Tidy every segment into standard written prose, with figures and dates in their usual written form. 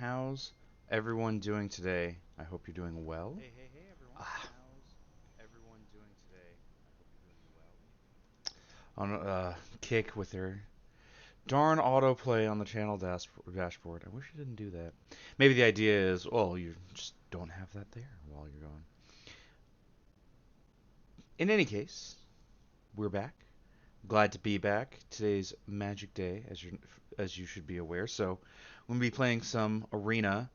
How's everyone doing today? I hope you're doing well. Hey, everyone. Ah, How's everyone doing today? I hope you're doing well. on kick with their darn autoplay on the channel dashboard. I wish you didn't do that. Maybe the idea is, well, you just don't have that there while you're going. In any case, we're back. Glad to be back. Today's Magic Day, as you should be aware. So, we'll be playing some Arena.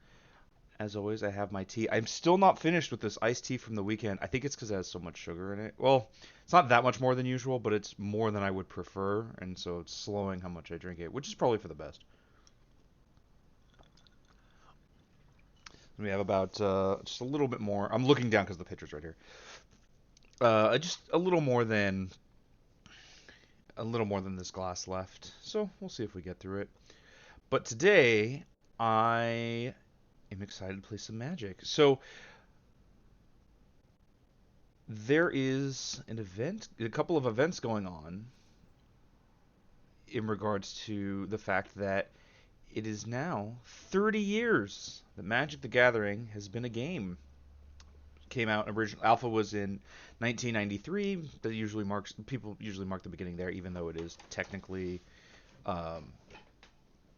As always, I have my tea. I'm still not finished with this iced tea from the weekend. I think it's because it has so much sugar in it. Well, it's not that much more than usual, but it's more than I would prefer, and so it's slowing how much I drink it, which is probably for the best. We have about just a little bit more. I'm looking down because the picture's right here. Just a little more than this glass left. So we'll see if we get through it. But today, I am excited to play some Magic. So there is a couple of events going on in regards to the fact that it is now 30 years that Magic the Gathering has been a game. Came out original alpha was in 1993. That usually marks people usually mark the beginning there, even though it is technically um,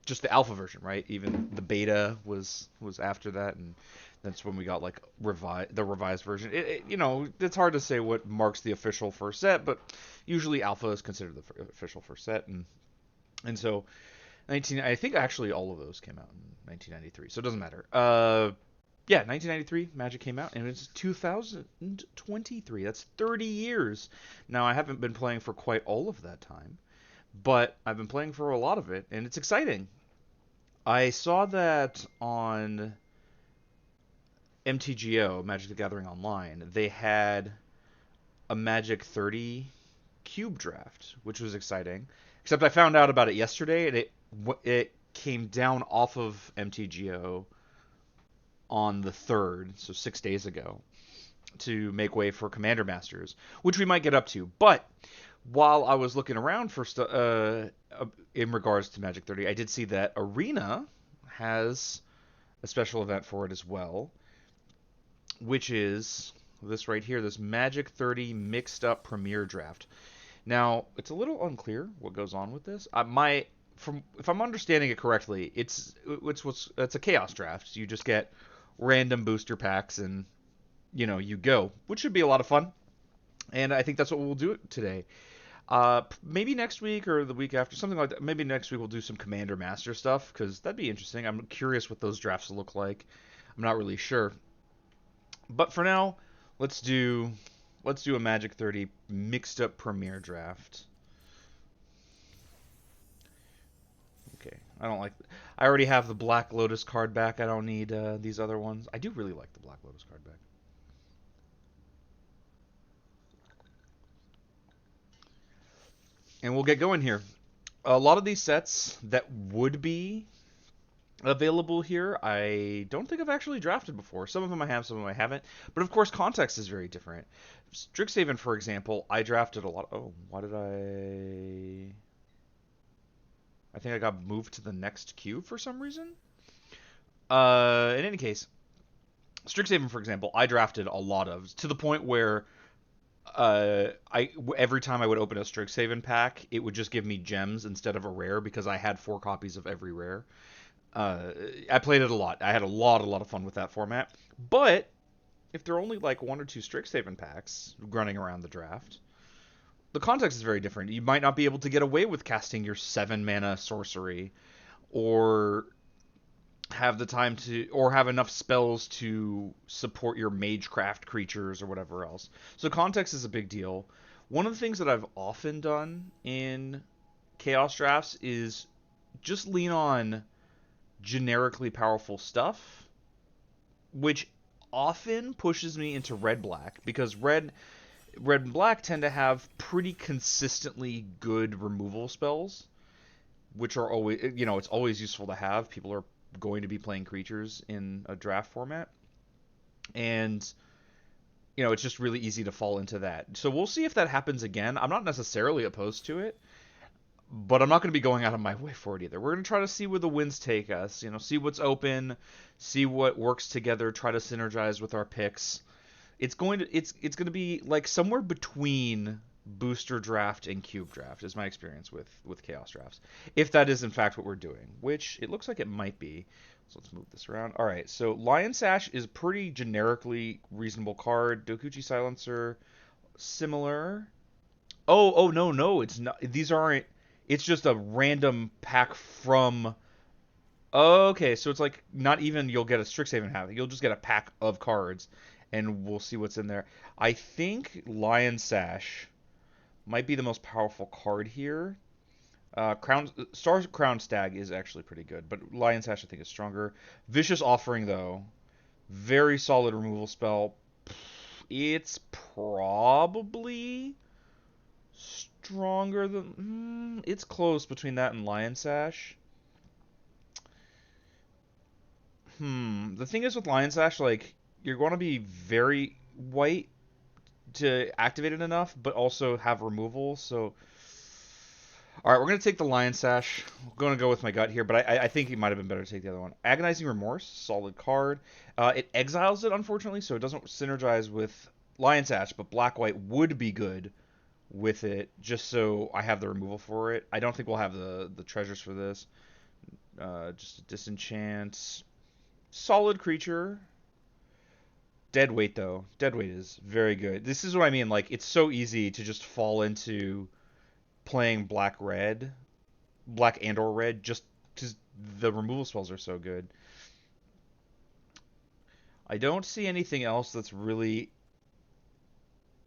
just the alpha version, right? Even the beta was after that, and that's when we got like the revised version. It's hard to say what marks the official first set, but usually alpha is considered the official first set, and so 19. I think actually all of those came out in 1993, so it doesn't matter. Yeah, 1993 Magic came out, and it's 2023. That's 30 years. Now I haven't been playing for quite all of that time, but I've been playing for a lot of it, and it's exciting. I saw that on MTGO, Magic the Gathering Online, they had a Magic 30 cube draft, which was exciting. Except I found out about it yesterday, and it came down off of MTGO on the 3rd, so 6 days ago, to make way for Commander Masters, which we might get up to. But while I was looking around for in regards to Magic 30, I did see that Arena has a special event for it as well, which is this right here, this Magic 30 mixed up Premier Draft. Now, it's a little unclear what goes on with this. From if I'm understanding it correctly, it's a chaos draft. You just get random booster packs and you go, which should be a lot of fun. And I think that's what we'll do today. Maybe next week or the week after, something like that. Maybe next week we'll do some Commander Master stuff because that'd be interesting. I'm curious what those drafts look like. I'm not really sure. But for now, let's do let's do a Magic 30 mixed up Premier draft. Okay, I don't like. I already have the Black Lotus card back. I don't need these other ones. I do really like the Black Lotus card back. And we'll get going here. A lot of these sets that would be available here, I don't think I've actually drafted before. Some of them I have, some of them I haven't. But of course, context is very different. Strixhaven, for example, I drafted a lot. Oh, why did I? I think I got moved to the next queue for some reason. In any case, Strixhaven, for example, I drafted a lot of to the point where I every time I would open a Strixhaven pack, it would just give me gems instead of a rare because I had 4 copies of every rare. Uh, I played it a lot. I had a lot of fun with that format. But if there are only like 1 or 2 Strixhaven packs running around the draft, the context is very different. You might not be able to get away with casting your 7 mana sorcery, or have the time to, or have enough spells to support your magecraft creatures or whatever else. So context is a big deal. One of the things that I've often done in chaos drafts is just lean on generically powerful stuff, which often pushes me into red black because red and black tend to have pretty consistently good removal spells, which are always, it's always useful to have. People are going to be playing creatures in a draft format, and it's just really easy to fall into that. So we'll see if that happens again. I'm not necessarily opposed to it. but I'm not going to be going out of my way for it either. We're going to try to see where the winds take us. See what's open, see what works together, try to synergize with our picks. It's going to be like somewhere between booster draft and cube draft is my experience with chaos drafts. If that is in fact what we're doing, which it looks like it might be. So let's move this around. All right, so Lion Sash is pretty generically reasonable card. Dokuchi Silencer, similar. Oh no no, it's not. These aren't. It's just a random pack from. Okay, so it's like not even you'll get a Strixhaven half. You'll just get a pack of cards, and we'll see what's in there. I think Lion Sash might be the most powerful card here. Crown Stag is actually pretty good, but Lion Sash I think is stronger. Vicious Offering though, very solid removal spell. It's probably stronger than. It's close between that and Lion Sash. The thing is with Lion Sash, like you're going to be very white to activate it enough, but also have removal. So, all right, we're going to take the Lion Sash. I'm going to go with my gut here, but I think it might have been better to take the other one. Agonizing Remorse, solid card. It exiles it, unfortunately, so it doesn't synergize with Lion Sash, but Black White would be good with it, just so I have the removal for it. I don't think we'll have the treasures for this. Just a disenchant. Solid creature. Dead weight though. Dead weight is very good. This is what I mean. Like it's so easy to just fall into playing black and or red, just because the removal spells are so good. I don't see anything else that's really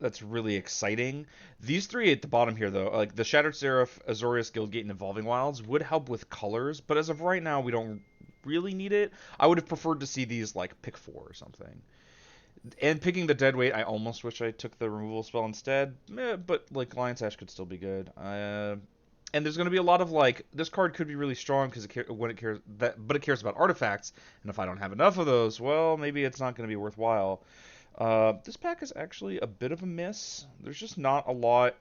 exciting. These three at the bottom here, though, like the Shattered Seraph, Azorius Guildgate, and Evolving Wilds, would help with colors, but as of right now, we don't really need it. I would have preferred to see these like pick four or something. And picking the dead weight, I almost wish I took the removal spell instead. But like Lion Sash could still be good. And there's going to be a lot of like this card could be really strong because when it cares but it cares about artifacts. And if I don't have enough of those, well, maybe it's not going to be worthwhile. This pack is actually a bit of a miss. There's just not a lot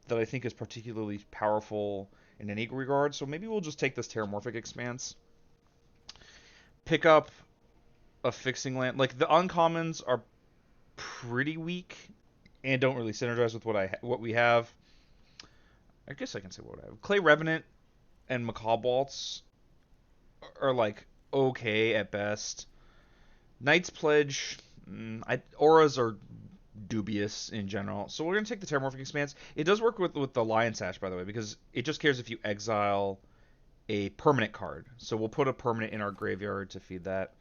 that I think is particularly powerful in any regard. So maybe we'll just take this Terramorphic Expanse. Pick up a fixing land. Like the uncommons are pretty weak and don't really synergize with what we have. I guess I can say what I have. Clay Revenant and Macabre Waltz are like okay at best. Knight's Pledge, auras are dubious in general. So we're gonna take the Terramorphic Expanse. It does work with the Lion Sash, by the way, because it just cares if you exile a permanent card. So we'll put a permanent in our graveyard to feed that.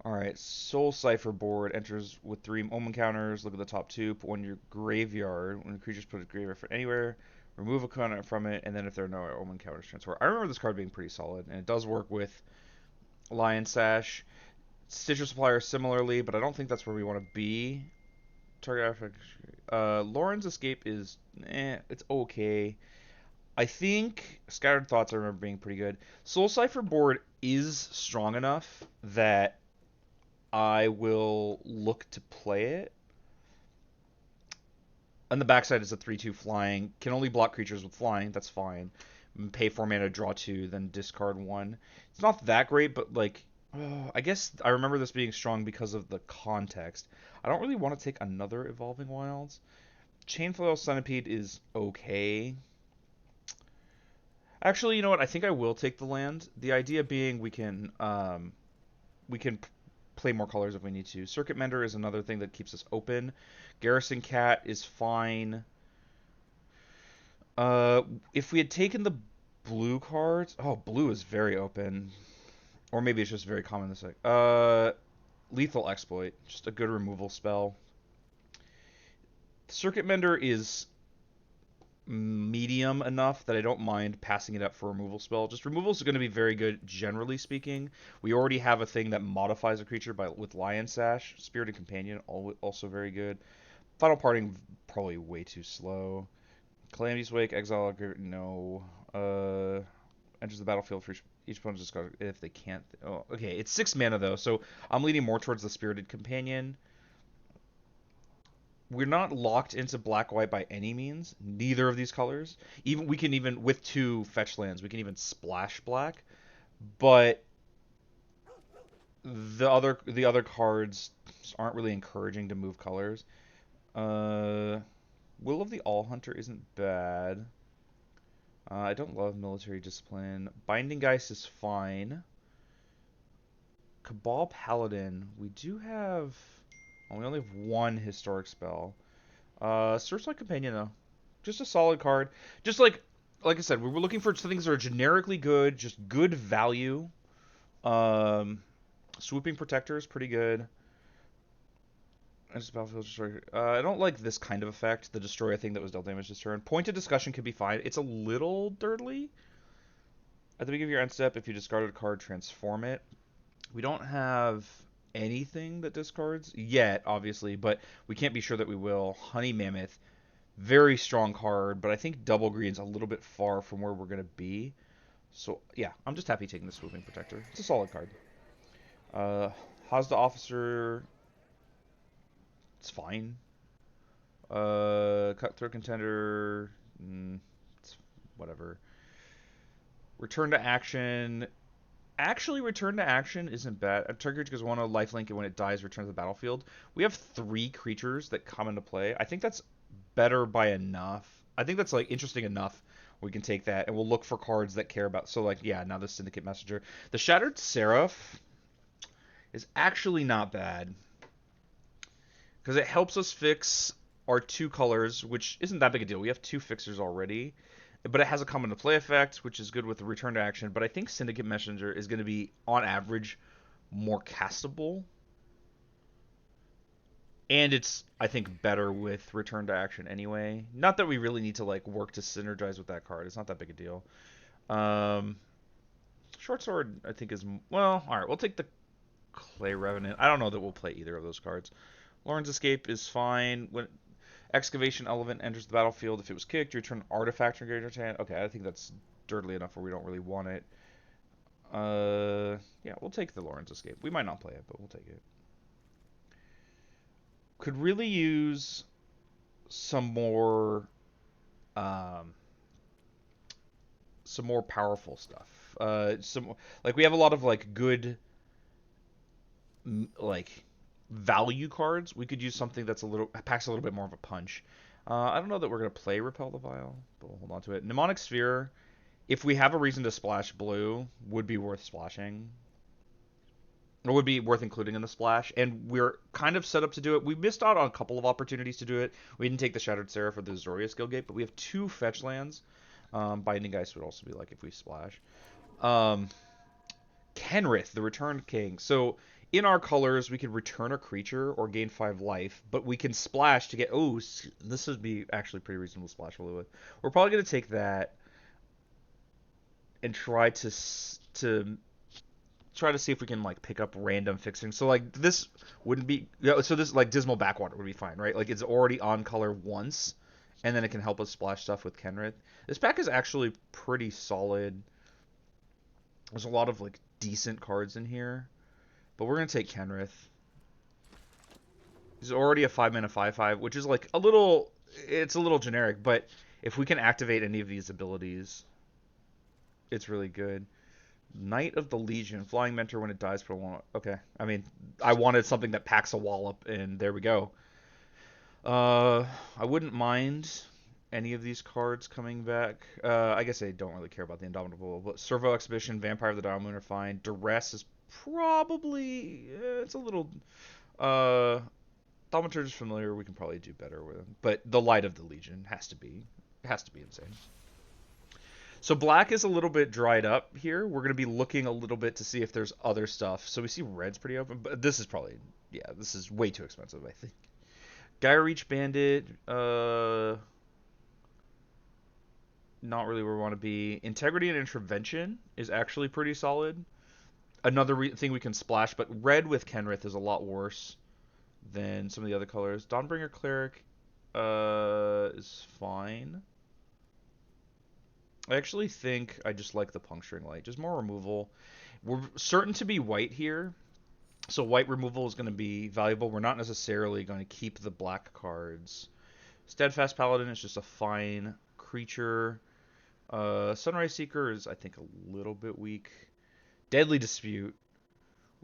Alright, Soul Cipher board enters with 3 Omen counters. Look at the top 2. Put one in your graveyard. When the creature's put a graveyard from anywhere, remove a counter from it, and then if there are no Omen counters, transfer. I remember this card being pretty solid, and it does work with Lion Sash. Stitcher Supplier similarly, but I don't think that's where we want to be. Target Lauren's Escape is, it's okay. I think Scattered Thoughts I remember being pretty good. Soul Cipher board is strong enough that I will look to play it. On the backside is a 3/2 flying. Can only block creatures with flying. That's fine. Pay 4 mana, draw 2, then discard 1. It's not that great, but like, I guess I remember this being strong because of the context. I don't really want to take another Evolving Wilds. Chainflail Centipede is okay. Actually, you know what? I think I will take the land. The idea being we can play more colors if we need to. Circuit Mender is another thing that keeps us open. Garrison Cat is fine. If we had taken the blue cards, oh, blue is very open, or maybe it's just very common this way. Lethal Exploit, just a good removal spell. Circuit Mender is medium enough that I don't mind passing it up for removal spell. Just removal is going to be very good, generally speaking. We already have a thing that modifies a creature with Lion Sash. Spirited Companion, also very good. Final Parting, probably way too slow. Calamity's Wake, Exile, no. Enters the battlefield for each opponent's discard if they can't. Oh, okay, it's 6 mana though, so I'm leaning more towards the Spirited Companion. we're not locked into black white by any means. Neither of these colors. Even we can even with two fetch lands, we can even splash black. But the other cards aren't really encouraging to move colors. Uh, Will of the All Hunter isn't bad. I don't love military discipline. Binding Geist is fine. Cabal Paladin, we do have. Oh, we only have one historic spell. Searchlight Companion though, just a solid card. Just like I said, we were looking for things that are generically good, just good value. Um, Swooping Protector is pretty good. I just battlefield destroy. I don't like this kind of effect, the destroy a thing that was dealt damage this turn. Pointed discussion could be fine. It's a little dirtly. At the beginning of your end step, if you discarded a card, transform it. We don't have anything that discards yet, obviously, but we can't be sure that we will. Honey Mammoth, very strong card, but I think Double Green's a little bit far from where we're going to be. So, yeah, I'm just happy taking the Swooping Protector. It's a solid card. Hazda Officer, it's fine. Cutthroat Contender, it's whatever. Return to Action. Actually, return to action isn't bad. A target goes one lifelink, and when it dies, return to the battlefield. We have 3 creatures that come into play. I think that's better by enough. I think that's like interesting enough. We can take that, and we'll look for cards that care about. So like, yeah, now the Syndicate Messenger, the Shattered Seraph is actually not bad because it helps us fix our 2 colors, which isn't that big a deal. We have 2 fixers already. But it has a come into play effect, which is good with the return to action. But I think Syndicate Messenger is going to be, on average, more castable. And it's, I think, better with return to action anyway. Not that we really need to like work to synergize with that card. It's not that big a deal. Um, Short Sword, I think, is... Well, alright, we'll take the Clay Revenant. I don't know that we'll play either of those cards. Lauren's Escape is fine. When Excavation Elephant enters the battlefield, if it was kicked, you return an artifact from your graveyard to hand. Okay, I think that's dirtly enough where we don't really want it. Yeah, we'll take the Lauren's Escape. We might not play it, but we'll take it. Could really use some more, um, some more powerful stuff. Some like we have a lot of like good, like value cards. We could use something that's a little packs a little bit more of a punch. I don't know that we're gonna play Repel the Vile, but we'll hold on to it. Mnemonic Sphere, if we have a reason to splash blue, would be worth splashing. Or would be worth including in the splash, and we're kind of set up to do it. We missed out on a couple of opportunities to do it. We didn't take the Shattered Seraph or the Zoria Skillgate, but we have 2 fetch lands. Binding Geist would also be like if we splash. Um, Kenrith, the Returned King. So in our colors, we can return a creature or gain 5 life, but we can splash to get... Oh, this would be actually pretty reasonable splash with. We're probably going to take that and try to see if we can like pick up random fixing. So like this wouldn't be... So this like Dismal Backwater would be fine, right? Like it's already on color once, and then it can help us splash stuff with Kenrith. This pack is actually pretty solid. There's a lot of like decent cards in here. But we're going to take Kenrith. He's already a 5-mana 5/5, which is like a little... It's a little generic, but if we can activate any of these abilities, it's really good. Knight of the Legion. Flying Mentor when it dies for 1... Okay. I mean, I wanted something that packs a wallop, and there we go. I wouldn't mind any of these cards coming back. I guess I don't really care about the Indomitable, but Servo Exhibition, Vampire of the Dial Moon are fine. Duress is probably... it's a little... Thaumaturge is familiar. We can probably do better with him. But the Light of the Legion has to be insane. So black is a little bit dried up here. We're going to be looking a little bit to see if there's other stuff. So we see red's pretty open, but this is probably... Yeah, this is way too expensive, I think. Gaia Reach Bandit, not really where we want to be. Integrity and Intervention is actually pretty solid. Another thing we can splash, but red with Kenrith is a lot worse than some of the other colors. Dawnbringer Cleric is fine. I actually think I just like the Puncturing Light. Just more removal. We're certain to be white here. So white removal is going to be valuable. We're not necessarily going to keep the black cards. Steadfast Paladin is just a fine creature. Sunrise Seeker is, I think, a little bit weak. Deadly Dispute.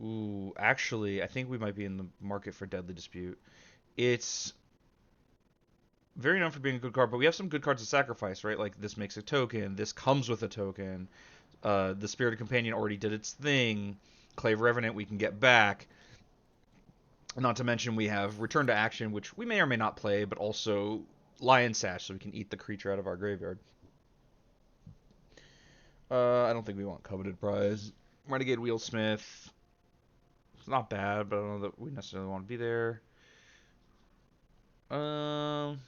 Ooh, actually, I think we might be in the market for Deadly Dispute. It's very known for being a good card, but we have some good cards to sacrifice, right? Like this makes a token, this comes with a token. The Spirited Companion already did its thing. Clave Revenant we can get back. Not to mention we have Return to Action, which we may or may not play, but also Lion Sash, so we can eat the creature out of our graveyard. I don't think we want Coveted Prize. Renegade Wheelsmith. It's not bad, but I don't know that we necessarily want to be there. Um,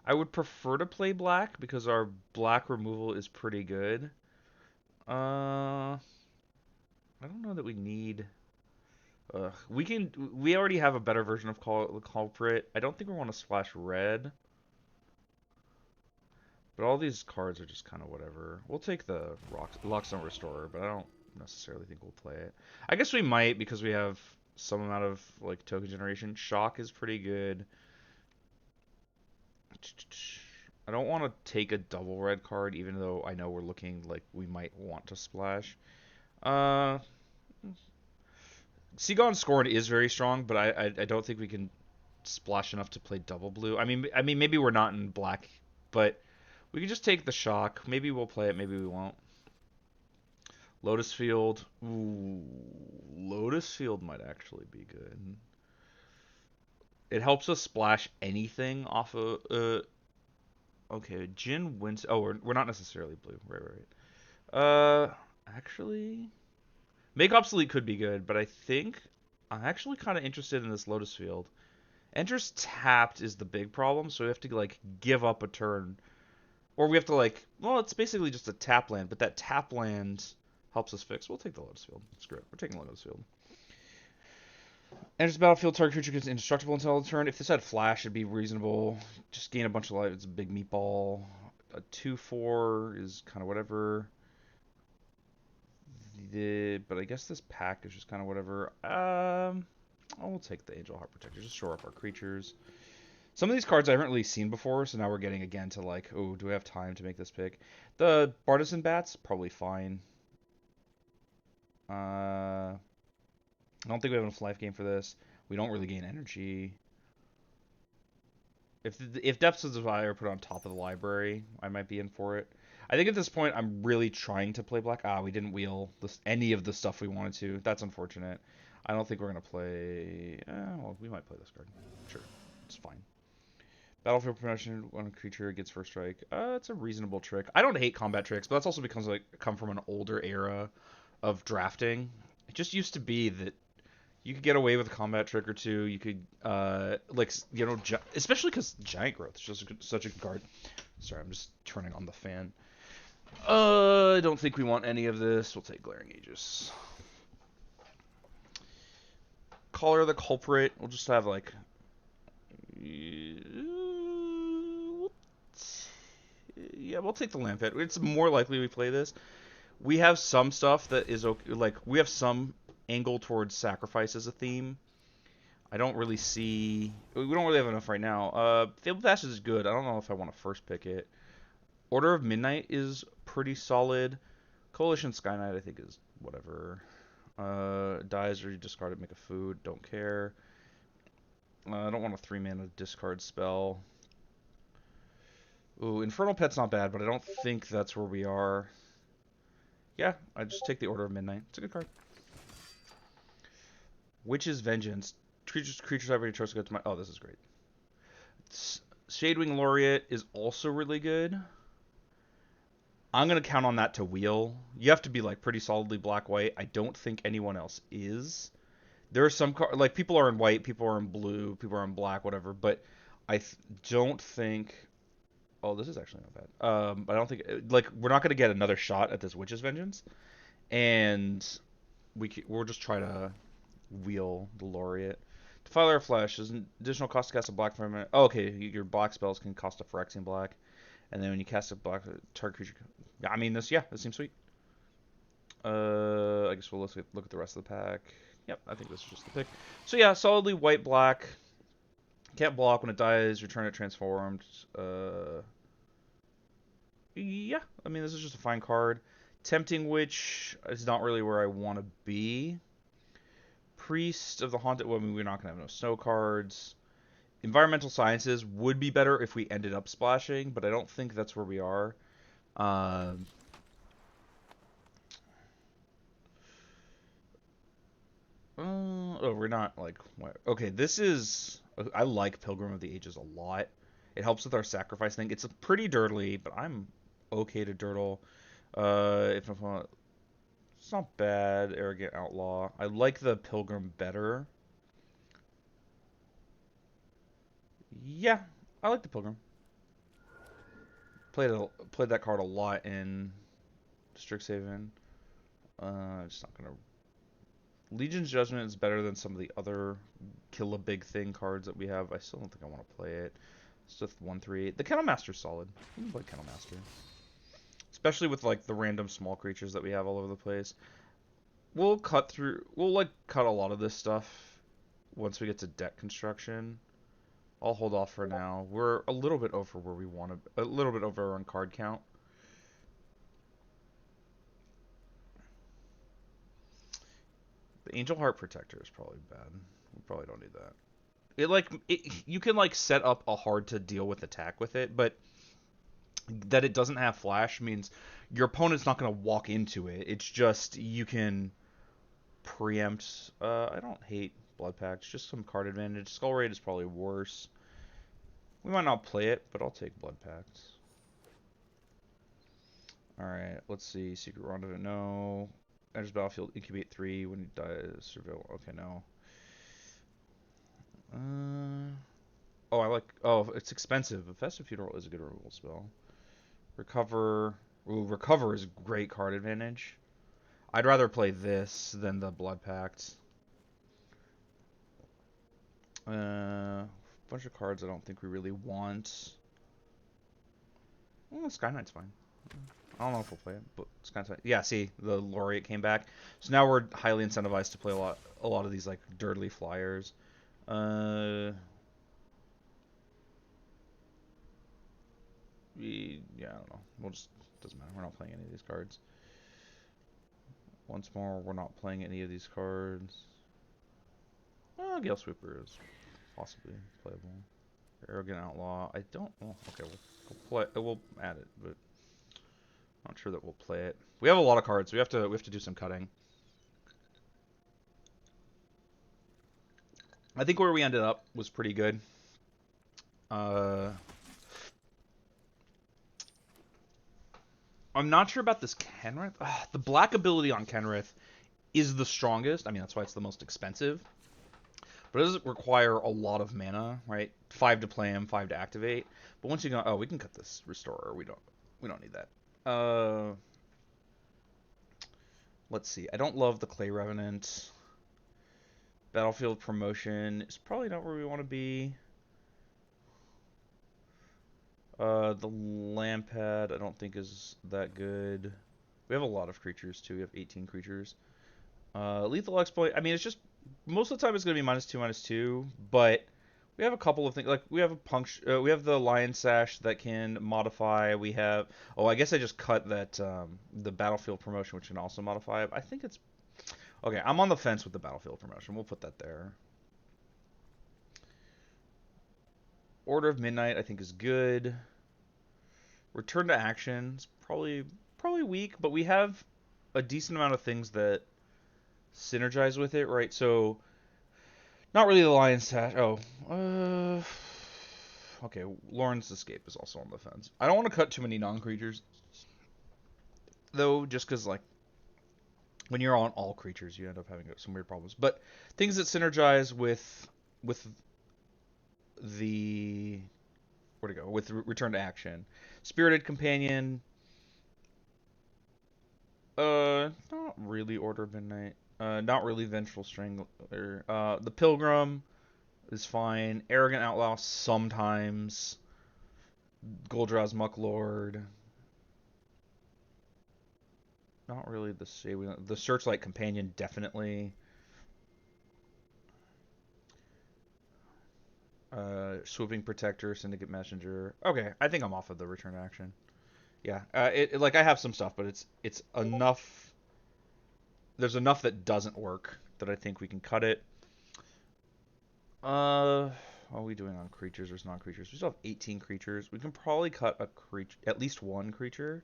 I would prefer to play black because our black removal is pretty good. I don't know that we need. We can. We already have a better version of Culprit. I don't think we want to splash red, but all these cards are just kind of whatever. We'll take the Lockstone Restorer, but I don't necessarily think we'll play it. I guess we might because we have some amount of like token generation. Shock is pretty good. I don't want to take a double red card, even though I know we're looking like we might want to splash. Uh, Seagon Scorn is very strong, but I don't think we can splash enough to play double blue. I mean maybe we're not in black, but we can just take the shock. Maybe we'll play it, maybe we won't. Lotus Field. Ooh, Lotus Field might actually be good. It helps us splash anything off of okay, Jin wins. Oh, we're not necessarily blue. Right, right, right. Actually, Make Obsolete could be good, but I think I'm actually kind of interested in this Lotus Field. Enters tapped is the big problem, so we have to like give up a turn, or we have to like, well, it's basically just a tap land, but that tap land helps us fix. We'll take the Lotus Field. Screw it, we're taking the Lotus Field. Enters the battlefield, target creature gets indestructible until the turn. If this had flash, it'd be reasonable. Just gain a bunch of life. It's a big meatball. A 2/4 is kind of whatever. But I guess this pack is just kind of whatever. We'll take the Angel Heart Protector. Just shore up our creatures. Some of these cards I haven't really seen before, so now we're getting again to like, oh, do we have time to make this pick? The Bartisan Bats, probably fine. I don't think we have enough life gain for this. We don't really gain energy. If Depths of Desire put on top of the library, I might be in for it. I think at this point I'm really trying to play black. We didn't wheel any of the stuff we wanted to. That's unfortunate. I don't think we're gonna play. Well, we might play this card. Sure, it's fine. Battlefield protection when a creature gets first strike. It's a reasonable trick. I don't hate combat tricks, but that's also because like come from an older era of drafting. It just used to be that you could get away with a combat trick or two. You could, like, you know, especially because Giant Growth is just such a good card. Sorry, I'm just turning on the fan. I don't think we want any of this. We'll take Glaring Aegis. Caller the Culprit. We'll just have, like... Yeah, we'll take the Lampet. It's more likely we play this. We have some stuff that is okay. Like, we have some angle towards sacrifice as a theme. I don't really see... We don't really have enough right now. Fabled Ashes is good. I don't know if I want to first pick it. Order of Midnight is pretty solid. Coalition Sky Knight I think is whatever. Dies or you discard it, make a food. Don't care. I don't want a 3-mana discard spell. Ooh, Infernal Pet's not bad, but I don't think that's where we are. Yeah, I just take the Order of Midnight. It's a good card. Witch's Vengeance. Creatures I've already chose to go to my... Oh, this is great. Shadewing Laureate is also really good. I'm going to count on that to wheel. You have to be like pretty solidly black-white. I don't think anyone else is. There are some cards... Like, people are in white, people are in blue, people are in black, whatever. But I don't think... Oh, this is actually not bad. I don't think... Like, we're not going to get another shot at this Witch's Vengeance. And we'll just try to wheel the Laureate. Defiler of Flesh is an additional cost to cast a black for a minute. Oh, okay, your black spells can cost a Phyrexian black. And then when you cast a black target creature... I mean, this seems sweet. I guess we'll look at the rest of the pack. Yep, I think this is just the pick. So yeah, solidly white black. Can't block when it dies. Return it transformed. Yeah, I mean this is just a fine card. Tempting Witch is not really where I want to be. Priest of the Haunted. Well, I mean we're not gonna have no snow cards. Environmental Sciences would be better if we ended up splashing, but I don't think that's where we are. Um, oh, we're not like. Okay, this is. I like Pilgrim of the Ages a lot. It helps with our sacrifice thing. It's pretty dirtly, but I'm okay to dirtle. If I want, it's not bad. Arrogant Outlaw. I like the Pilgrim better. Yeah, I like the Pilgrim. Played that card a lot in Strixhaven. Just not gonna. Legion's Judgment is better than some of the other kill a big thing cards that we have. I still don't think I want to play it. It's just 1/3. The Kennel Master's solid. We can play Kennel Master, especially with like the random small creatures that we have all over the place. We'll cut through. We'll like cut a lot of this stuff once we get to deck construction. I'll hold off for now. We're a little bit over where we want to. A little bit over on card count. The Angel Heart Protector is probably bad. We probably don't need that. You can like set up a hard to deal with attack with it, but that it doesn't have flash means your opponent's not going to walk into it. It's just you can preempt. I don't hate Blood Pacts, just some card advantage. Skull Raid is probably worse. We might not play it, but I'll take Blood Pacts. Alright, let's see. Secret Rendezvous, no. Enters battlefield, incubate 3 when you die. Surveil, okay, no. Oh, I like. Oh, it's expensive. A Festive Funeral is a good removal spell. Recover. Ooh, Recover is great card advantage. I'd rather play this than the Blood Pact. Bunch of cards I don't think we really want. Well, Sky Knight's fine. I don't know if we'll play it, but Sky Knight. Yeah, see, the Laureate came back, so now we're highly incentivized to play a lot of these like dirtly flyers. Yeah, I don't know. We'll just doesn't matter. We're not playing any of these cards. Once more, we're not playing any of these cards. Gale Sweeper is possibly playable. Arrogant Outlaw. I don't. Oh, okay, we'll play. We'll add it, but not sure that we'll play it. We have a lot of cards. We have to do some cutting. I think where we ended up was pretty good. I'm not sure about this Kenrith. The black ability on Kenrith is the strongest. I mean, that's why it's the most expensive. But it doesn't require a lot of mana, right? 5 to play him, 5 to activate. But once you go, oh, we can cut this Restorer. We don't need that. Let's see. I don't love the Clay Revenant. Battlefield Promotion is probably not where we want to be. The Lampad I don't think is that good. We have a lot of creatures too. We have 18 creatures. Lethal Exploit. I mean, it's just most of the time it's going to be -2/-2, but we have a couple of things. Like we have we have the Lion Sash that can modify. We have. Oh, I guess I just cut that the Battlefield Promotion, which can also modify. I think it's okay. I'm on the fence with the Battlefield Promotion. We'll put that there. Order of Midnight I think is good. Return to Action is probably weak, but we have a decent amount of things that synergize with it, right? So, not really the Lion's Sash. Oh, okay. Lauren's Escape is also on the fence. I don't want to cut too many non-creatures, though, just because like when you're on all creatures, you end up having some weird problems. But things that synergize with the where to go with Return to Action, Spirited Companion. Not really Order of Midnight. Not really Vengeful Strangler. The Pilgrim is fine. Arrogant Outlaw sometimes. Goldra's Mucklord. not really the same. The Searchlight Companion, definitely. Swooping Protector, Syndicate Messenger. Okay, I think I'm off of the return action. Yeah, like I have some stuff, but it's enough. There's enough that doesn't work that I think we can cut it. What are we doing on creatures versus non-creatures? We still have 18 creatures. We can probably cut a creature, at least one creature.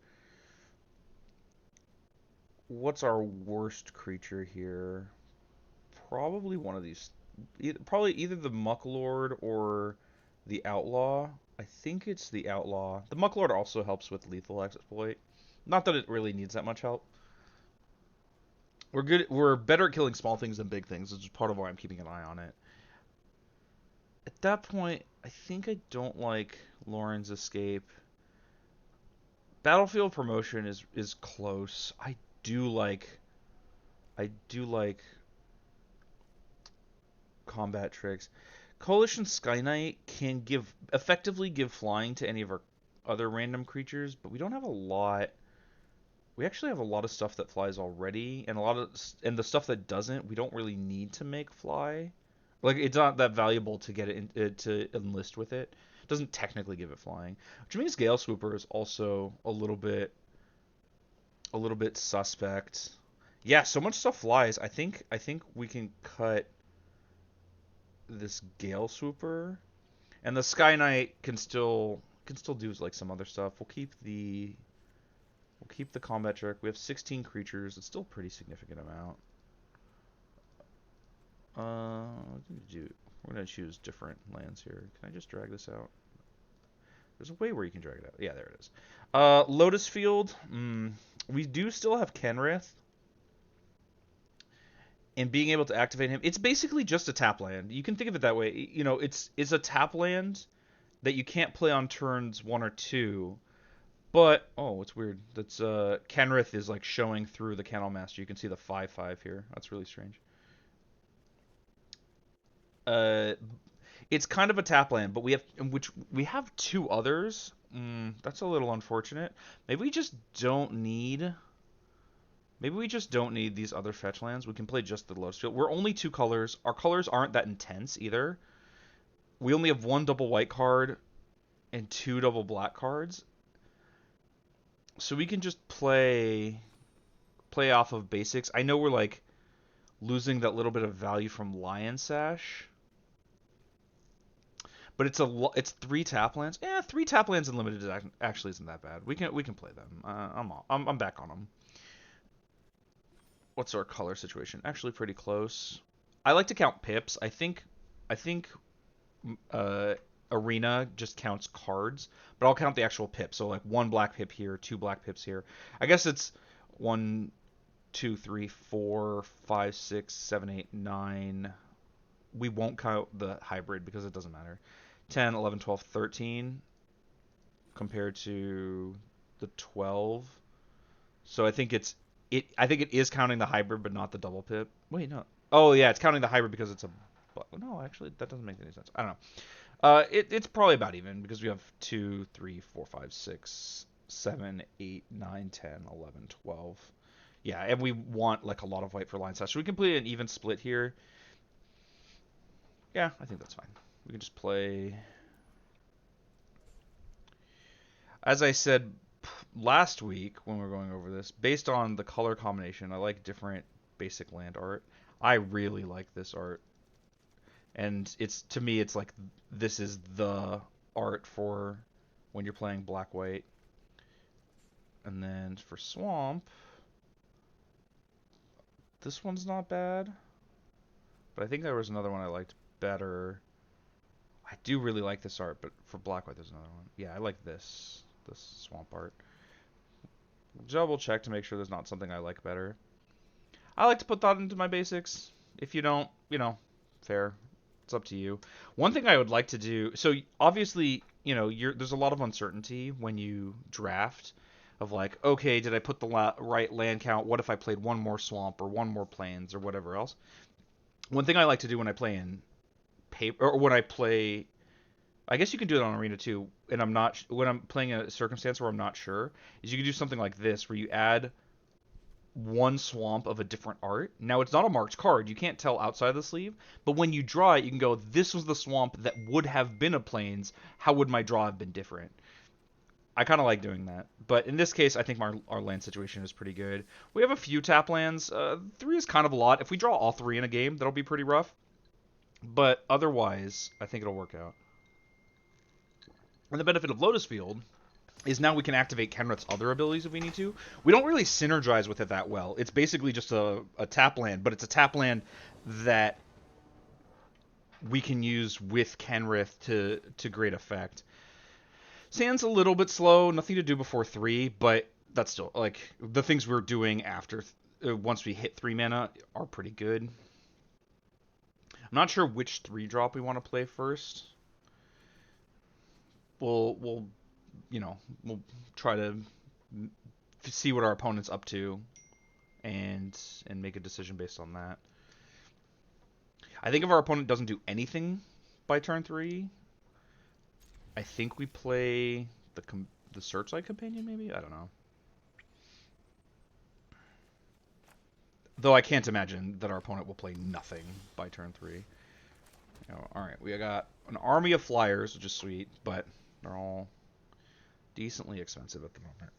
What's our worst creature here? Probably one of these. Probably either the Mucklord or the Outlaw. I think it's the Outlaw. The Mucklord also helps with lethal exploit. Not that it really needs that much help. We're good. We're better at killing small things than big things, which is part of why I'm keeping an eye on it. At that point, I think I don't like Lauren's Escape. Battlefield Promotion is close. I do like combat tricks. Coalition Sky Knight can effectively give flying to any of our other random creatures, but we don't have a lot. We actually have a lot of stuff that flies already, and and the stuff that doesn't, we don't really need to make fly. Like it's not that valuable to get it to enlist with it. It doesn't technically give it flying, which means Gale Swooper is also a little bit suspect. Yeah, so much stuff flies. I think we can cut this Gale Swooper, and the Sky Knight can still do like some other stuff. We'll keep the combat trick. We have 16 creatures. It's still a pretty significant amount. What do we do? We're gonna choose different lands here. Can I just drag this out? There's a way where you can drag it out. Yeah, there it is. Lotus Field. We do still have Kenrith, and being able to activate him, it's basically just a tap land. You can think of it that way. It's a tap land that you can't play on turns 1 or 2. But it's weird. That's Kenrith is like showing through the Candlemaster. You can see the 5/5 here. That's really strange. Uh, it's kind of a tap land, but we have two others. That's a little unfortunate. Maybe we just don't need. Maybe we just don't need these other fetch lands. We can play just the Lotus Field. We're only two colors. Our colors aren't that intense either. We only have one double white card and two double black cards. So we can just play off of basics. I know we're like losing that little bit of value from Lion Sash, but it's 3 tap lands. Yeah, 3 tap lands in limited actually isn't that bad. We can play them. I'm back on them. What's our color situation? Actually, pretty close. I like to count pips. I think uh, Arena just counts cards, but I'll count the actual pips. So like one black pip here, 2 black pips here. I guess it's 1, 2, 3, 4, 5, 6, 7, 8, 9. We won't count the hybrid because it doesn't matter. 10, 11, 12, 13 compared to the 12. So I think it is counting the hybrid, but not the double pip. Wait, no. Oh yeah, it's counting the hybrid because it's a. No, actually, that doesn't make any sense. I don't know. It's probably about even because we have 2, 3, 4, 5, 6, 7, 8, 9, 10, 11, 12. Yeah, and we want like a lot of white for line size. So we can play an even split here. Yeah, I think that's fine. We can just play. As I said last week when we were going over this, based on the color combination, I like different basic land art. I really like this art. And to me it's like this is the art for when you're playing black white. And then for swamp, this one's not bad, but I think there was another one I liked better. I do really like this art, but for black white there's another one. Yeah, I like this swamp art. Double check to make sure there's not something I like better. I like to put thought into my basics. If you don't, fair. It's up to you. One thing I would like to do, so obviously, there's a lot of uncertainty when you draft of like, okay, did I put the right land count? What if I played one more swamp or one more plains or whatever else? One thing I like to do when I play in paper or when I play, I guess you can do it on arena too. And when I'm playing a circumstance where I'm not sure, is you can do something like this where you add one swamp of a different art. Now, it's not a marked card. You can't tell outside the sleeve. But when you draw it, you can go, this was the swamp that would have been a plains. How would my draw have been different? I kind of like doing that. But in this case, I think our land situation is pretty good. We have a few tap lands. 3 is kind of a lot. If we draw all 3 in a game, that'll be pretty rough. But otherwise, I think it'll work out. And the benefit of Lotus Field is now we can activate Kenrith's other abilities if we need to. We don't really synergize with it that well. It's basically just a tap land, but it's a tap land that we can use with Kenrith to great effect. Sand's a little bit slow, nothing to do before 3, but that's still, like, the things we're doing after, once we hit 3 mana are pretty good. I'm not sure which 3-drop we want to play first. We'll we'll try to see what our opponent's up to and make a decision based on that. I think if our opponent doesn't do anything by turn 3, I think we play the Searchlight Companion, maybe? I don't know. Though I can't imagine that our opponent will play nothing by turn 3. Alright, we got an army of flyers, which is sweet, but they're all decently expensive at the moment.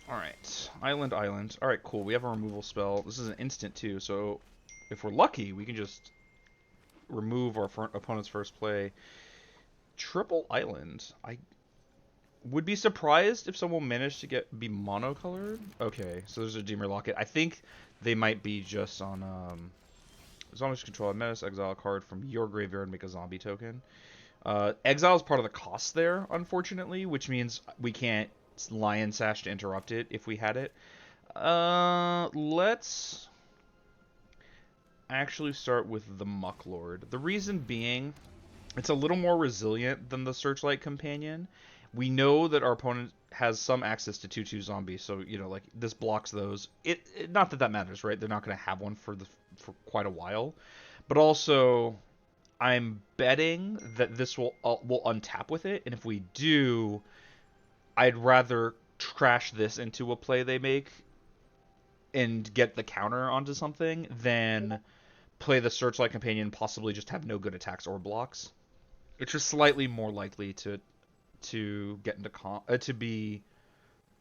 Alright, island. Alright, cool. We have a removal spell. This is an instant, too, so if we're lucky, we can just remove our opponent's first play. Triple island. I would be surprised if someone managed to be monocolored. Okay, so there's a Deemer Locket. I think they might be just on zombies control a menace, exile a card from your graveyard, make a zombie token. Exile is part of the cost there, unfortunately, which means we can't Lion Sash to interrupt it if we had it. Let's actually start with the Mucklord. The reason being, it's a little more resilient than the Searchlight Companion. We know that our opponent has some access to 2/2 zombies, so like this blocks those. Not that matters, right? They're not going to have one for quite a while, but also I'm betting that this will untap with it, and if we do, I'd rather trash this into a play they make and get the counter onto something than play the Searchlight Companion and possibly just have no good attacks or blocks. It's just slightly more likely to get into to be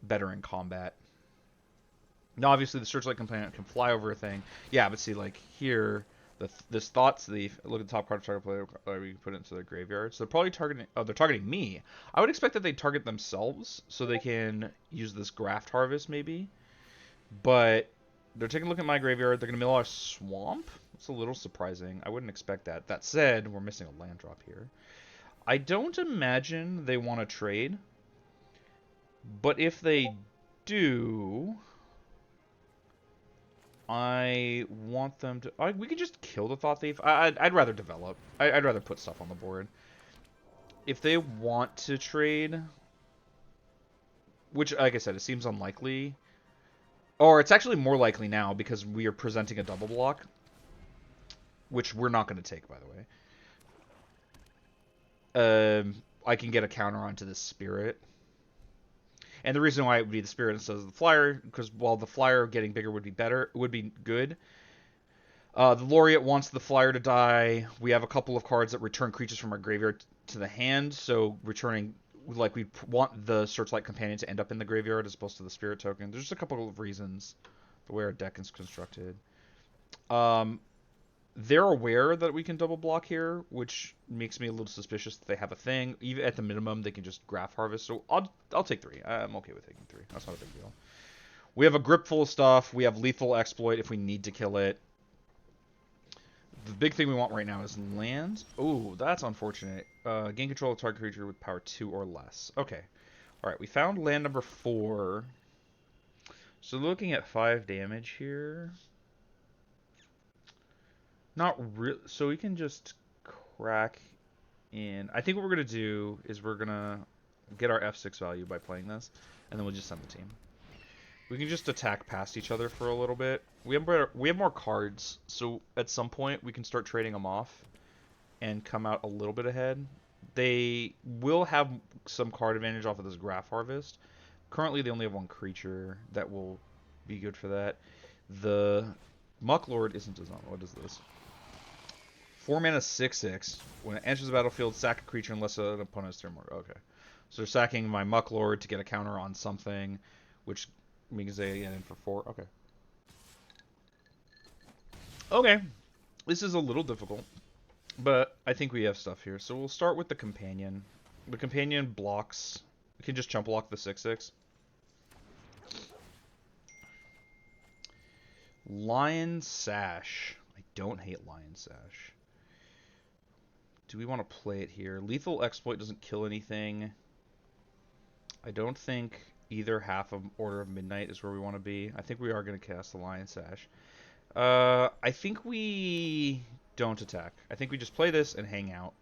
better in combat. Now, obviously, the Searchlight Companion can fly over a thing. Yeah, but see, like here, this Thought Thief. Look at the top card of target player. We put it into their graveyard. So they're probably targeting. Oh, they're targeting me. I would expect that they target themselves so they can use this Graft Harvest maybe. But they're taking a look at my graveyard. They're gonna mill our swamp. It's a little surprising. I wouldn't expect that. That said, we're missing a land drop here. I don't imagine they want to trade. But if they do, I want them to... we could just kill the Thought Thief. I'd rather develop. I'd rather put stuff on the board. If they want to trade, which, like I said, it seems unlikely. Or it's actually more likely now because we are presenting a double block, which we're not going to take, by the way. I can get a counter onto this Spirit. And the reason why it would be the Spirit instead of the Flyer, because while the Flyer getting bigger would be good. The Laureate wants the Flyer to die. We have a couple of cards that return creatures from our graveyard to the hand, so returning, like, we want the Searchlight Companion to end up in the graveyard as opposed to the Spirit token. There's just a couple of reasons the way our deck is constructed. They're aware that we can double block here, which makes me a little suspicious that they have a thing. Even at the minimum, they can just Graph Harvest. So I'll take 3. I'm okay with taking 3. That's not a big deal. We have a grip full of stuff. We have Lethal Exploit if we need to kill it. The big thing we want right now is land. Oh, that's unfortunate. Gain control of target creature with power 2 or less. Okay. Alright, we found land number 4. So looking at 5 damage here. Not really. So we can just crack in. I think what we're going to do is we're going to get our F6 value by playing this, and then we'll just send the team. We can just attack past each other for a little bit. We have more cards, so at some point we can start trading them off and come out a little bit ahead. They will have some card advantage off of this Graph Harvest. Currently, they only have 1 creature that will be good for that. The Mucklord isn't designed. What is this? 4 mana 6/6. When it enters the battlefield, sack a creature unless an opponent has 3 more. Okay. So they're sacking my Mucklord to get a counter on something, which means they get in for 4. Okay. Okay. This is a little difficult, but I think we have stuff here. So we'll start with the Companion. The Companion blocks. We can just chump block the 6/6. Lion Sash. I don't hate Lion Sash. Do we want to play it here? Lethal Exploit doesn't kill anything. I don't think either half of Order of Midnight is where we want to be. I think we are going to cast the Lion Sash. I think we don't attack. I think we just play this and hang out.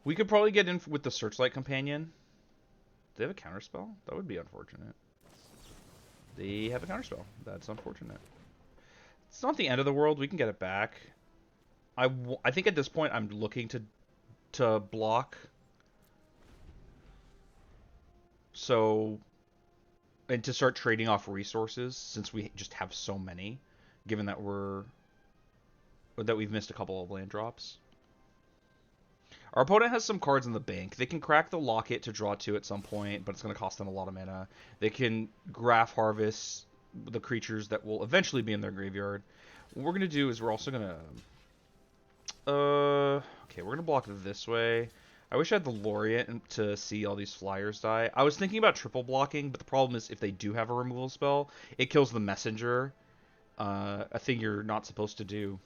We could probably get in with the Searchlight Companion. Do they have a counterspell? That would be unfortunate. They have a counterspell. That's unfortunate. It's not the end of the world. We can get it back. I think at this point I'm looking to block. So, and to start trading off resources since we just have so many, given that we've missed a couple of land drops. Our opponent has some cards in the bank. They can crack the Locket to draw 2 at some point, but it's going to cost them a lot of mana. They can Graph Harvest the creatures that will eventually be in their graveyard. What we're going to do is we're also going to okay, we're gonna block this way. I wish I had the Laureate to see all these flyers die. I was thinking about triple blocking, but the problem is if they do have a removal spell, it kills the messenger, a thing you're not supposed to do.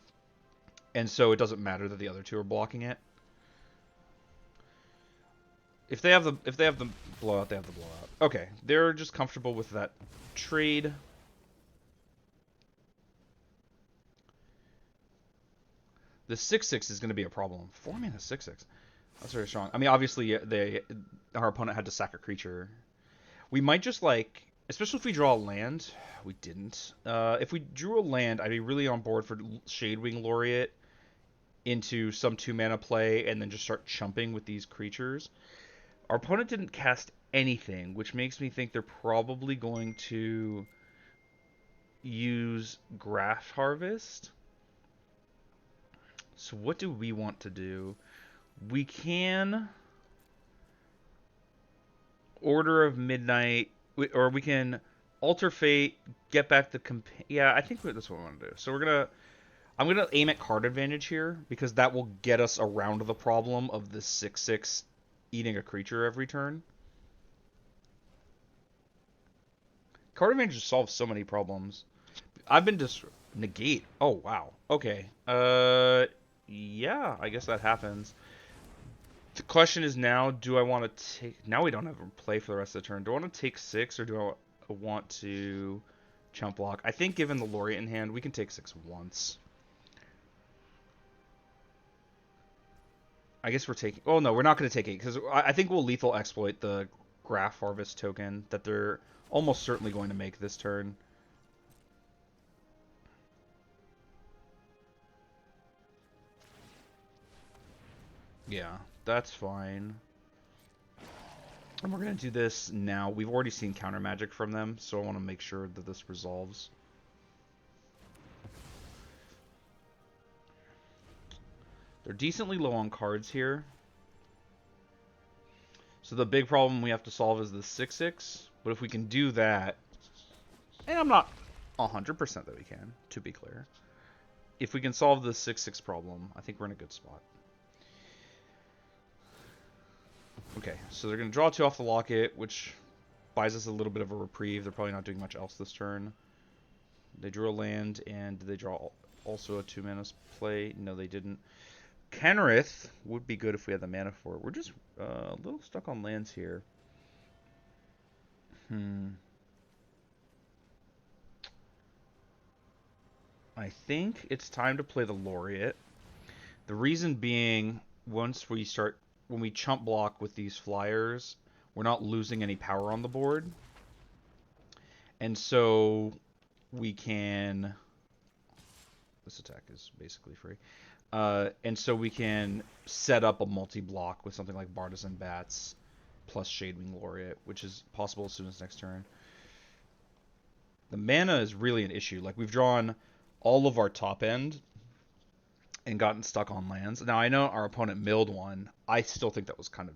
And so it doesn't matter that the other two are blocking it. If they have the blowout, they have the blowout. Okay, they're just comfortable with that trade. The 6/6 is going to be a problem. 4 mana 6/6. That's very strong. I mean, obviously, our opponent had to sack a creature. We might just, like, especially if we draw a land. We didn't. If we drew a land, I'd be really on board for Shadewing Laureate into some 2 mana play and then just start chumping with these creatures. Our opponent didn't cast anything, which makes me think they're probably going to use Graft Harvest. So what do we want to do? We can Order of Midnight, or we can Alter Fate, get back the yeah, I think that's what we want to do. So I'm gonna aim at card advantage here because that will get us around the problem of the 6/6 eating a creature every turn. Card advantage solves so many problems. I've been negate. Oh wow. Okay. Yeah, I guess that happens. The question is now, do I want to take... Now we don't have a play for the rest of the turn. Do I want to take 6 or do I want to chump block? I think given the Laureate in hand, we can take 6 once. I guess we're taking... Oh, no, we're not going to take 8 because I think we'll lethal exploit the Graph Harvest token that they're almost certainly going to make this turn. Yeah, that's fine. And we're going to do this now. We've already seen counter magic from them, so I want to make sure that this resolves. They're decently low on cards here. So the big problem we have to solve is the 6/6. But if we can do that, and I'm not 100% that we can, to be clear. If we can solve the 6/6 problem, I think we're in a good spot. Okay, so they're going to draw 2 off the Locket, which buys us a little bit of a reprieve. They're probably not doing much else this turn. They drew a land, and did they draw also a 2 mana play? No, they didn't. Kenrith would be good if we had the mana for it. We're just a little stuck on lands here. I think it's time to play the Laureate. The reason being, when we chump block with these flyers, we're not losing any power on the board. And so we can... This attack is basically free. And so we can set up a multi-block with something like Bartisan Bats plus Shadewing Laureate, which is possible as soon as next turn. The mana is really an issue. Like, we've drawn all of our top end and gotten stuck on lands. Now, I know our opponent milled one. I still think that was kind of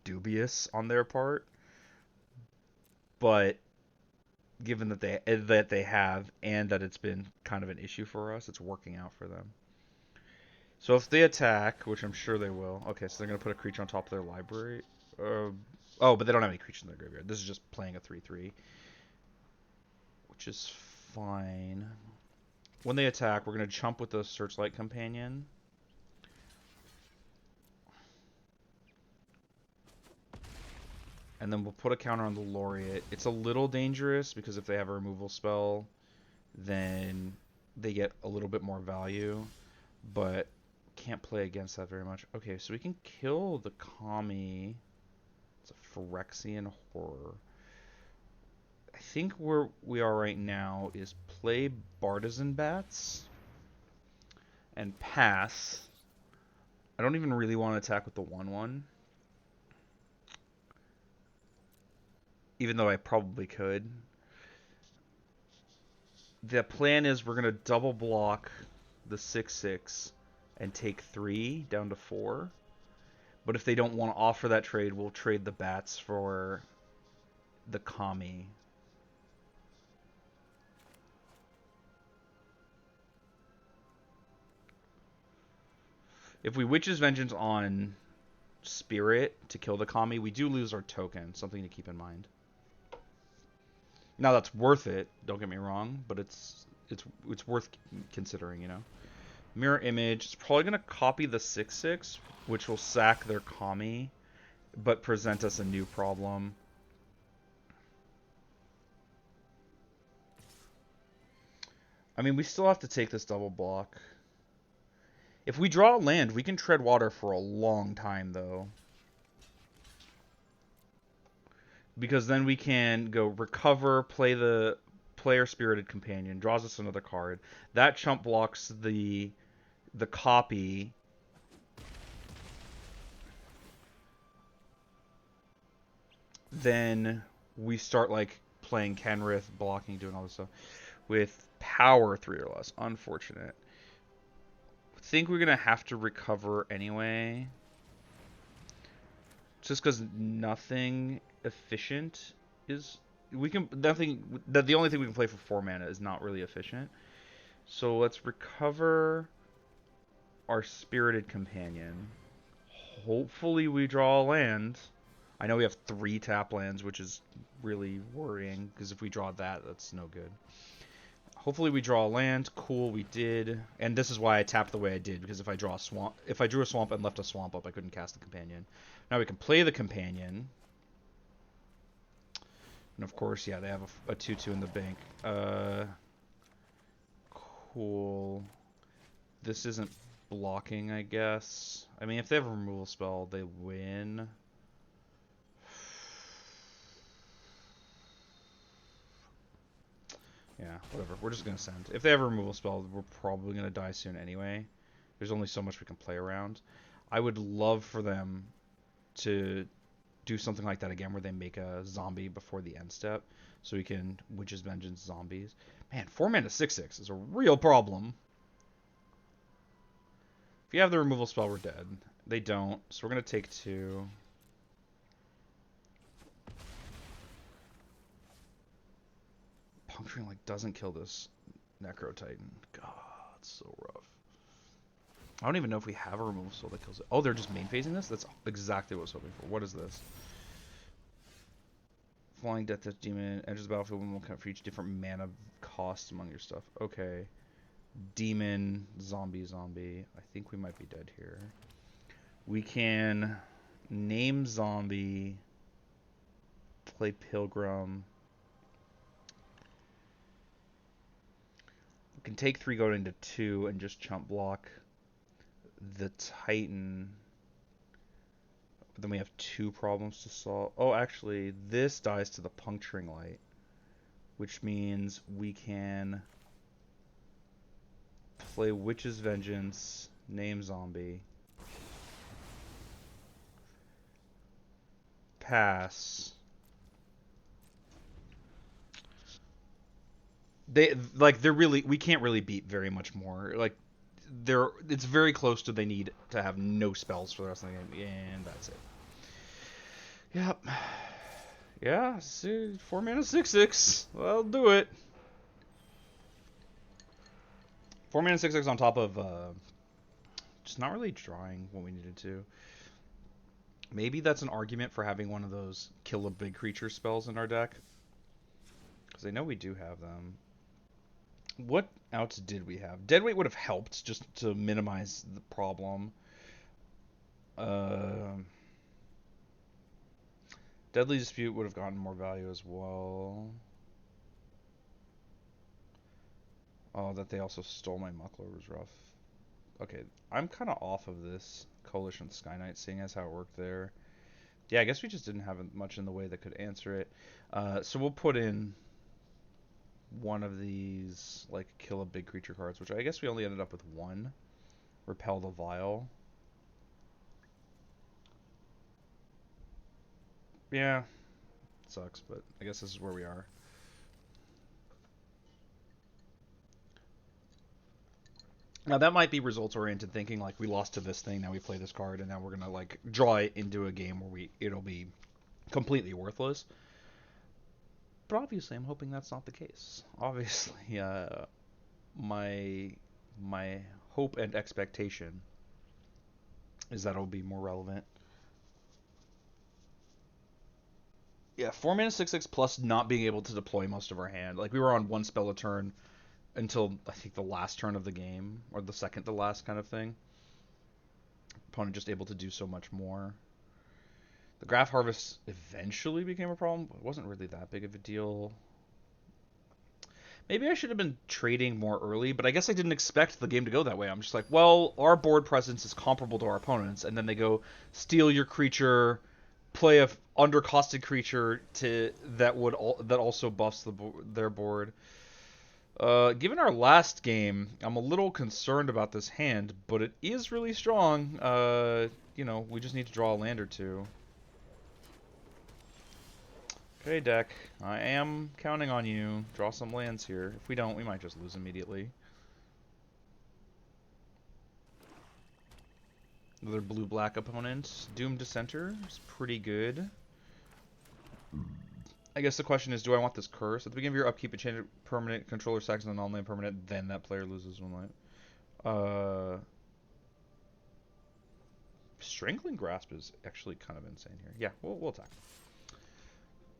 dubious on their part. But given that they have and that it's been kind of an issue for us, it's working out for them. So if they attack, which I'm sure they will. Okay, so they're going to put a creature on top of their library. Oh, but they don't have any creatures in their graveyard. This is just playing a 3/3, which is fine. When they attack, we're going to chump with the Searchlight Companion. And then we'll put a counter on the Laureate. It's a little dangerous because if they have a removal spell, then they get a little bit more value. But can't play against that very much. Okay, so we can kill the Kami. It's a Phyrexian Horror. I think where we are right now is play Bartizan Bats and pass. I don't even really want to attack with the 1/1. Even though I probably could. The plan is we're going to double block the 6/6 and take 3 down to 4. But if they don't want to offer that trade, we'll trade the bats for the Kami. If we Witch's Vengeance on Spirit to kill the Kami, we do lose our token. Something to keep in mind. Now that's worth it, don't get me wrong, but it's worth considering, you know. Mirror Image. It's probably going to copy the 6/6, which will sack their Kami, but present us a new problem. I mean, we still have to take this double block. If we draw land, we can tread water for a long time, though. Because then we can go recover, play the Player Spirited Companion, draws us another card. That chump blocks the copy. Then we start like playing Kenrith, blocking, doing all this stuff with power 3 or less. Unfortunate. I think we're gonna have to recover anyway, just because nothing efficient is. We can nothing. The only thing we can play for 4 mana is not really efficient. So let's recover our Spirited Companion. Hopefully we draw a land. I know we have 3 tap lands, which is really worrying, because if we draw that, that's no good. Hopefully we draw a land. Cool, we did. And this is why I tapped the way I did, because if I drew a swamp and left a swamp up, I couldn't cast the Companion. Now we can play the Companion. And of course, yeah, they have a 2/2 in the bank. Cool. This isn't blocking, I guess. I mean, if they have a removal spell, they win. Yeah, whatever. We're just going to send. If they have a removal spell, we're probably going to die soon anyway. There's only so much we can play around. I would love for them to do something like that again where they make a zombie before the end step so we can Witch's Vengeance zombies. Man, 4 mana 6/6 is a real problem. If you have the removal spell, we're dead. They don't, so we're going to take 2. Puncturing like doesn't kill this Necro Titan. God, it's so rough. I don't even know if we have a removal spell that kills it. Oh, they're just main phasing this? That's exactly what I was hoping for. What is this? Flying Death Demon enters the battlefield when one count for each different mana cost among your stuff. Okay. Demon, zombie. I think we might be dead here. We can name zombie, play Pilgrim. We can take 3 going into 2 and just chump block the Titan. But then we have 2 problems to solve. Oh, actually, this dies to the Puncturing Light, which means we can play Witch's Vengeance, name zombie, pass, they're really, we can't really beat very much more. Like it's very close to they need to have no spells for the rest of the game, and that's it. Yep. Yeah, see, 4 mana 6/6. I'll do it. 4 mana 6/6 on top of just not really drawing what we needed to. Maybe that's an argument for having one of those kill a big creature spells in our deck, because I know we do have them. What outs did we have? Deadweight would have helped just to minimize the problem. Uh, Deadly Dispute would have gotten more value as well. Oh, that they also stole my Mucklord was rough. Okay, I'm kind of off of this Coalition Sky Knight, seeing as how it worked there. Yeah, I guess we just didn't have much in the way that could answer it. So we'll put in one of these, like, kill a big creature cards, which I guess we only ended up with one. Repel the Vile. Yeah, sucks, but I guess this is where we are. Now that might be results-oriented thinking, like we lost to this thing, now we play this card, and now we're gonna like draw it into a game where it'll be completely worthless. But obviously, I'm hoping that's not the case. Obviously, my hope and expectation is that it'll be more relevant. Yeah, 4 mana 6/6 plus not being able to deploy most of our hand. Like we were on one spell a turn until I think the last turn of the game, or the second to last kind of thing. Opponent just able to do so much more. The Graph Harvest eventually became a problem, but it wasn't really that big of a deal. Maybe I should have been trading more early, but I guess I didn't expect the game to go that way. I'm just like, well, our board presence is comparable to our opponents, and then they go steal your creature, play a undercosted creature that also buffs their board. Given our last game, I'm a little concerned about this hand, but it is really strong. We just need to draw a land or two. Okay, deck. I am counting on you. Draw some lands here. If we don't, we might just lose immediately. Another blue-black opponent. Doom Dissenter is pretty good. I guess the question is, do I want this curse? At the beginning of your upkeep, a change permanent controller sacks on non-land permanent, then that player loses 1 life. Strangling Grasp is actually kind of insane here. Yeah, we'll attack.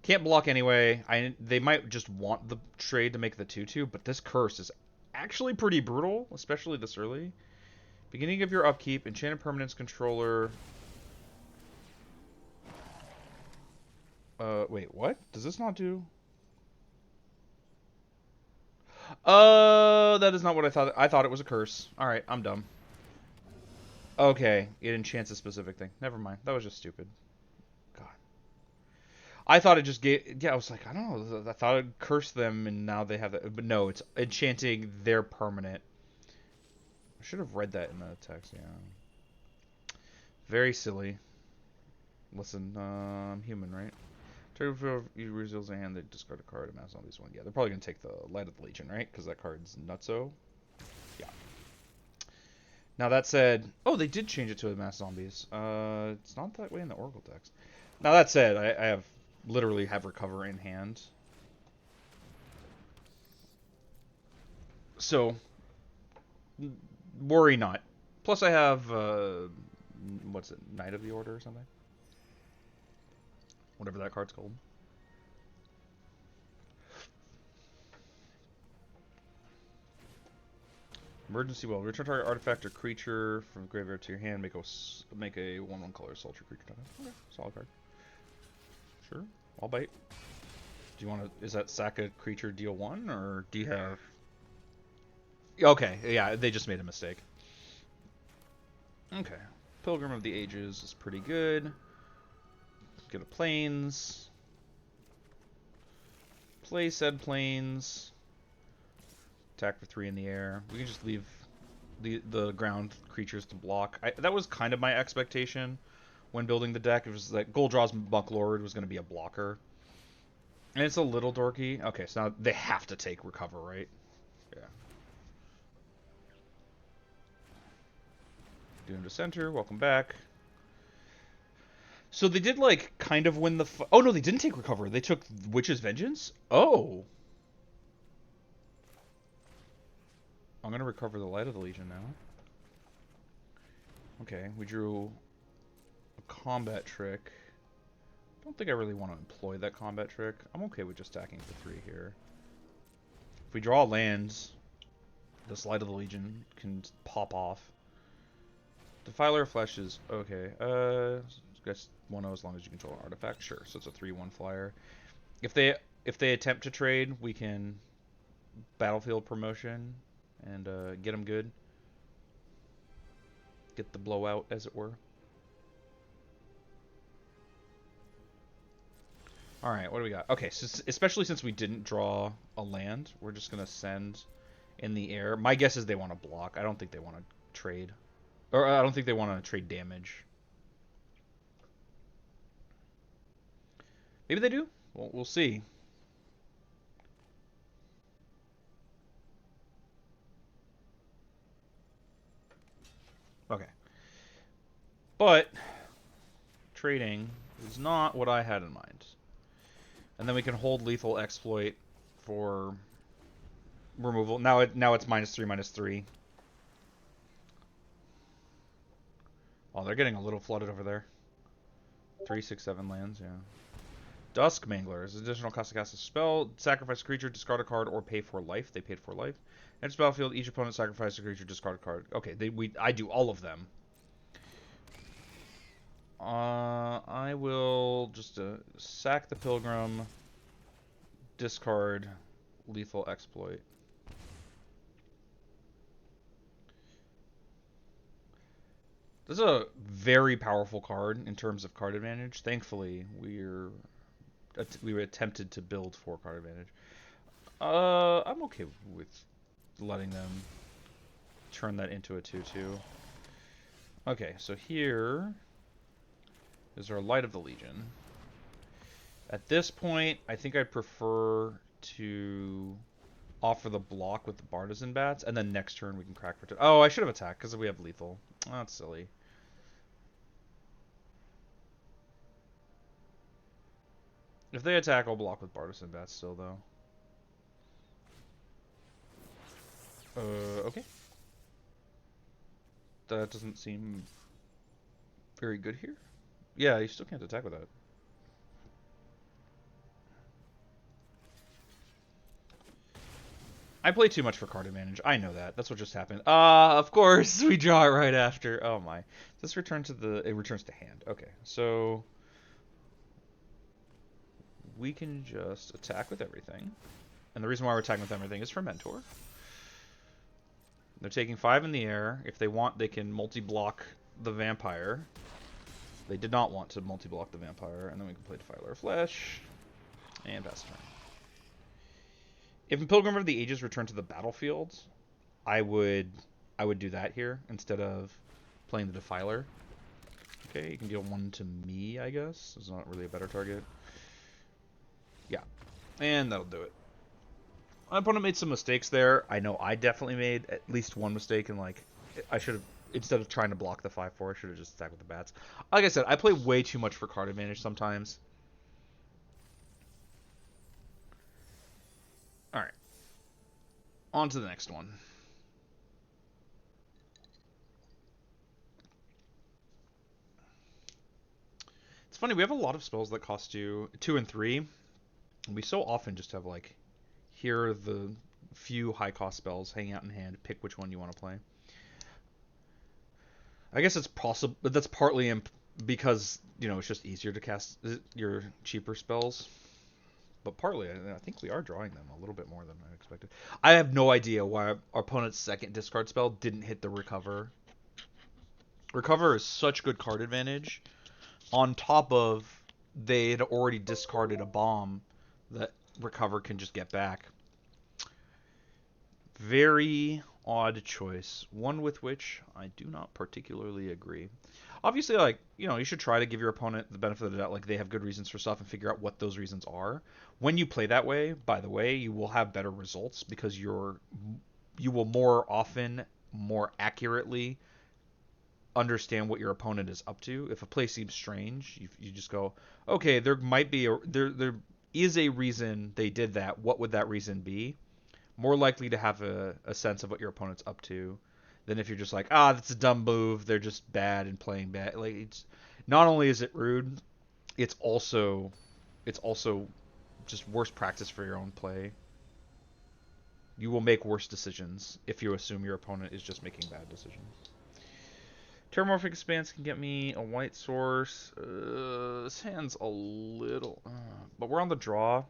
Can't block anyway. They might just want the trade to make the 2/2, but this curse is actually pretty brutal, especially this early. Beginning of your upkeep, enchanted permanence controller. Wait, what? Does this not do? That is not what I thought. I thought it was a curse. Alright, I'm dumb. Okay, it enchants a specific thing. Never mind. That was just stupid. God. I thought it just gave... Yeah, I was like, I don't know. I thought it cursed them, and now they have that. But no, it's enchanting their permanent. I should have read that in the text, yeah. Very silly. Listen, I'm human, right? You reveals a hand, they discard a card, amass zombies 1. Yeah, they're probably going to take the Light of the Legion, right? Because that card's nutso. Yeah. Now that said... Oh, they did change it to amass zombies. It's not that way in the Oracle text. Now that said, I literally have Recover in hand. So, worry not. Plus I have, what's it, Knight of the Order or something? Whatever that card's called. Emergency Well. Return target artifact or creature from the graveyard to your hand. Make a 1/1 color sultry creature. Okay, solid card. Sure, I'll bite. Do you want to... Is that sack a creature deal 1, or do you have... Okay, yeah, they just made a mistake. Okay. Pilgrim of the Ages is pretty good. Get a Plains. Play said Plains. Attack for 3 in the air. We can just leave the ground creatures to block. That was kind of my expectation when building the deck. It was that Goldraw's Mucklord was going to be a blocker. And it's a little dorky. Okay, so now they have to take recover, right? Yeah. Doom to center. Welcome back. So they did like kind of win the. Oh no, they didn't take recover. They took Witch's Vengeance. Oh, I'm gonna recover the Light of the Legion now. Okay, we drew a combat trick. Don't think I really want to employ that combat trick. I'm okay with just stacking for 3 here. If we draw lands, this Light of the Legion can pop off. Defiler Flesh is okay. I guess 1/0 as long as you control an artifact. Sure. So it's a 3/1 flyer. If they attempt to trade, we can battlefield promotion and get them good. Get the blowout, as it were. All right, what do we got? Okay, so especially since we didn't draw a land, we're just gonna send in the air. My guess is they want to block. I don't think they want to trade, or I don't think they want to trade damage. Maybe they do. Well, we'll see. Okay, but trading is not what I had in mind. And then we can hold lethal exploit for removal. Now it's -3/-3. Oh, they're getting a little flooded over there. 3, 6, 7 lands, yeah. Dusk Mangler is additional cost to cast a spell. Sacrifice a creature, discard a card, or pay for life. They paid for life. Next battlefield, each opponent sacrifices a creature, discard a card. Okay, I do all of them. I will just sack the Pilgrim, discard lethal exploit. This is a very powerful card in terms of card advantage. Thankfully, we were attempted to build for card advantage. I'm okay with letting them turn that into a 2/2. Okay, so here is our Light of the Legion. At this point, I think I'd prefer to offer the block with the Bartizan Bats, and then next turn we can crack for... Oh, I should have attacked, because we have lethal. Oh, that's silly. If they attack, I'll block with Bartizan Bats still, though. Okay. That doesn't seem very good here. Yeah, you still can't attack with that. I play too much for card advantage. I know that. That's what just happened. Of course, we draw it right after. Oh my. This returns to it returns to hand. Okay, so we can just attack with everything. And the reason why we're attacking with everything is for Mentor. They're taking 5 in the air. If they want, they can multi-block the Vampire. They did not want to multi-block the Vampire. And then we can play Defiler of Flesh. And pass turn. If a Pilgrim of the Ages returned to the battlefield, I would do that here instead of playing the Defiler. Okay, you can deal 1 to me, I guess. It's not really a better target. Yeah, and that'll do it. My opponent made some mistakes there. I know I definitely made at least one mistake, and like I should have, instead of trying to block the 5/4, I should have just attacked with the bats. Like I said, I play way too much for card advantage sometimes. All right, on to the next one. It's funny, we have a lot of spells that cost you 2 and 3. And we so often just have like, here are the few high cost spells, hang out in hand, pick which one you want to play. I guess it's possible, but that's partly because, you know, it's just easier to cast your cheaper spells. But partly, I think we are drawing them a little bit more than I expected. I have no idea why our opponent's second discard spell didn't hit the Recover. Recover is such good card advantage. On top of, they had already discarded a bomb that Recover can just get back. Very odd choice, one with which I do not particularly agree. Obviously, like, you should try to give your opponent the benefit of the doubt, like they have good reasons for stuff and figure out what those reasons are. When you play that way, by the way, you will have better results because you will more often, more accurately understand what your opponent is up to. If a play seems strange, you just go, okay, there is a reason they did that. What would that reason be? More likely to have a sense of what your opponent's up to than if you're just like, that's a dumb move. They're just bad and playing bad. Like, it's not only is it rude, it's also just worse practice for your own play. You will make worse decisions if you assume your opponent is just making bad decisions. Terramorphic Expanse can get me a white source. This hand's a little... but we're on the draw.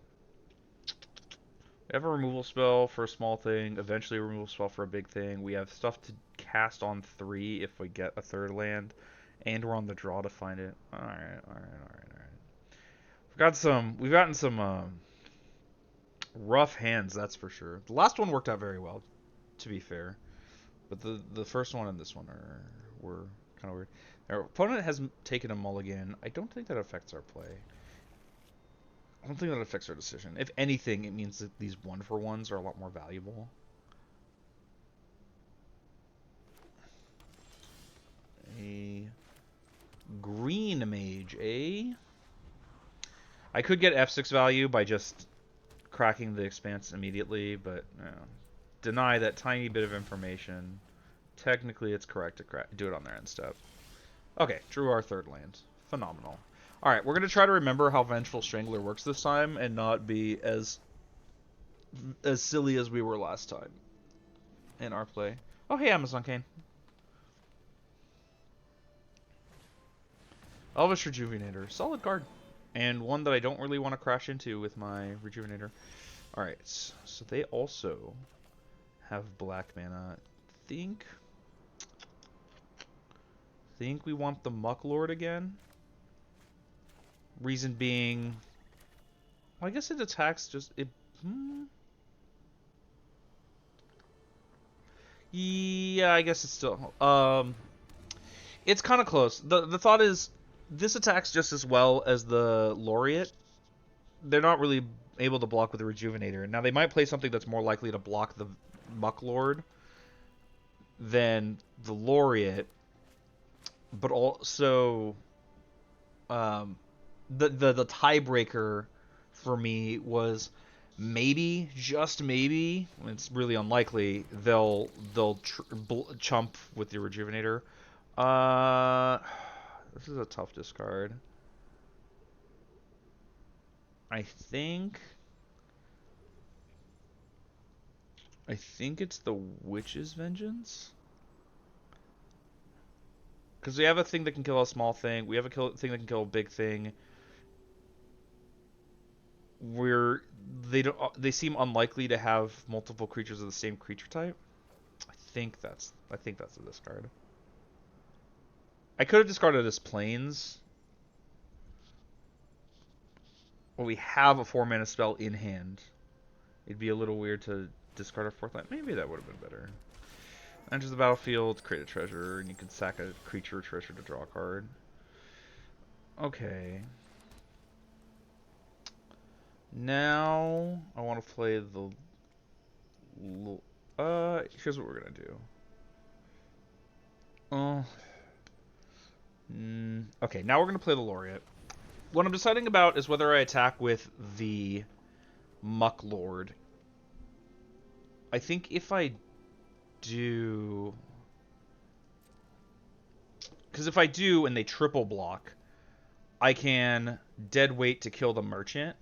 We have a removal spell for a small thing, eventually a removal spell for a big thing. We have stuff to cast on 3 if we get a third land, and we're on the draw to find it. Alright. We've gotten some rough hands, that's for sure. The last one worked out very well, to be fair. But the first one and this one were kind of weird. Our opponent has taken a mulligan. I don't think that affects our play. I don't think that affects our decision. If anything, it means that these 1-for-1s are a lot more valuable. A green mage, eh? I could get F6 value by just cracking the expanse immediately, but deny that tiny bit of information. Technically, it's correct to do it on their end step. Okay, drew our third land. Phenomenal. Alright, we're going to try to remember how Vengeful Strangler works this time and not be as silly as we were last time in our play. Oh, hey, Amazon Kane. Elvish Rejuvenator. Solid card. And one that I don't really want to crash into with my Rejuvenator. Alright, so they also have black mana. Think we want the Mucklord again. Reason being, well, I guess it attacks just it. Yeah, I guess it's still. It's kind of close. The thought is, this attacks just as well as the Laureate. They're not really able to block with the Rejuvenator. Now they might play something that's more likely to block the Mucklord than the Laureate, but also, the tiebreaker for me was maybe, just maybe, it's really unlikely, they'll chump with the Rejuvenator. This is a tough discard. I think it's the Witch's Vengeance. Because we have a thing that can kill a small thing. We have a thing that can kill a big thing. They seem unlikely to have multiple creatures of the same creature type. I think that's the discard. I could have discarded as planes. Well, we have a 4-mana spell in hand. It'd be a little weird to discard a 4th land. Maybe that would have been better. Enters the battlefield, create a treasure, and you can sack a creature or treasure to draw a card. Okay. Now I want to play the. Here's what we're gonna do. Okay, now we're gonna play the Laureate. What I'm deciding about is whether I attack with the Mucklord. I think if I do, because if I do and they triple block, I can dead weight to kill the merchant,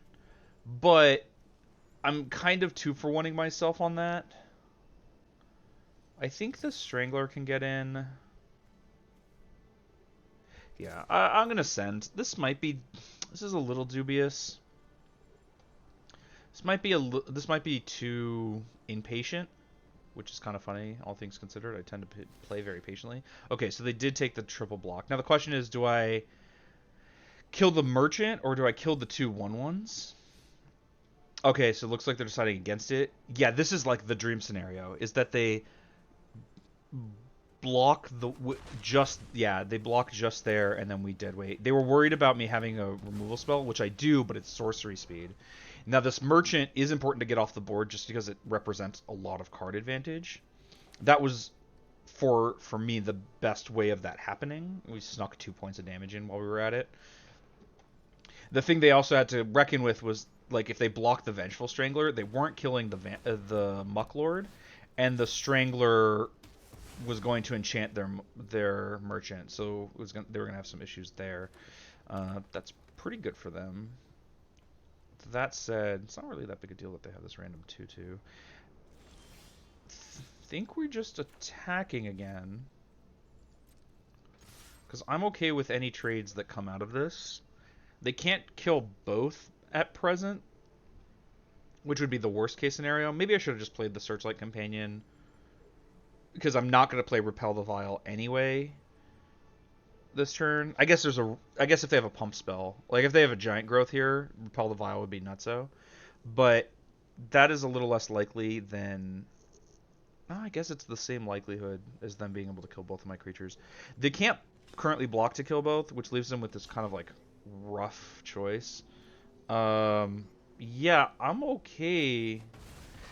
but I'm kind of 2-for-1ing myself on that. I think the Strangler can get in. Yeah, I'm gonna send. This is a little dubious. This might be too impatient, which is kind of funny, all things considered. I tend to play very patiently. Okay, so they did take the triple block. Now the question is, do I kill the merchant or do I kill the 2 1/1s? Okay, so it looks like they're deciding against it. Yeah, this is like the dream scenario, is that they block they block just there, and then we dead weight. They were worried about me having a removal spell, which I do, but it's sorcery speed. Now this merchant is important to get off the board just because it represents a lot of card advantage. That was for me the best way of that happening. We snuck 2 points of damage in while we were at it. The thing they also had to reckon with was, like, if they blocked the Vengeful Strangler, they weren't killing the Mucklord, and the Strangler was going to enchant their merchant, so they were gonna have some issues there. That's pretty good for them. That said, it's not really that big a deal that they have this random 2/2. Think we're just attacking again, because I'm okay with any trades that come out of this. They can't kill both at present, which would be the worst case scenario. Maybe I should have just played the Searchlight Companion, because I'm not going to play Repel the Vial anyway this turn. I guess if they have a pump spell, like if they have a Giant Growth here, Repel the Vial would be nutso. But that is a little less likely than... I guess it's the same likelihood as them being able to kill both of my creatures. They can't currently block to kill both, which leaves them with this kind of like rough choice. Yeah, I'm okay.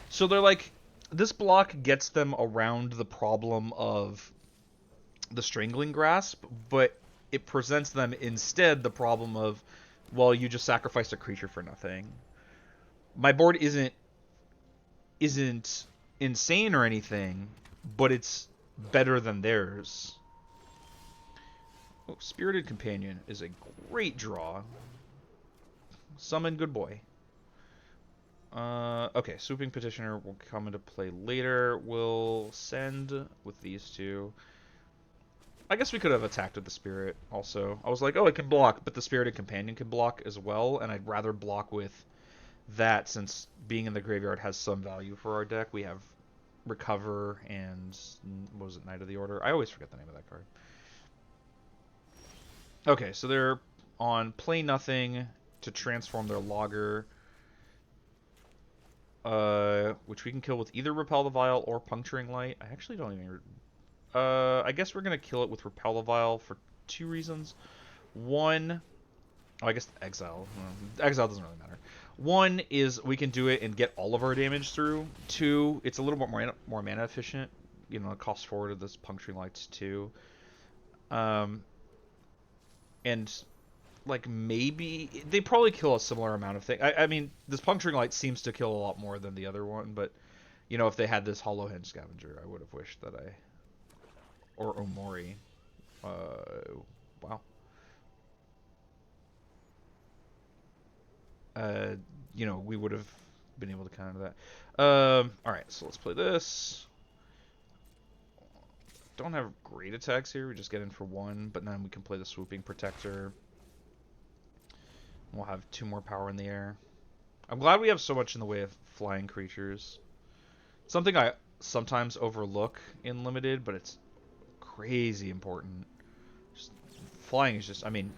So they're like, this block gets them around the problem of the Strangling Grasp, but it presents them instead the problem of, well, you just sacrificed a creature for nothing. My board isn't insane or anything, but it's better than theirs. Oh, Spirited Companion is a great draw. Summon good boy. Okay, Swooping Petitioner will come into play later. We'll send with these two. I guess we could have attacked with the Spirit also. I was like, oh, it can block, but the Spirited Companion can block as well, and I'd rather block with that since being in the graveyard has some value for our deck. We have Recover and, what was it, Knight of the Order? I always forget the name of that card. Okay, so they're on Play Nothing to transform their Logger, which we can kill with either Repel the Vial or Puncturing Light. I actually don't even... I guess we're going to kill it with Repel the Vial for 2 reasons. One... Oh, I guess Exile. Exile doesn't really matter. One is we can do it and get all of our damage through. 2, it's a little bit more mana efficient. You know, it costs 4 to this Puncturing Lights too. And like maybe they probably kill a similar amount of things. I mean, this Puncturing Light seems to kill a lot more than the other one, but you know, if they had this Hollow Henge Scavenger, I would have wished that or Omori. Wow. You know, we would have been able to counter that. Alright, so let's play this. Don't have great attacks here, we just get in for 1, but then we can play the Swooping Protector. We'll have 2 more power in the air. I'm glad we have so much in the way of flying creatures. Something I sometimes overlook in Limited, but it's crazy important. Flying is just, I mean,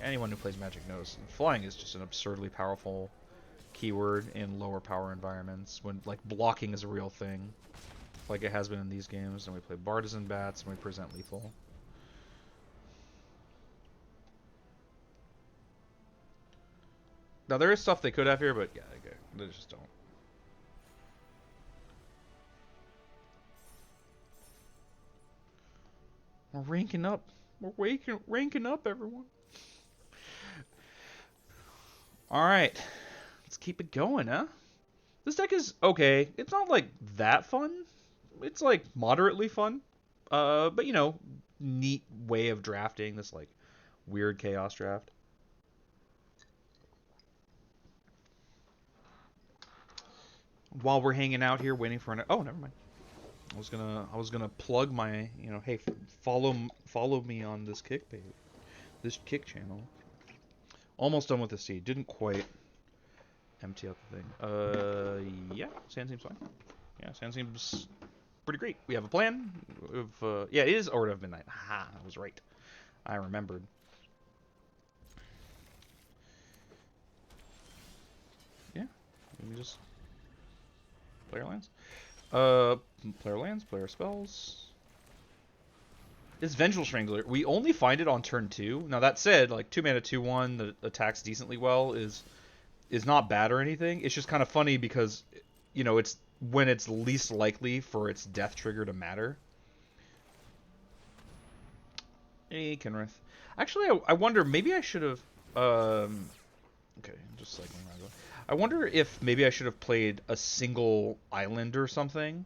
anyone who plays Magic knows, flying is just an absurdly powerful keyword in lower power environments when, like, blocking is a real thing, like it has been in these games. And we play Bartizan Bats and we present lethal. Now there is stuff they could have here, but yeah, they just don't. We're ranking up. We're ranking up, everyone. Alright. Let's keep it going, huh? This deck is okay. It's not, like, that fun. It's, like, moderately fun. But, you know, neat way of drafting this, like, weird chaos draft. While we're hanging out here waiting for an... Oh, never mind. I was gonna plug my, you know, hey, follow me on this kick page, this kick channel. Almost done with the seed. Didn't quite empty out the thing. Yeah, sand seems fine. Yeah, sand seems pretty great. We have a plan. Yeah, it is Order of Midnight. Aha, I was right. I remembered. Yeah, we can just play our lands. Player lands, player spells. This Vengeful Strangler, we only find it on turn 2. Now that said, like 2 mana 2/1 that attacks decently well is not bad or anything. It's just kind of funny because it's when it's least likely for its death trigger to matter. Hey, Kenrith. Actually, I wonder, maybe I should have okay, just cycling around. I wonder if maybe I should have played a single island or something,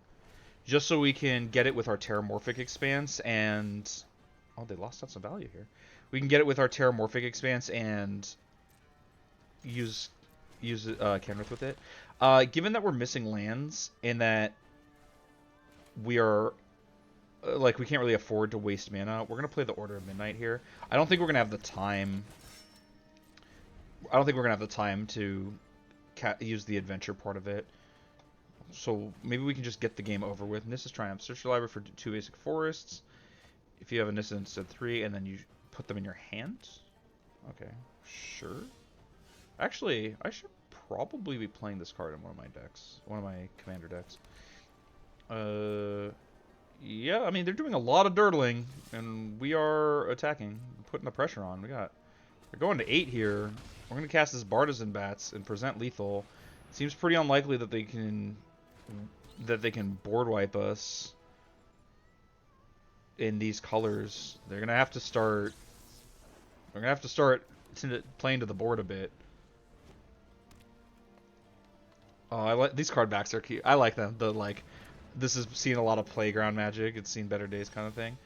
just so we can get it with our Terramorphic Expanse and... Oh, they lost out some value here. We can get it with our Terramorphic Expanse and use Kenrith with it. Given that we're missing lands and that we are... like, we can't really afford to waste mana, we're going to play the Order of Midnight here. I don't think we're going to have the time... I don't think we're going to have the time to use the adventure part of it. So maybe we can just get the game over with. Nissa's Triumph. Search your library for 2 basic forests. If you have a Nissa instead 3, and then you put them in your hand. Okay, sure. Actually, I should probably be playing this card in one of my decks. One of my commander decks. Yeah, I mean, they're doing a lot of dirtling, and we are attacking. Putting the pressure on. We're going to 8 here. We're going to cast this Bartizan Bats and present lethal. Seems pretty unlikely that they can board wipe us in these colors. They're gonna have to start. We're gonna have to start playing to the board a bit. Oh, I like these card backs are cute. I like them. This is seeing a lot of playground magic. It's seen better days kind of thing.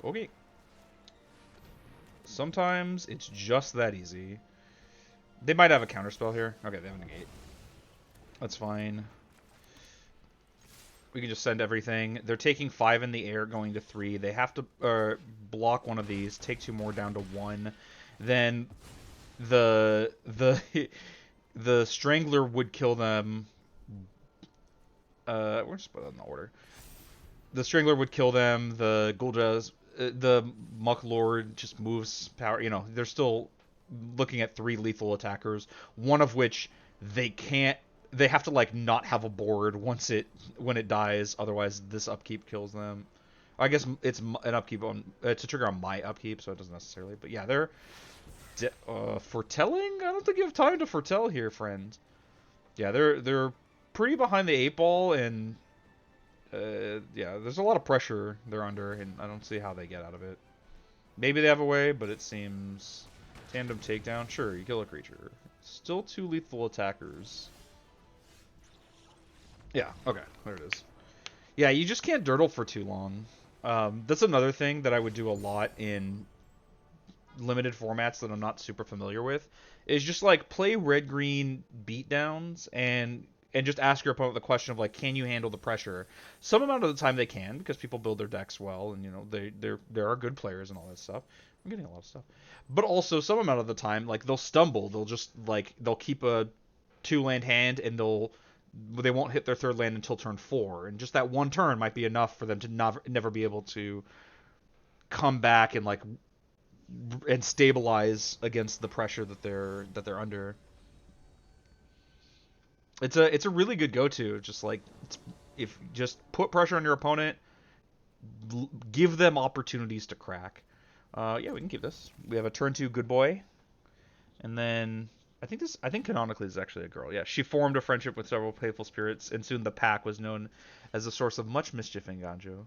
Okay. Sometimes it's just that easy. They might have a counterspell here. Okay, they have a negate. That's fine. We can just send everything. They're taking 5 in the air, going to 3. They have to block one of these, take 2 more down to 1. Then the Strangler would kill them. We're just put that in the order. The Strangler would kill them. The Gul'daz, the Muck Lord just moves power. They're still looking at 3 lethal attackers, one of which they have to not have a board when it dies, otherwise this upkeep kills them. I guess it's an upkeep it's a trigger on my upkeep, so it doesn't necessarily, but yeah, they're foretelling. I don't think you have time to foretell here, friend. Yeah, they're pretty behind the 8 ball, and yeah, there's a lot of pressure they're under, and I don't see how they get out of it. Maybe they have a way, but it seems... Tandem takedown? Sure, you kill a creature. Still 2 lethal attackers. Yeah, okay, there it is. Yeah, you just can't dirtle for too long. That's another thing that I would do a lot in limited formats that I'm not super familiar with, is just play red-green beatdowns and just ask your opponent the question of can you handle the pressure? Some amount of the time they can, because people build their decks well, and there are good players and all that stuff. I'm getting a lot of stuff. But also some amount of the time, they'll stumble. They'll just they'll keep a 2-land hand, and they won't hit their 3rd land until turn 4, and just that one turn might be enough for them to never be able to come back and stabilize against the pressure that they're under. It's a really good go-to. If just put pressure on your opponent, give them opportunities to crack. Yeah, we can keep this. We have a turn 2 good boy, and then I think canonically this is actually a girl. Yeah, she formed a friendship with several playful spirits, and soon the pack was known as a source of much mischief in Ganjo.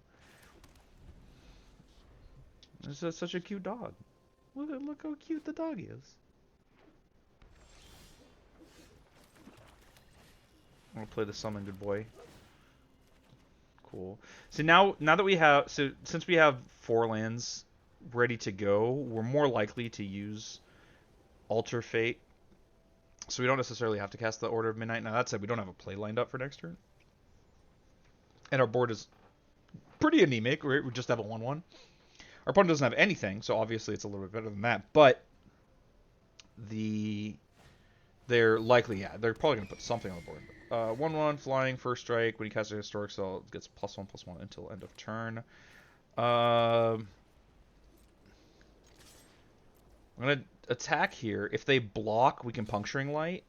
This is such a cute dog. Look how cute the dog is. I'm gonna play the summon good boy. Cool. So now that we have, since we have 4 lands ready to go, we're more likely to use Alter Fate. So we don't necessarily have to cast the Order of Midnight. Now that said, we don't have a play lined up for next turn. And our board is pretty anemic. We just have a 1/1. Our opponent doesn't have anything, so obviously it's a little bit better than that. But they're likely, yeah, they're probably going to put something on the board. 1/1 flying, first strike. When you cast a historic spell, it gets +1/+1 until end of turn. I'm going to attack here. If they block, we can Puncturing Light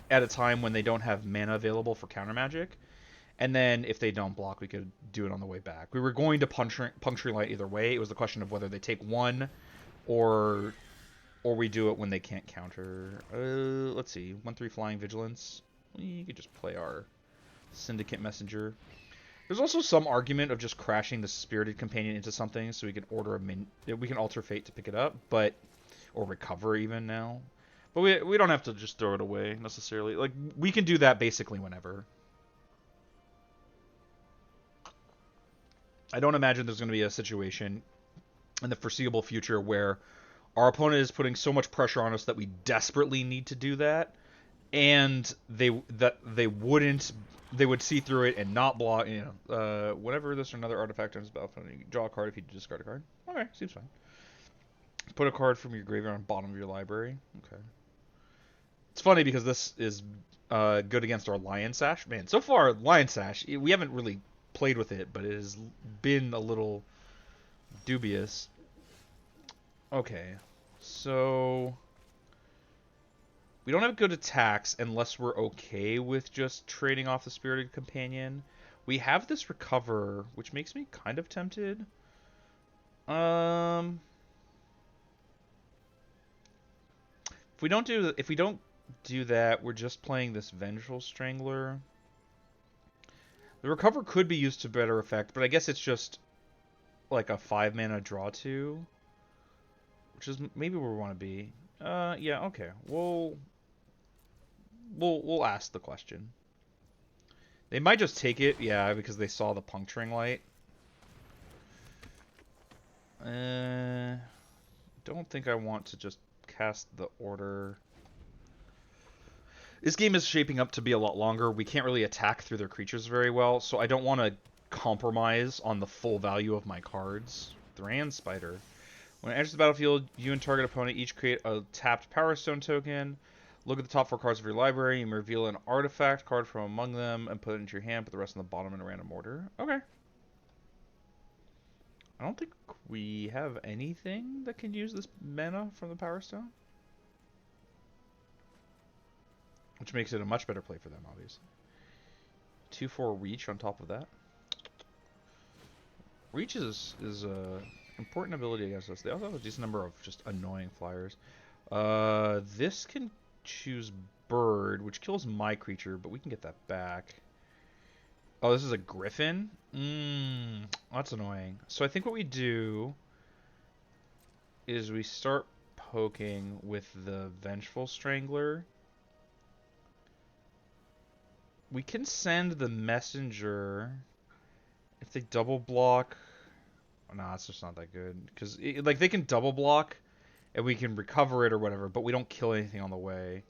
at a time when they don't have mana available for counter magic. And then if they don't block, we could do it on the way back. We were going to puncturing light either way. It was the question of whether they take one or we do it when they can't counter. Let's see. 1/3 flying vigilance. We could just play our syndicate messenger. There's also some argument of just crashing the spirited companion into something so we can order we can alter fate to pick it up, but or recover even now. But we don't have to just throw it away necessarily. Like we can do that basically whenever. I don't imagine there's going to be a situation in the foreseeable future where our opponent is putting so much pressure on us that we desperately need to do that, and they would see through it and not block. Whenever this or another artifact enters the battlefield, you draw a card if you discard a card. Okay, seems fine. Put a card from your graveyard on the bottom of your library. Okay. It's funny because this is good against our Lion Sash. Man, so far Lion Sash, we haven't really played with it, but it has been a little dubious. Okay, so we don't have good attacks unless we're okay with just trading off the Spirited Companion. We have this Recover, which makes me kind of tempted. If we don't do that, we're just playing this Vengeful Strangler. The Recover could be used to better effect, but I guess it's just like a 5-mana draw 2, which is maybe where we want to be. Yeah, okay. We'll ask the question. They might just take it, yeah, because they saw the puncturing light. Don't think I want to just cast the order. This game is shaping up to be a lot longer. We can't really attack through their creatures very well, so I don't want to compromise on the full value of my cards. Thran Spider. When it enters the battlefield, you and target opponent each create a tapped Power Stone token. Look at the top 4 cards of your library. You may reveal an artifact card from among them and put it into your hand. Put the rest on the bottom in a random order. Okay. I don't think we have anything that can use this mana from the Power Stone. Which makes it a much better play for them, obviously. 2/4 Reach on top of that. Reach is a important ability against us. They also have a decent number of just annoying flyers. This can choose Bird, which kills my creature, but we can get that back. Oh, this is a Griffin? That's annoying. So I think what we do is we start poking with the Vengeful Strangler. We can send the messenger if they double block. Nah, it's just not that good because like they can double block and we can recover it or whatever, but we don't kill anything on the way.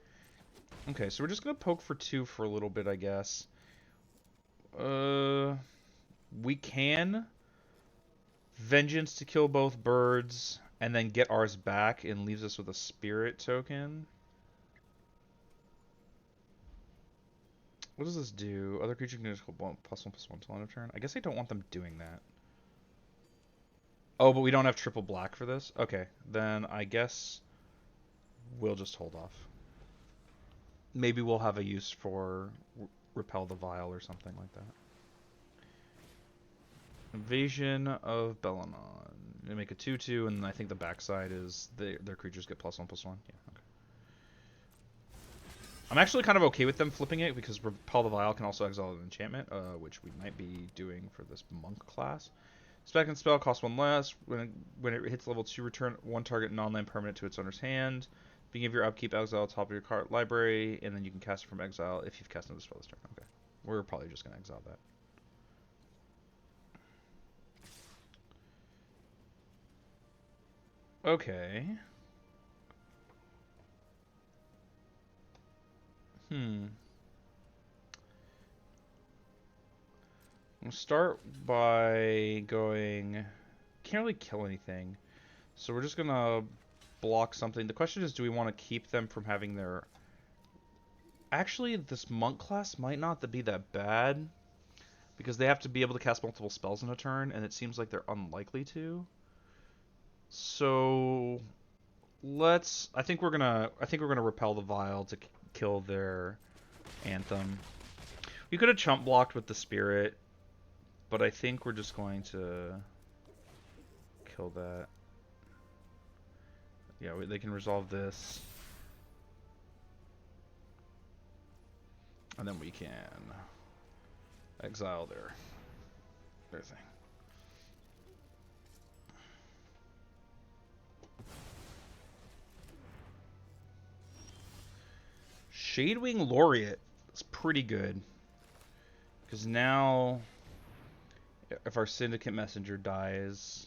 Okay, so we're just gonna poke for 2 for a little bit, I guess. We can Vengeance to kill both birds and then get ours back and leaves us with a Spirit token. What does this do? Other creature can just go +1/+1 till end of turn. I guess I don't want them doing that. Oh, but we don't have triple black for this? Okay, then I guess we'll just hold off. Maybe we'll have a use for Repel the Vial or something like that. Invasion of Belanon. They make a 2/2, and I think the backside is their creatures get +1/+1. Yeah, okay. I'm actually kind of okay with them flipping it because Repel the Vial can also exile an enchantment, which we might be doing for this monk class. Spec and spell cost 1 less. When it hits level 2, return 1 target non-land permanent to its owner's hand. Beginning of your upkeep, exile top of your card library, and then you can cast it from exile if you've cast another spell this turn. Okay. We're probably just going to exile that. Okay. We'll start by going... Can't really kill anything. So we're just going to block something. The question is, do we want to keep them from having their... Actually, this monk class might not be that bad. Because they have to be able to cast multiple spells in a turn, and it seems like they're unlikely to. So... I think we're gonna repel the Vial to kill their Anthem. We could have chump blocked with the spirit, but I think we're just going to kill that. Yeah, they can resolve this. And then we can exile their thing. Shadewing Laureate is pretty good. Because now, if our Syndicate Messenger dies,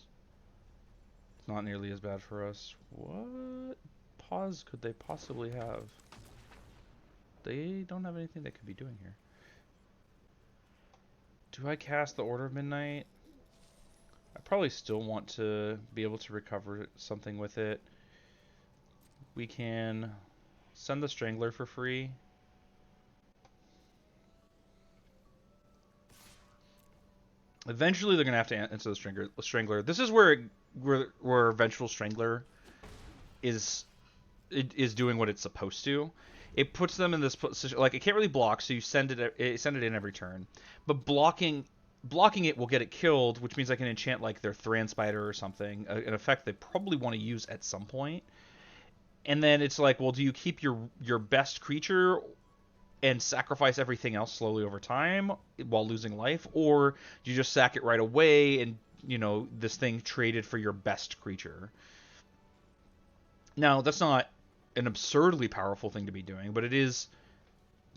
it's not nearly as bad for us. What pause could they possibly have? They don't have anything they could be doing here. Do I cast the Order of Midnight? I probably still want to be able to recover something with it. We can send the Strangler for free. Eventually, they're gonna have to answer the Strangler. This is where Vengeful Strangler is doing what it's supposed to. It puts them in this position, like it can't really block, so you send it in every turn. But blocking it will get it killed, which means I can enchant like their Thran Spider or something, an effect they probably want to use at some point. And then it's like, well, do you keep your best creature and sacrifice everything else slowly over time while losing life, or do you just sack it right away and this thing traded for your best creature? Now that's not an absurdly powerful thing to be doing, but it is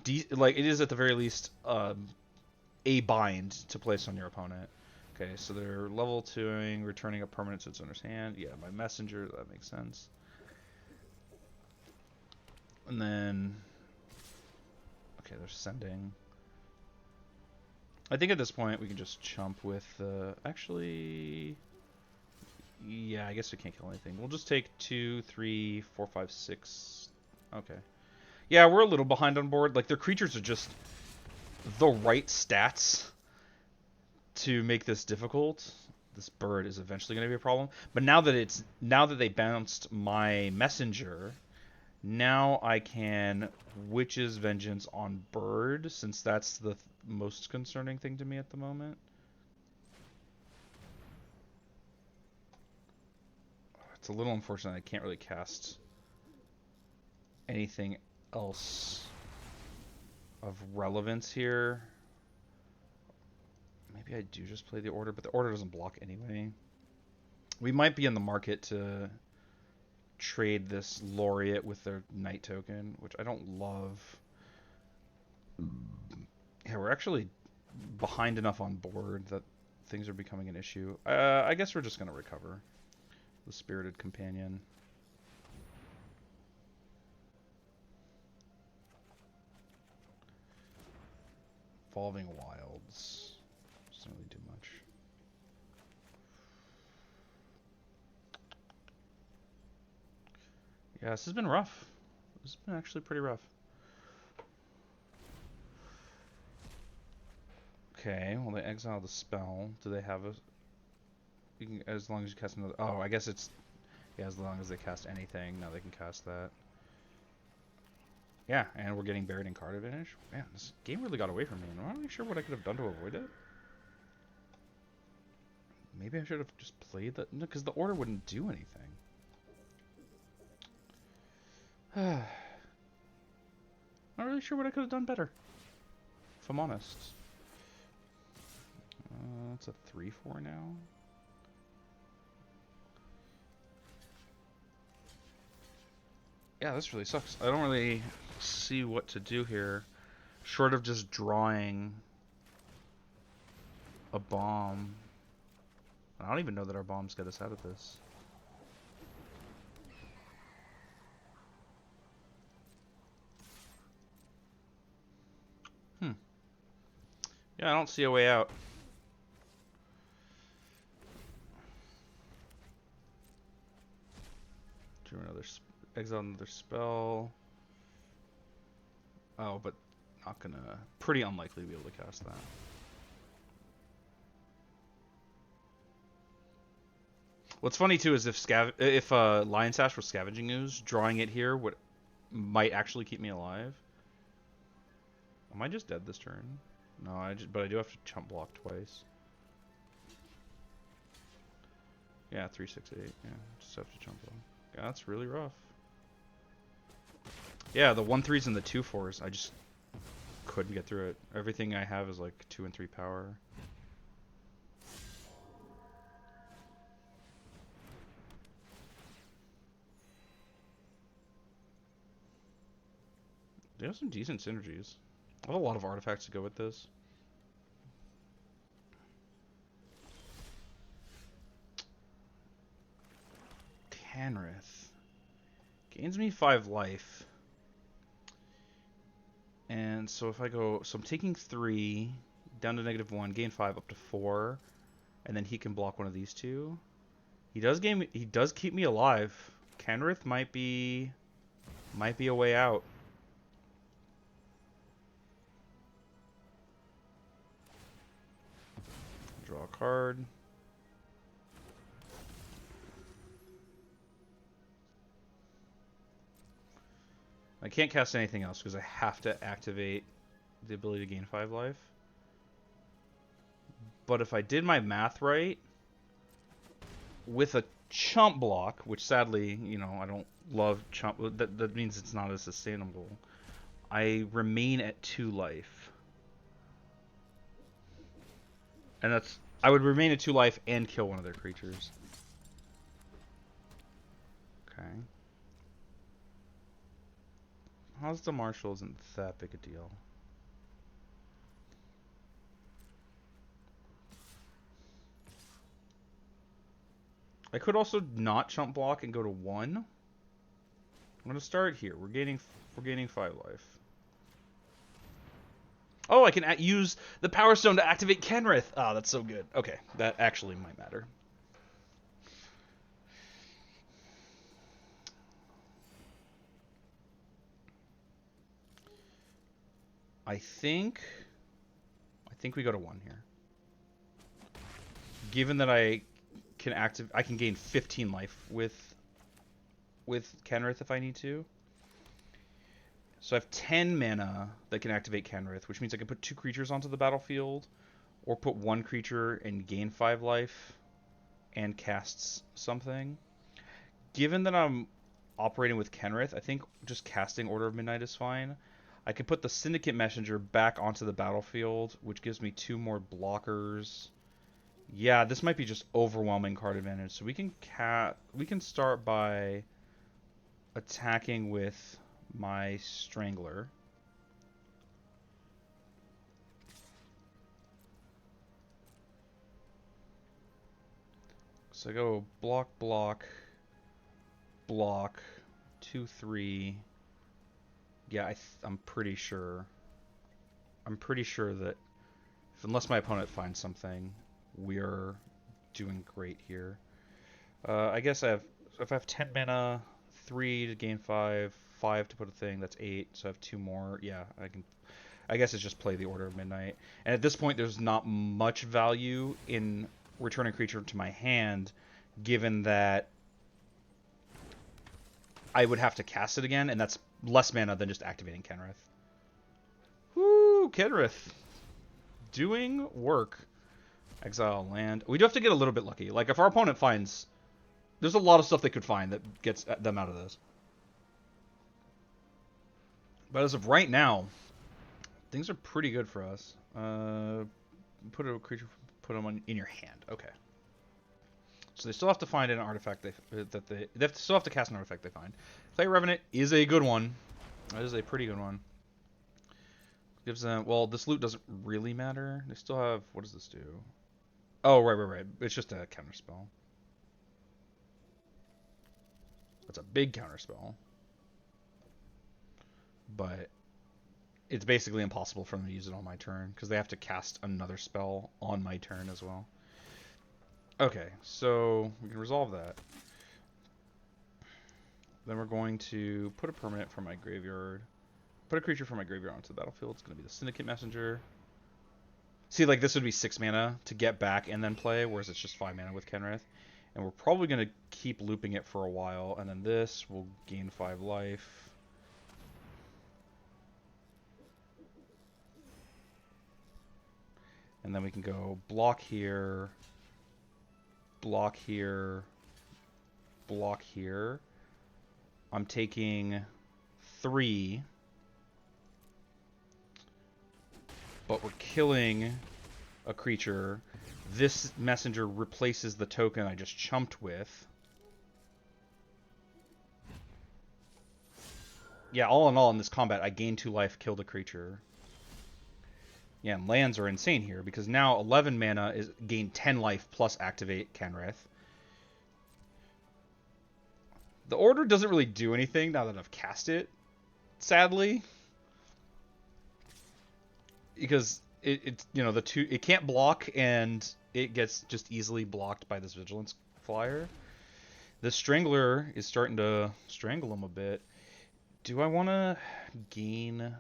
it is at the very least a bind to place on your opponent. Okay, so they're level 2ing, returning a permanent to its owner's hand. Yeah, my messenger, that makes sense. And then, okay, they're sending. I think at this point we can just chump with actually, yeah, I guess we can't kill anything. We'll just take 2, 3, 4, 5, 6. Okay. Yeah, we're a little behind on board. Like, their creatures are just the right stats to make this difficult. This bird is eventually going to be a problem. But now that they bounced my messenger, now I can Witch's Vengeance on bird, since that's the most concerning thing to me at the moment. It's a little unfortunate I can't really cast anything else of relevance here. Maybe I do just play the Order, but the Order doesn't block anyway. We might be in the market to trade this Laureate with their Knight token, which I don't love. Yeah, we're actually behind enough on board that things are becoming an issue. I guess we're just going to recover the Spirited Companion. Evolving Wilds. Doesn't really do much. Yeah, this has been rough. This has been actually pretty rough. Okay, well they exile the spell. Do they have a... You can, as long as you cast another... Oh, I guess it's... Yeah, as long as they cast anything, now they can cast that. Yeah, and we're getting buried in card advantage. Man, this game really got away from me, and I'm not really sure what I could have done to avoid it. Maybe I should have just played the... No, because the Order wouldn't do anything. Not really sure what I could have done better, if I'm honest. It's a 3/4 now. Yeah, this really sucks. I don't really see what to do here, short of just drawing a bomb. I don't even know that our bombs get us out of this. Yeah, I don't see a way out. Do another exile another spell. Oh, but not gonna. Pretty unlikely to be able to cast that. What's funny too is if Lion Sash was Scavenging Ooze, drawing it here might actually keep me alive. Am I just dead this turn? No, but I do have to chump block twice. Yeah, 3, 6, 8. Yeah, just have to chump block. Yeah, that's really rough. Yeah, the 1-3s and the 2-4s, I just couldn't get through it. Everything I have is like 2 and 3 power. They have some decent synergies. I have a lot of artifacts to go with this. Canrith. Gains me 5 life. And so if I go... So I'm taking 3, down to -1, gain 5, up to 4. And then he can block one of these two. He does keep me alive. Canrith might be a way out. Draw a card. I can't cast anything else because I have to activate the ability to gain 5 life. But if I did my math right, with a chump block, which sadly, you know, I don't love chump, that means it's not as sustainable. I remain at 2 life. And that's... I would remain at 2 life and kill one of their creatures. Okay. How's the Marshal isn't that big a deal? I could also not chump block and go to 1. I'm gonna start here. We're gaining 5 life. Oh, I can use the Power Stone to activate Kenrith. Ah, that's so good. Okay, that actually might matter. I think we go to 1 here. Given that I can gain 15 life with Kenrith if I need to. So I have 10 mana that can activate Kenrith, which means I can put 2 creatures onto the battlefield, or put 1 creature and gain 5 life, and casts something. Given that I'm operating with Kenrith, I think just casting Order of Midnight is fine. I can put the Syndicate Messenger back onto the battlefield, which gives me 2 more blockers. Yeah, this might be just overwhelming card advantage. So we can start by attacking with my Strangler. So I go block, block, block, 2, 3. Yeah, I'm pretty sure. I'm pretty sure that unless my opponent finds something, we're doing great here. I guess if I have 10 mana, 3 to gain 5, 5 to put a thing, that's 8. So I have 2 more. Yeah, I guess it's just play the Order of Midnight. And at this point, there's not much value in returning a creature to my hand, given that I would have to cast it again, and that's less mana than just activating Kenrith. Woo, Kenrith. Doing work. Exile land. We do have to get a little bit lucky. Like, if our opponent finds... There's a lot of stuff they could find that gets them out of this. But as of right now, things are pretty good for us. Put a creature, put them in your hand. Okay. So they still have to find an artifact they still have to cast an artifact they find. Clay Revenant is a good one. That is a pretty good one. Gives them... Well, this loot doesn't really matter. They still have... What does this do? Oh, right. It's just a counterspell. It's a big counterspell. But it's basically impossible for them to use it on my turn, because they have to cast another spell on my turn as well. Okay, so we can resolve that. Then we're going to put a permanent from my graveyard. Put a creature from my graveyard onto the battlefield. It's going to be the Syndicate Messenger. See, like, this would be 6 mana to get back and then play, whereas it's just 5 mana with Kenrith. And we're probably going to keep looping it for a while, and then this will gain 5 life. And then we can go block here, block here, block here. I'm taking 3, but we're killing a creature. This messenger replaces the token I just chumped with. Yeah, all in all, in this combat, I gained 2 life, killed a creature. Yeah, and lands are insane here, because now 11 mana is gain 10 life plus activate Kenrith. The order doesn't really do anything now that I've cast it, sadly. Because it you know, it can't block, and it gets just easily blocked by this Vigilance flyer. The Strangler is starting to strangle him a bit. Do I want to gain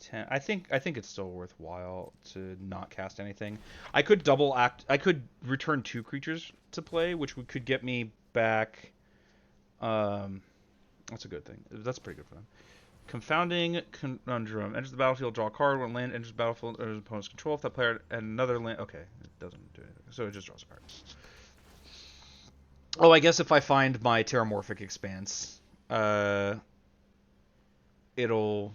10? I think it's still worthwhile to not cast anything. I could I could return 2 creatures to play, which could get me back. That's a good thing. That's pretty good for them. Confounding Conundrum. Enters the battlefield, draw a card. When land enters the battlefield under the opponent's control, if that player and another land. Okay, it doesn't do anything. So it just draws a card. Oh, I guess if I find my Terramorphic Expanse, it'll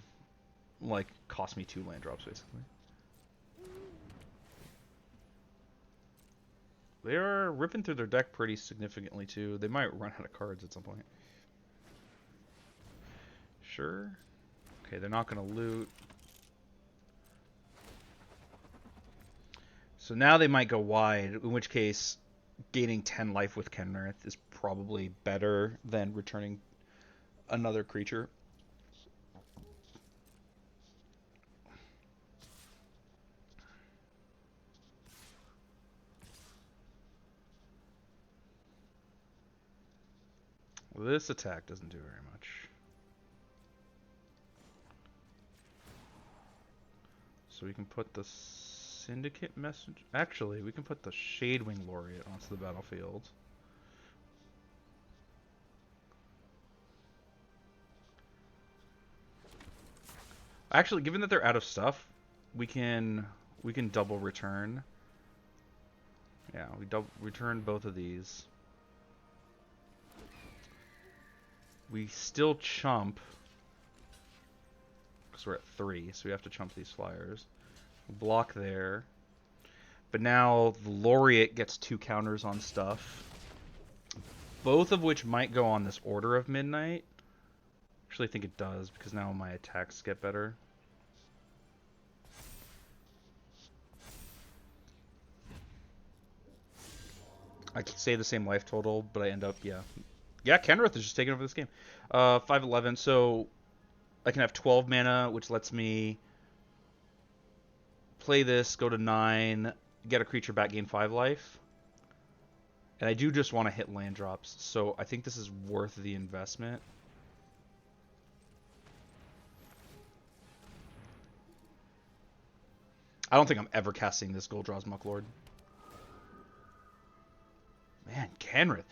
like cost me 2 land drops basically. They are ripping through their deck pretty significantly too. They might run out of cards at some point. Sure. Okay, they're not going to loot. So now they might go wide, in which case gaining 10 life with Kenrith is probably better than returning another creature. This attack doesn't do very much. So we can put the Syndicate Messenger. Actually, we can put the Shadewing Laureate onto the battlefield. Actually, given that they're out of stuff, we can double return. Yeah, we double return both of these. We still chump because we're at 3, so we have to chump these flyers. Block there. But now the Laureate gets 2 counters on stuff. Both of which might go on this Order of Midnight. Actually, I think it does, because now my attacks get better. I could say the same life total, but I end up, yeah. Yeah, Kenrith is just taking over this game. 5/11, so I can have 12 mana, which lets me play this, go to 9, get a creature back, gain 5 life. And I do just want to hit land drops, so I think this is worth the investment. I don't think I'm ever casting this Goldraw's Mucklord. Man, Kenrith.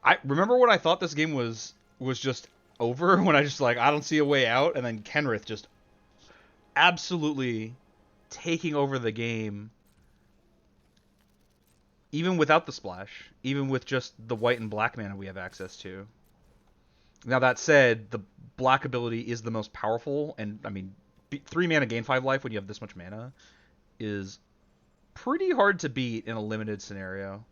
I remember when I thought this game was just over, when I just like, I don't see a way out, and then Kenrith just absolutely taking over the game, even without the splash, even with just the white and black mana we have access to. Now that said, the black ability is the most powerful, and I mean, 3 mana gain 5 life when you have this much mana is pretty hard to beat in a limited scenario.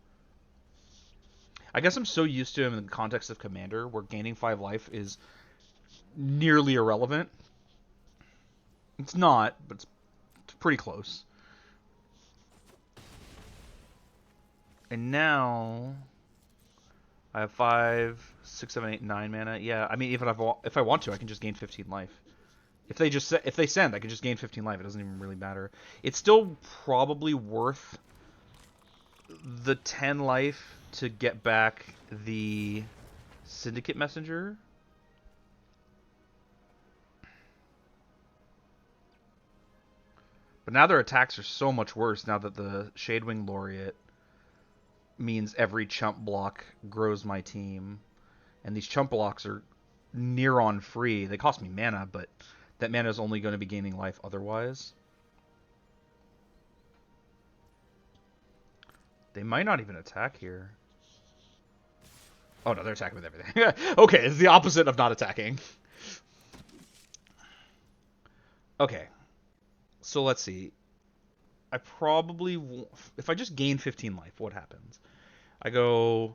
I guess I'm so used to him in the context of Commander, where gaining 5 life is nearly irrelevant. It's not, but it's pretty close. And now I have 5, 6, 7, 8, 9 mana. Yeah, I mean, if I want to, I can just gain 15 life. If they send, I can just gain 15 life. It doesn't even really matter. It's still probably worth the 10 life to get back the Syndicate Messenger. But now their attacks are so much worse now that the Shadewing Laureate means every chump block grows my team. And these chump blocks are near on free. They cost me mana, but that mana is only going to be gaining life otherwise. They might not even attack here. Oh no, they're attacking with everything. Okay, it's the opposite of not attacking. Okay, so let's see. I probably if I just gain 15 life, what happens? I go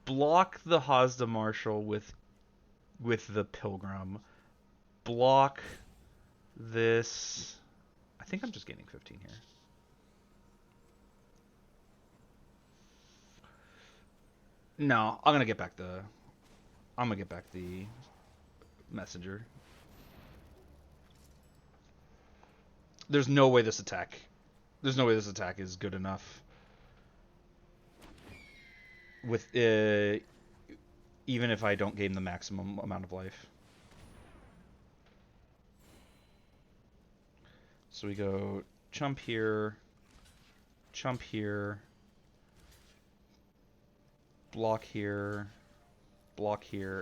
block the Hazda Marshal with the Pilgrim. Block this. I think I'm just gaining 15 here. No, I'm gonna get back the. I'm gonna get back the messenger. There's no way this attack. There's no way this attack is good enough. With even if I don't gain the maximum amount of life. So we go chump here, block here,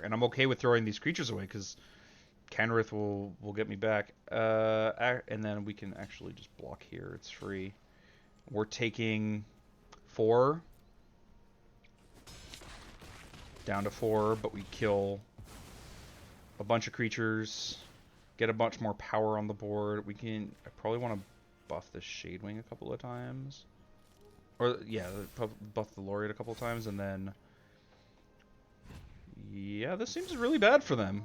and I'm okay with throwing these creatures away because Kenrith will get me back. And then we can actually just block here. It's free. We're taking 4 down to 4, but we kill a bunch of creatures, get a bunch more power on the board. We can. I probably want to buff the Shadewing a couple of times, or yeah, buff the Laureate a couple of times, and then yeah, this seems really bad for them.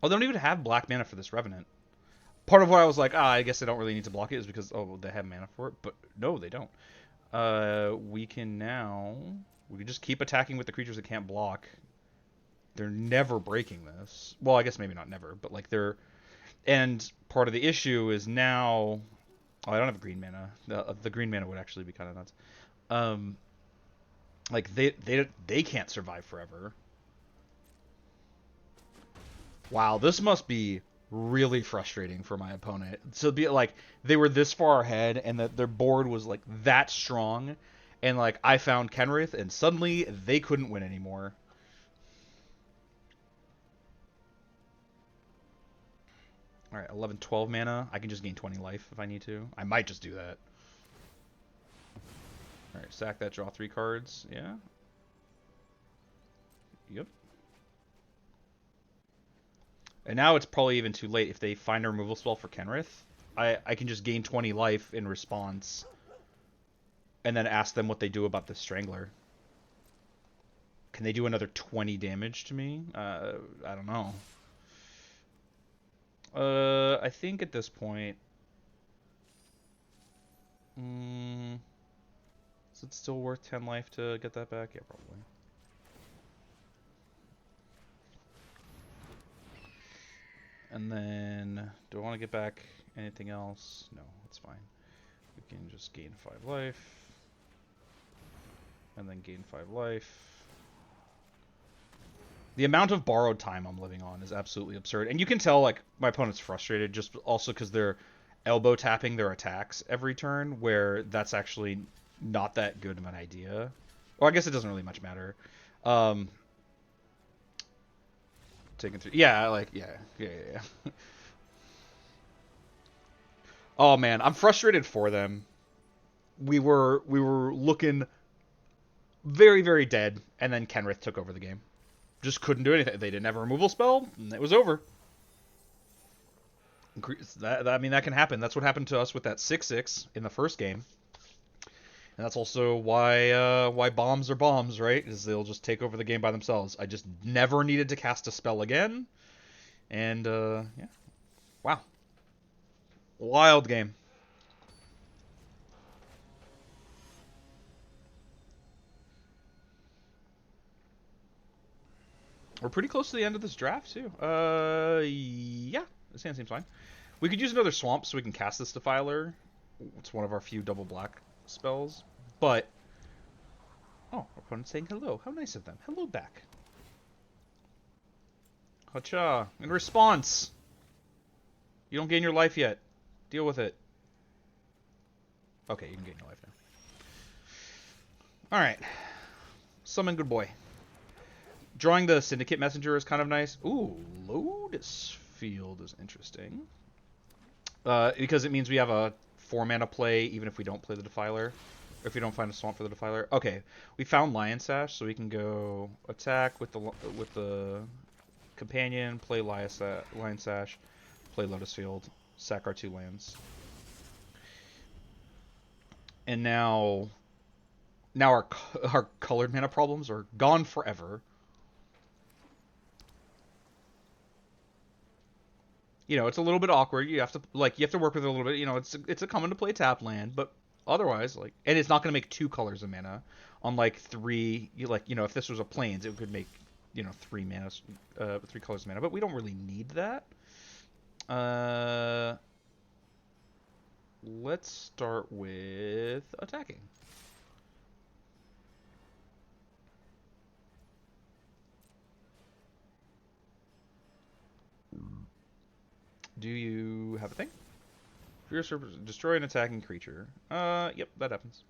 Oh, they don't even have black mana for this Revenant. Part of why I was like, I guess I don't really need to block it is because, oh, they have mana for it. But no, they don't. We can just keep attacking with the creatures that can't block. They're never breaking this. Well, I guess maybe not never, but like they're... And part of the issue is now... Oh, I don't have green mana. The green mana would actually be kind of nuts. Like, they can't survive forever. Wow, this must be really frustrating for my opponent. So be like they were this far ahead and that their board was like that strong, and like I found Kenrith and suddenly they couldn't win anymore. All right, 11, 12 mana. I can just gain 20 life if I need to. I might just do that. All right, sack that, draw 3 cards. Yeah. Yep. And now it's probably even too late. If they find a removal spell for Kenrith, I can just gain 20 life in response. And then ask them what they do about the Strangler. Can they do another 20 damage to me? I don't know. I think at this point... is it still worth 10 life to get that back? Yeah, probably. And then, do I want to get back anything else? No, it's fine. We can just gain 5 life. And then gain 5 life. The amount of borrowed time I'm living on is absolutely absurd. And you can tell, like, my opponent's frustrated just also because they're elbow tapping their attacks every turn, where that's actually not that good of an idea. Well, I guess it doesn't really much matter. Taking through, yeah, like, yeah. Oh man, I'm frustrated for them. We were looking very, very dead, and then Kenrith took over the game. Just couldn't do anything. They didn't have a removal spell, and it was over. I mean, that can happen. That's what happened to us with that 6/6 in the first game. And that's also why bombs are bombs, right? Is they'll just take over the game by themselves. I just never needed to cast a spell again. And, yeah. Wow. Wild game. We're pretty close to the end of this draft, too. Yeah. This hand seems fine. We could use another swamp so we can cast this Defiler. It's one of our few double black spells. But... Oh, our opponent's saying hello. How nice of them. Hello back. Hacha. In response. You don't gain your life yet. Deal with it. Okay, you can gain your life now. Alright. Summon good boy. Drawing the Syndicate Messenger is kind of nice. Ooh, Lotus Field is interesting. Because it means we have a 4-mana play even if we don't play the Defiler. Or if we don't find a swamp for the Defiler. Okay, we found Lion Sash, so we can go attack with the companion, play Lion Sash, play Lotus Field, sack our 2 lands. And now our colored mana problems are gone forever. You know, it's a little bit awkward. You have to work with it a little bit. You know, it's a common to play tap land, but otherwise, and it's not going to make 2 colors of mana. Unlike 3, if this was a plains, it could make 3 mana, 3 colors of mana. But we don't really need that. Let's start with attacking. Do you have a thing? Fierce destroy an attacking creature. Yep, that happens.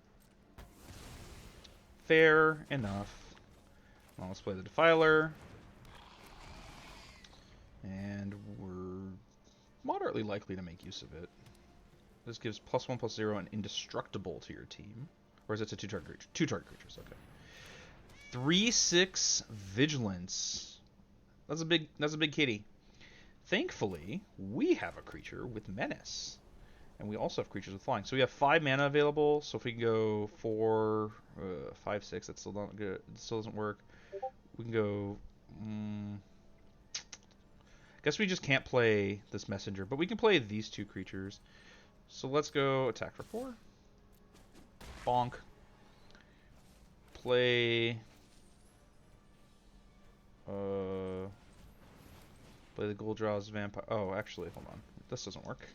Fair enough. Well, let's play the Defiler. And we're moderately likely to make use of it. This gives +1/+0 and indestructible to your team. Or is it a 2-target creature? 2-target creatures, okay. 3/6 vigilance. That's a big kitty. Thankfully, we have a creature with menace. And we also have creatures with flying. So we have 5 mana available. So if we can go 4, 5, 6, that's still not good. It still doesn't work. We can go. Guess we just can't play this messenger, but we can play these 2 creatures. So let's go attack for 4. Bonk. Play. Play the Goldraw's Vampire. Oh, actually, hold on. This doesn't work.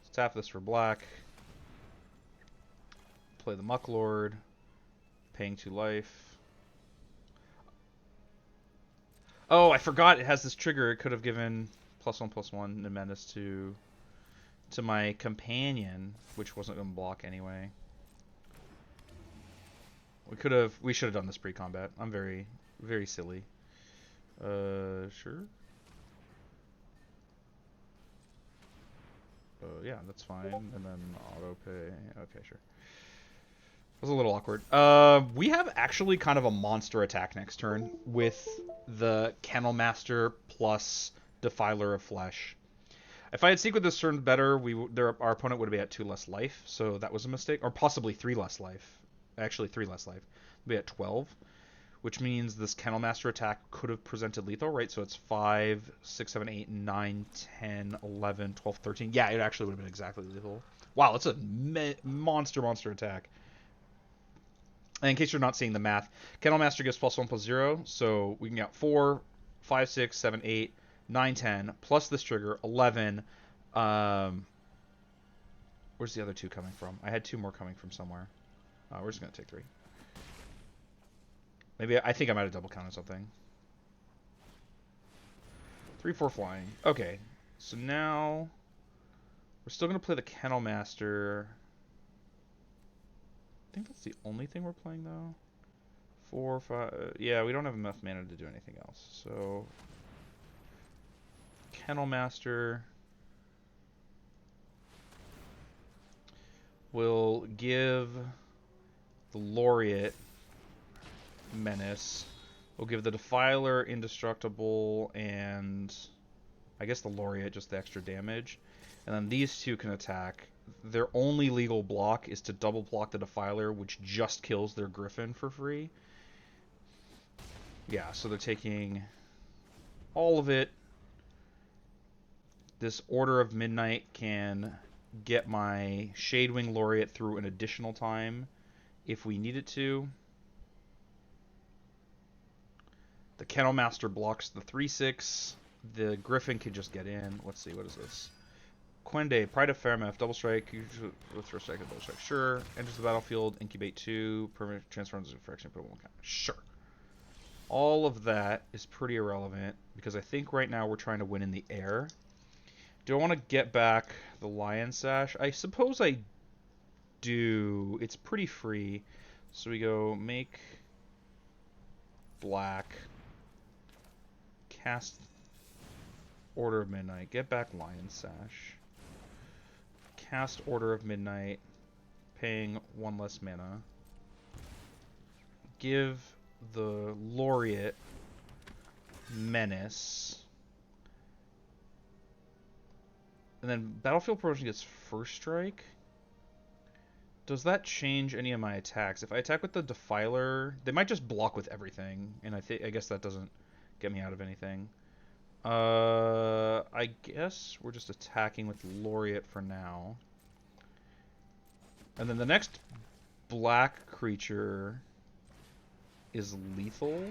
Let's tap this for black. Play the Mucklord. Paying 2 life. Oh, I forgot it has this trigger. It could have given +1/+1 and menace to my companion, which wasn't going to block anyway. We should have done this pre-combat. I'm very, very silly. Sure. Yeah, that's fine. And then auto pay. Okay, sure. It was a little awkward. We have actually kind of a monster attack next turn with the Kennel Master plus Defiler of Flesh. If I had Sequed this turn better, our opponent would be at 2 less life, so that was a mistake. Or possibly 3 less life. Actually, 3 less life. We'd be at 12, which means this Kennel Master attack could have presented lethal, right? So it's 5, 6, 7, 8, 9, 10, 11, 12, 13. Yeah, it actually would have been exactly lethal. Wow, that's a monster attack. And in case you're not seeing the math, Kennel Master gives +1/+0, so we can get 4, 5, 6, 7, 8, 9, 10, plus this trigger, 11. Where's the other 2 coming from? I had 2 more coming from somewhere. We're just going to take 3. Maybe, I think I might have double counted something. 3, 4 flying. Okay, so now we're still going to play the Kennel Master. I think that's the only thing we're playing, though. 4, 5... Yeah, we don't have enough mana to do anything else. So, Kennel Master will give the Laureate menace. We'll give the Defiler indestructible, and I guess the Laureate just the extra damage. And then these 2 can attack. Their only legal block is to double block the Defiler, which just kills their Griffin for free. Yeah, so they're taking all of it. This Order of Midnight can get my Shadewing Laureate through an additional time if we need it to. The Kennel Master blocks the 3/6. The Griffin can just get in. Let's see, what is this? Quende, Pride of Fairmouth, double strike, with first strike and double strike. Sure. Enters the battlefield, incubate 2, permanent transforms into fraction, put 1 count. Sure. All of that is pretty irrelevant because I think right now we're trying to win in the air. Do I want to get back the Lion Sash? I suppose I do. It's pretty free. So we go make black, cast Order of Midnight. Get back Lion Sash. Cast Order of Midnight, paying 1 less mana. Give the Laureate Menace. And then Battlefield Promotion gets First Strike. Does that change any of my attacks? If I attack with the Defiler, they might just block with everything, and I guess that doesn't get me out of anything. I guess we're just attacking with Laureate for now. And then the next black creature is lethal.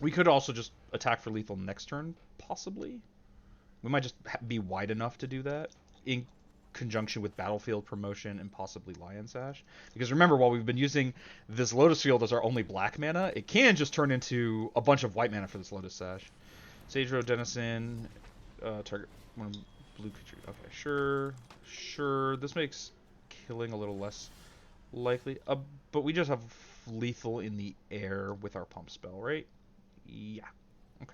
We could also just attack for lethal next turn, possibly. We might just be wide enough to do that in conjunction with Battlefield Promotion and possibly Lion Sash. Because remember, while we've been using this Lotus Field as our only black mana, it can just turn into a bunch of white mana for this Lotus Sash. Sage Road Denizen, target one blue creature. Okay, sure. This makes killing a little less likely. But we just have lethal in the air with our pump spell, right? Yeah. Okay.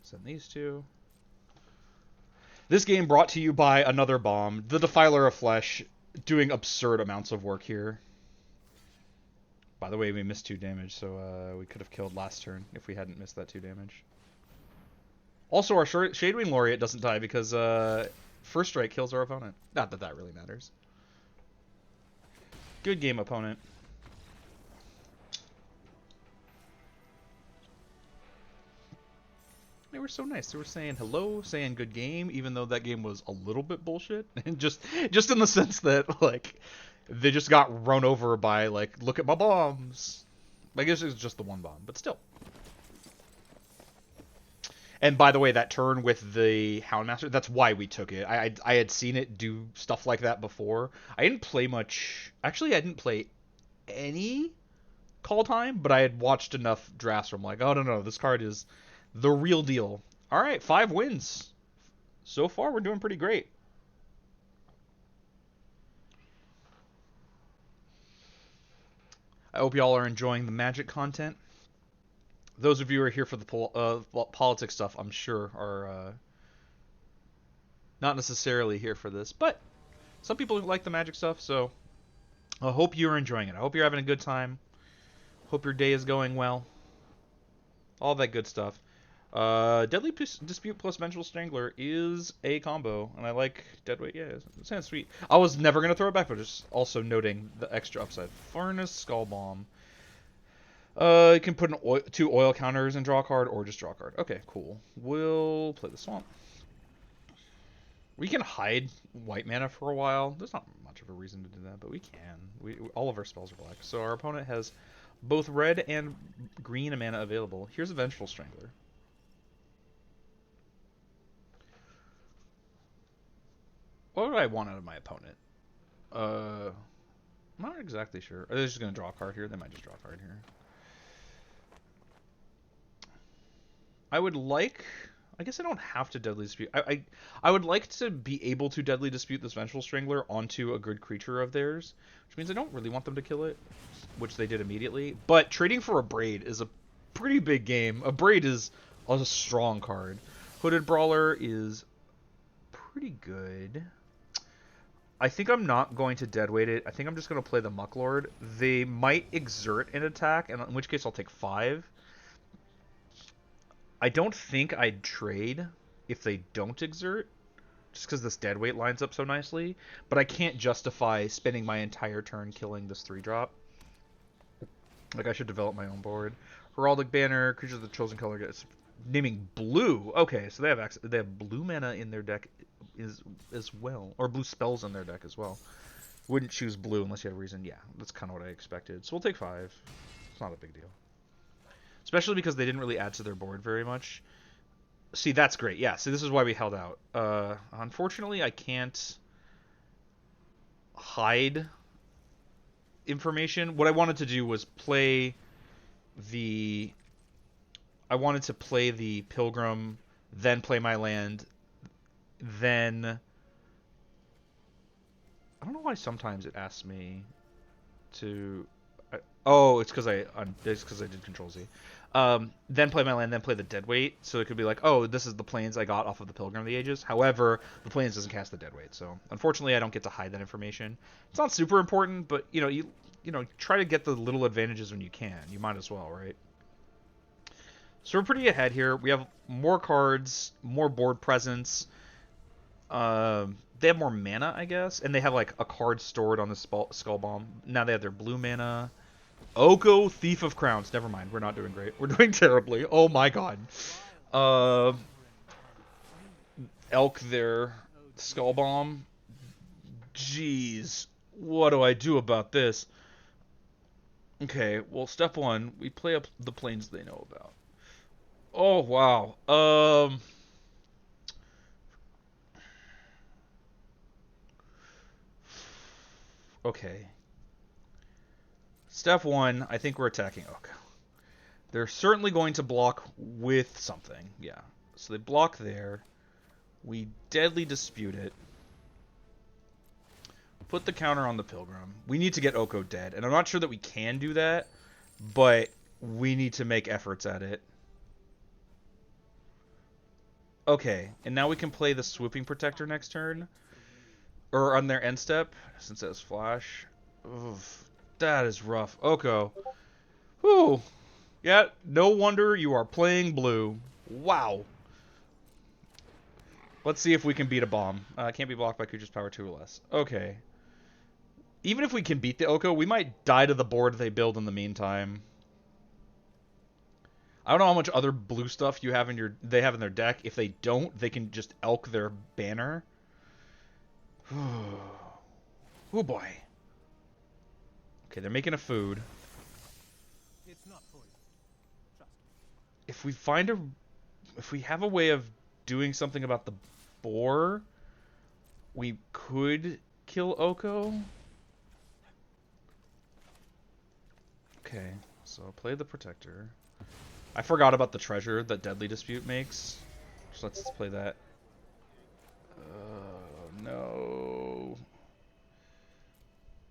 Send these two. This game brought to you by another bomb, the Defiler of Flesh, doing absurd amounts of work here. By the way, we missed 2 damage, so we could have killed last turn if we hadn't missed that 2 damage. Also, our Shadewing Laureate doesn't die because First Strike kills our opponent. Not that that really matters. Good game, opponent. They were so nice. They were saying hello, saying good game, even though that game was a little bit bullshit. And just in the sense that, like, they just got run over by, like, look at my bombs. I guess it was just the one bomb, but still. And by the way, that turn with the Houndmaster, that's why we took it. I had seen it do stuff like that before. I didn't play much. Actually, I didn't play any call time, but I had watched enough drafts where I'm like, oh, no, this card is the real deal. All right, 5 wins. So far, we're doing pretty great. I hope y'all are enjoying the Magic content. Those of you who are here for the politics stuff, I'm sure, are not necessarily here for this. But some people like the Magic stuff, so I hope you're enjoying it. I hope you're having a good time. Hope your day is going well. All that good stuff. Deadly Dispute plus Vengeful Strangler is a combo, and I like Deadweight. Yeah, it sounds sweet. I was never going to throw it back, but just also noting the extra upside. Furnace Skull Bomb. You can put 2 oil counters and draw a card, or just draw a card. Okay, cool. We'll play the Swamp. We can hide white mana for a while. There's not much of a reason to do that, but we can. All of our spells are black. So our opponent has both red and green mana available. Here's a Vengeful Strangler. What would I want out of my opponent? I'm not exactly sure. Are they just going to draw a card here? They might just draw a card here. I would like... I guess I don't have to Deadly Dispute. I would like to be able to Deadly Dispute this Vengeful Strangler onto a good creature of theirs, which means I don't really want them to kill it, which they did immediately. But trading for a Braid is a pretty big game. A Braid is a strong card. Hooded Brawler is pretty good. I think I'm not going to deadweight it. I think I'm just going to play the Mucklord. They might exert an attack, and in which case I'll take 5. I don't think I'd trade if they don't exert, just because this deadweight lines up so nicely. But I can't justify spending my entire turn killing this 3-drop. Like, I should develop my own board. Heraldic Banner, creatures of the chosen color gets naming blue. Okay, so they have blue mana in their deck as well, or blue spells in their deck as well. Wouldn't choose blue unless you had a reason. Yeah, that's kind of what I expected. So we'll take 5. It's not a big deal. Especially because they didn't really add to their board very much. See, that's great. Yeah, see, this is why we held out. Unfortunately, I can't hide information. What I wanted to do was play the... I wanted to play the Pilgrim, then play my land, then... I don't know why sometimes it asks me to... Oh, it's because I did Control Z. Then play my land, then play the Deadweight, so it could be like, oh, this is the planes I got off of the Pilgrim of the Ages. However, the planes doesn't cast the Deadweight, so unfortunately I don't get to hide that information. It's not super important, but you try to get the little advantages when you can. You might as well, right? So we're pretty ahead here. We have more cards, more board presence. They have more mana, I guess, and they have like a card stored on the Skull Bomb. Now they have their blue mana. Oko, Thief of Crowns. Never mind, we're not doing great. We're doing terribly. Oh my god. Uh, Elk there. Skull Bomb. Jeez. What do I do about this? Okay, well, step one, we play up the planes they know about. Oh, wow. Okay. Step one, I think we're attacking Oko. They're certainly going to block with something. Yeah. So they block there. We deadly dispute it. Put the counter on the Pilgrim. We need to get Oko dead. And I'm not sure that we can do that, but we need to make efforts at it. Okay, and now we can play the Swooping Protector next turn. Or on their end step, since it has Flash. Oof, that is rough. Oko. Whew. Yeah, no wonder you are playing blue. Wow. Let's see if we can beat a bomb. Can't be blocked by creature's power 2 or less. Okay. Even if we can beat the Oko, we might die to the board they build in the meantime. I don't know how much other blue stuff they have in their deck. If they don't, they can just elk their banner. Oh boy. Okay, they're making a food. It's not poison. Trust me. If we have a way of doing something about the boar, we could kill Oko. Okay, so I'll play the Protector. I forgot about the treasure that Deadly Dispute makes. So let's play that. No.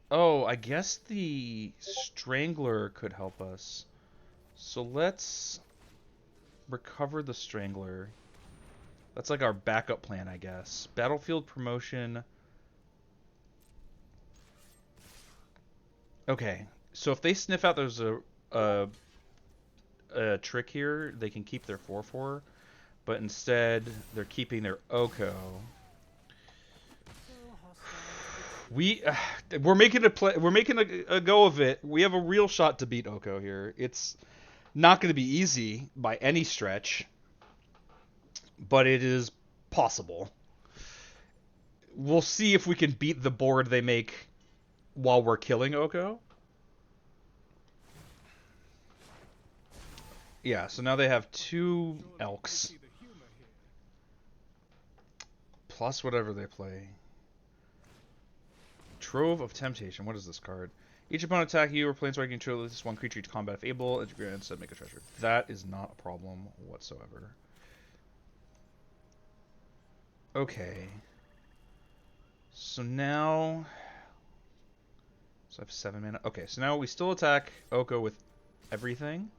Oh, I guess the Strangler could help us. So let's recover the Strangler. That's like our backup plan, I guess. Battlefield promotion. Okay, so if they sniff out there's a trick here, they can keep their 4/4, but instead they're keeping their Oko. We're making a play. We're making a go of it. We have a real shot to beat Oko here. It's not going to be easy by any stretch, but it is possible. We'll see if we can beat the board they make while we're killing Oko. Yeah, so now they have 2 Elks. Plus whatever they play. Trove of Temptation. What is this card? Each opponent attack you or planeswalker you control this one creature to combat if able, and instead make a treasure. That is not a problem whatsoever. Okay. So now... So I have 7 mana. Okay, so now we still attack Oko with everything.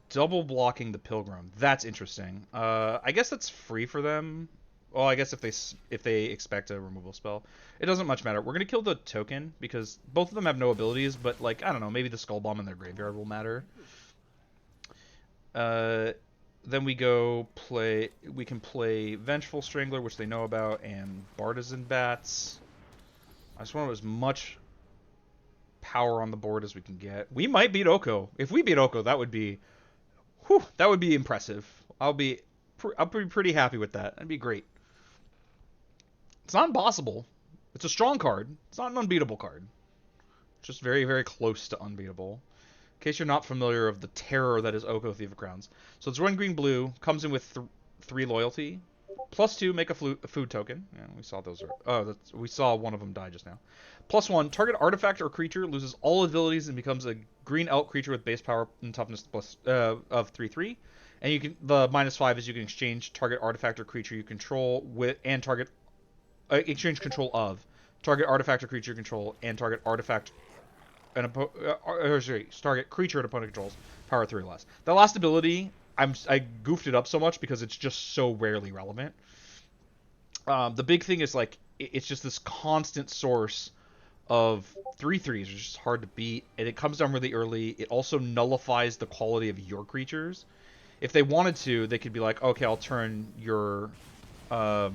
Double blocking the Pilgrim. That's interesting. I guess that's free for them. Well, I guess if they expect a removal spell, it doesn't much matter. We're gonna kill the token because both of them have no abilities, but like I don't know, maybe the Skull Bomb in their graveyard will matter. Then we go play. We can play Vengeful Strangler, which they know about, and Bartizan Bats. I just want as much power on the board as we can get. We might beat Oko. If we beat Oko, that would be, whew, that would be impressive. I'll be pretty happy with that. That'd be great. It's not impossible. It's a strong card. It's not an unbeatable card. It's just very, very close to unbeatable. In case you're not familiar of the terror that is Oko Thief of Crowns. So it's 1 green blue, comes in with 3 loyalty. +2, make a food token. Yeah, we saw those. We saw one of them die just now. +1, target artifact or creature loses all abilities and becomes a green elk creature with base power and toughness of 3/3. And you can the -5 is you can exchange target artifact or creature you control with and target exchange control of target artifact or creature you control, and target artifact and target creature and opponent controls power 3 or less. The last ability, I goofed it up so much because it's just so rarely relevant. The big thing is like it's just this constant source of 3/3s, which is just hard to beat, and it comes down really early. It also nullifies the quality of your creatures. If they wanted to, they could be like, okay, I'll turn your oh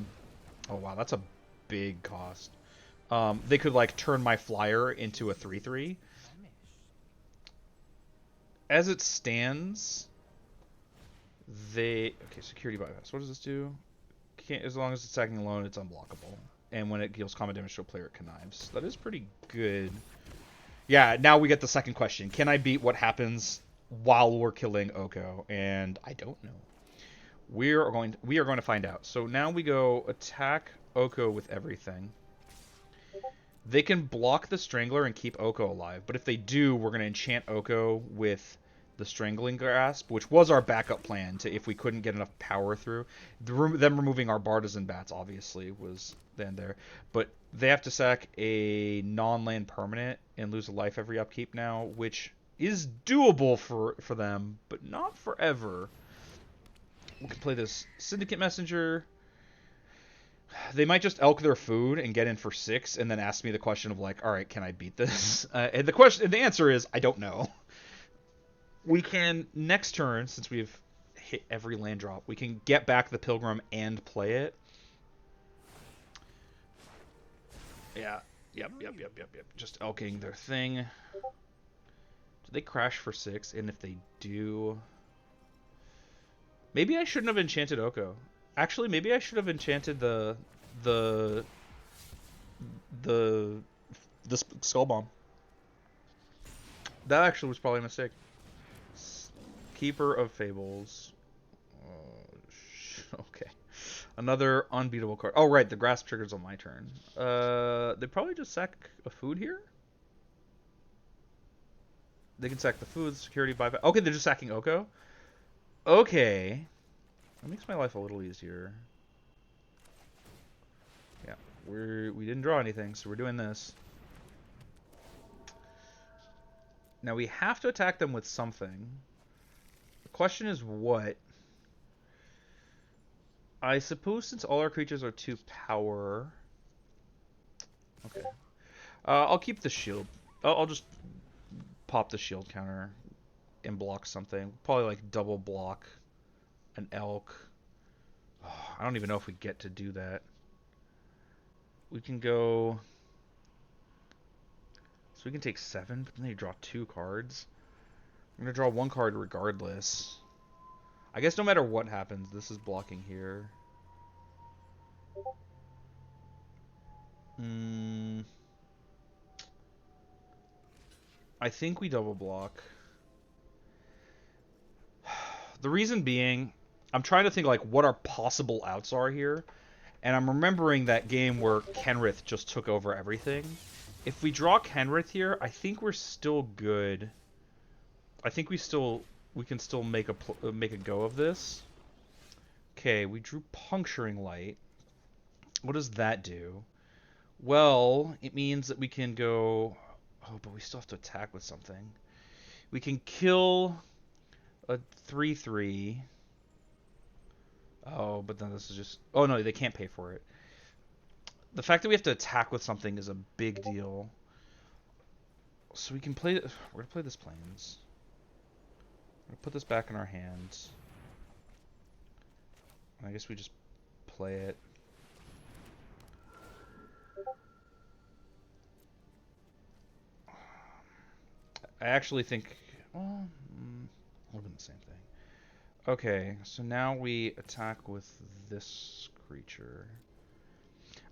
wow, that's a big cost. They could like turn my flyer into a 3/3. As it stands, security bypass. What does this do? Can't, as long as it's attacking alone, it's unblockable. And when it deals combat damage to a player, it connives. That is pretty good. Yeah, now we get the second question. Can I beat what happens while we're killing Oko? And I don't know. We are going to find out. So now we go attack Oko with everything. They can block the Strangler and keep Oko alive, but if they do, we're going to enchant Oko with the Strangling Grasp, which was our backup plan to if we couldn't get enough power through. Them removing our Bartizan Bats, obviously, was then there. But they have to sack a non-land permanent and lose a life every upkeep now, which is doable for them, but not forever. We can play this Syndicate Messenger. They might just elk their food and get in for 6, and then ask me the question of like, all right, can I beat this? And the answer is I don't know. We can next turn, since we've hit every land drop, we can get back the Pilgrim and play it. Yeah, yep. Just elking their thing. Do they crash for 6? And if they do, maybe I shouldn't have enchanted Oko. Actually, maybe I should have enchanted the Skull Bomb. That actually was probably a mistake. Keeper of Fables. Okay. Another unbeatable card. Oh, right. The Grasp triggers on my turn. They probably just sack a food here? They can sack the food, security, bypass. Okay, they're just sacking Oko? Okay. That makes my life a little easier. Yeah, we didn't draw anything, so we're doing this. Now we have to attack them with something. The question is what? I suppose since all our creatures are 2 power... Okay. I'll keep the shield. I'll just pop the shield counter and block something. Probably like double block an elk. Oh, I don't even know if we get to do that. We can go... So we can take 7, but then they draw 2 cards. I'm going to draw 1 card regardless. I guess no matter what happens, this is blocking here. I think we double block. The reason being, I'm trying to think like what our possible outs are here. And I'm remembering that game where Kenrith just took over everything. If we draw Kenrith here, I think we're still good. I think we can still make a go of this. Okay, we drew Puncturing Light. What does that do? Well, it means that we can go... Oh, but we still have to attack with something. We can kill a 3/3. Oh, but then this is just... Oh, no, they can't pay for it. The fact that we have to attack with something is a big deal. So we can play... We're going to play this Plains. We're going to put this back in our hands. And I guess we just play it. I actually think... Well, would have been the same thing. Okay, so now we attack with this creature.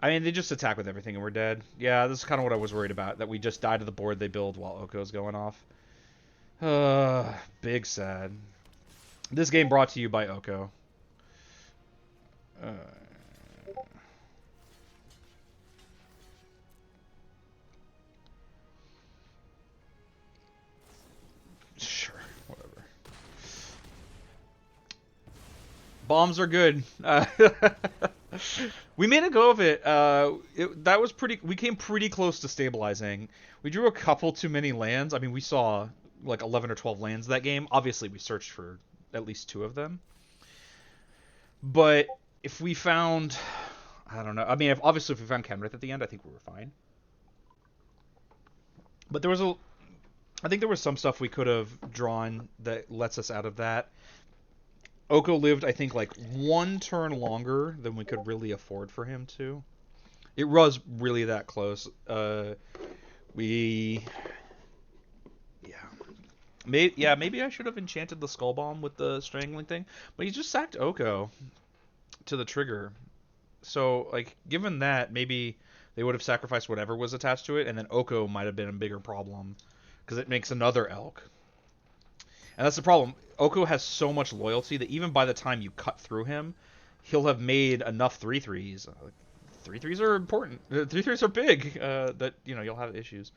I mean, they just attack with everything and we're dead. Yeah, this is kind of what I was worried about, that we just die to the board they build while Oko's going off. Big sad. This game brought to you by Oko. Sure, whatever. Bombs are good. We made a go of it. That was pretty. We came pretty close to stabilizing. We drew a couple too many lands. I mean, we saw like 11 or 12 lands that game. Obviously, we searched for at least 2 of them. But if we found, I don't know. I mean, obviously if we found Kenrith at the end, I think we were fine. But I think there was some stuff we could have drawn that lets us out of that. Oko lived, I think, like 1 turn longer than we could really afford for him to. It was really that close. We, maybe I should have enchanted the Skull Bomb with the strangling thing, but he just sacked Oko to the trigger. So, like, given that, maybe they would have sacrificed whatever was attached to it, and then Oko might have been a bigger problem because it makes another elk. And that's the problem. Oko has so much loyalty that even by the time you cut through him, he'll have made enough 3/3s. 3/3s are important. 3/3s are big. That you'll have issues.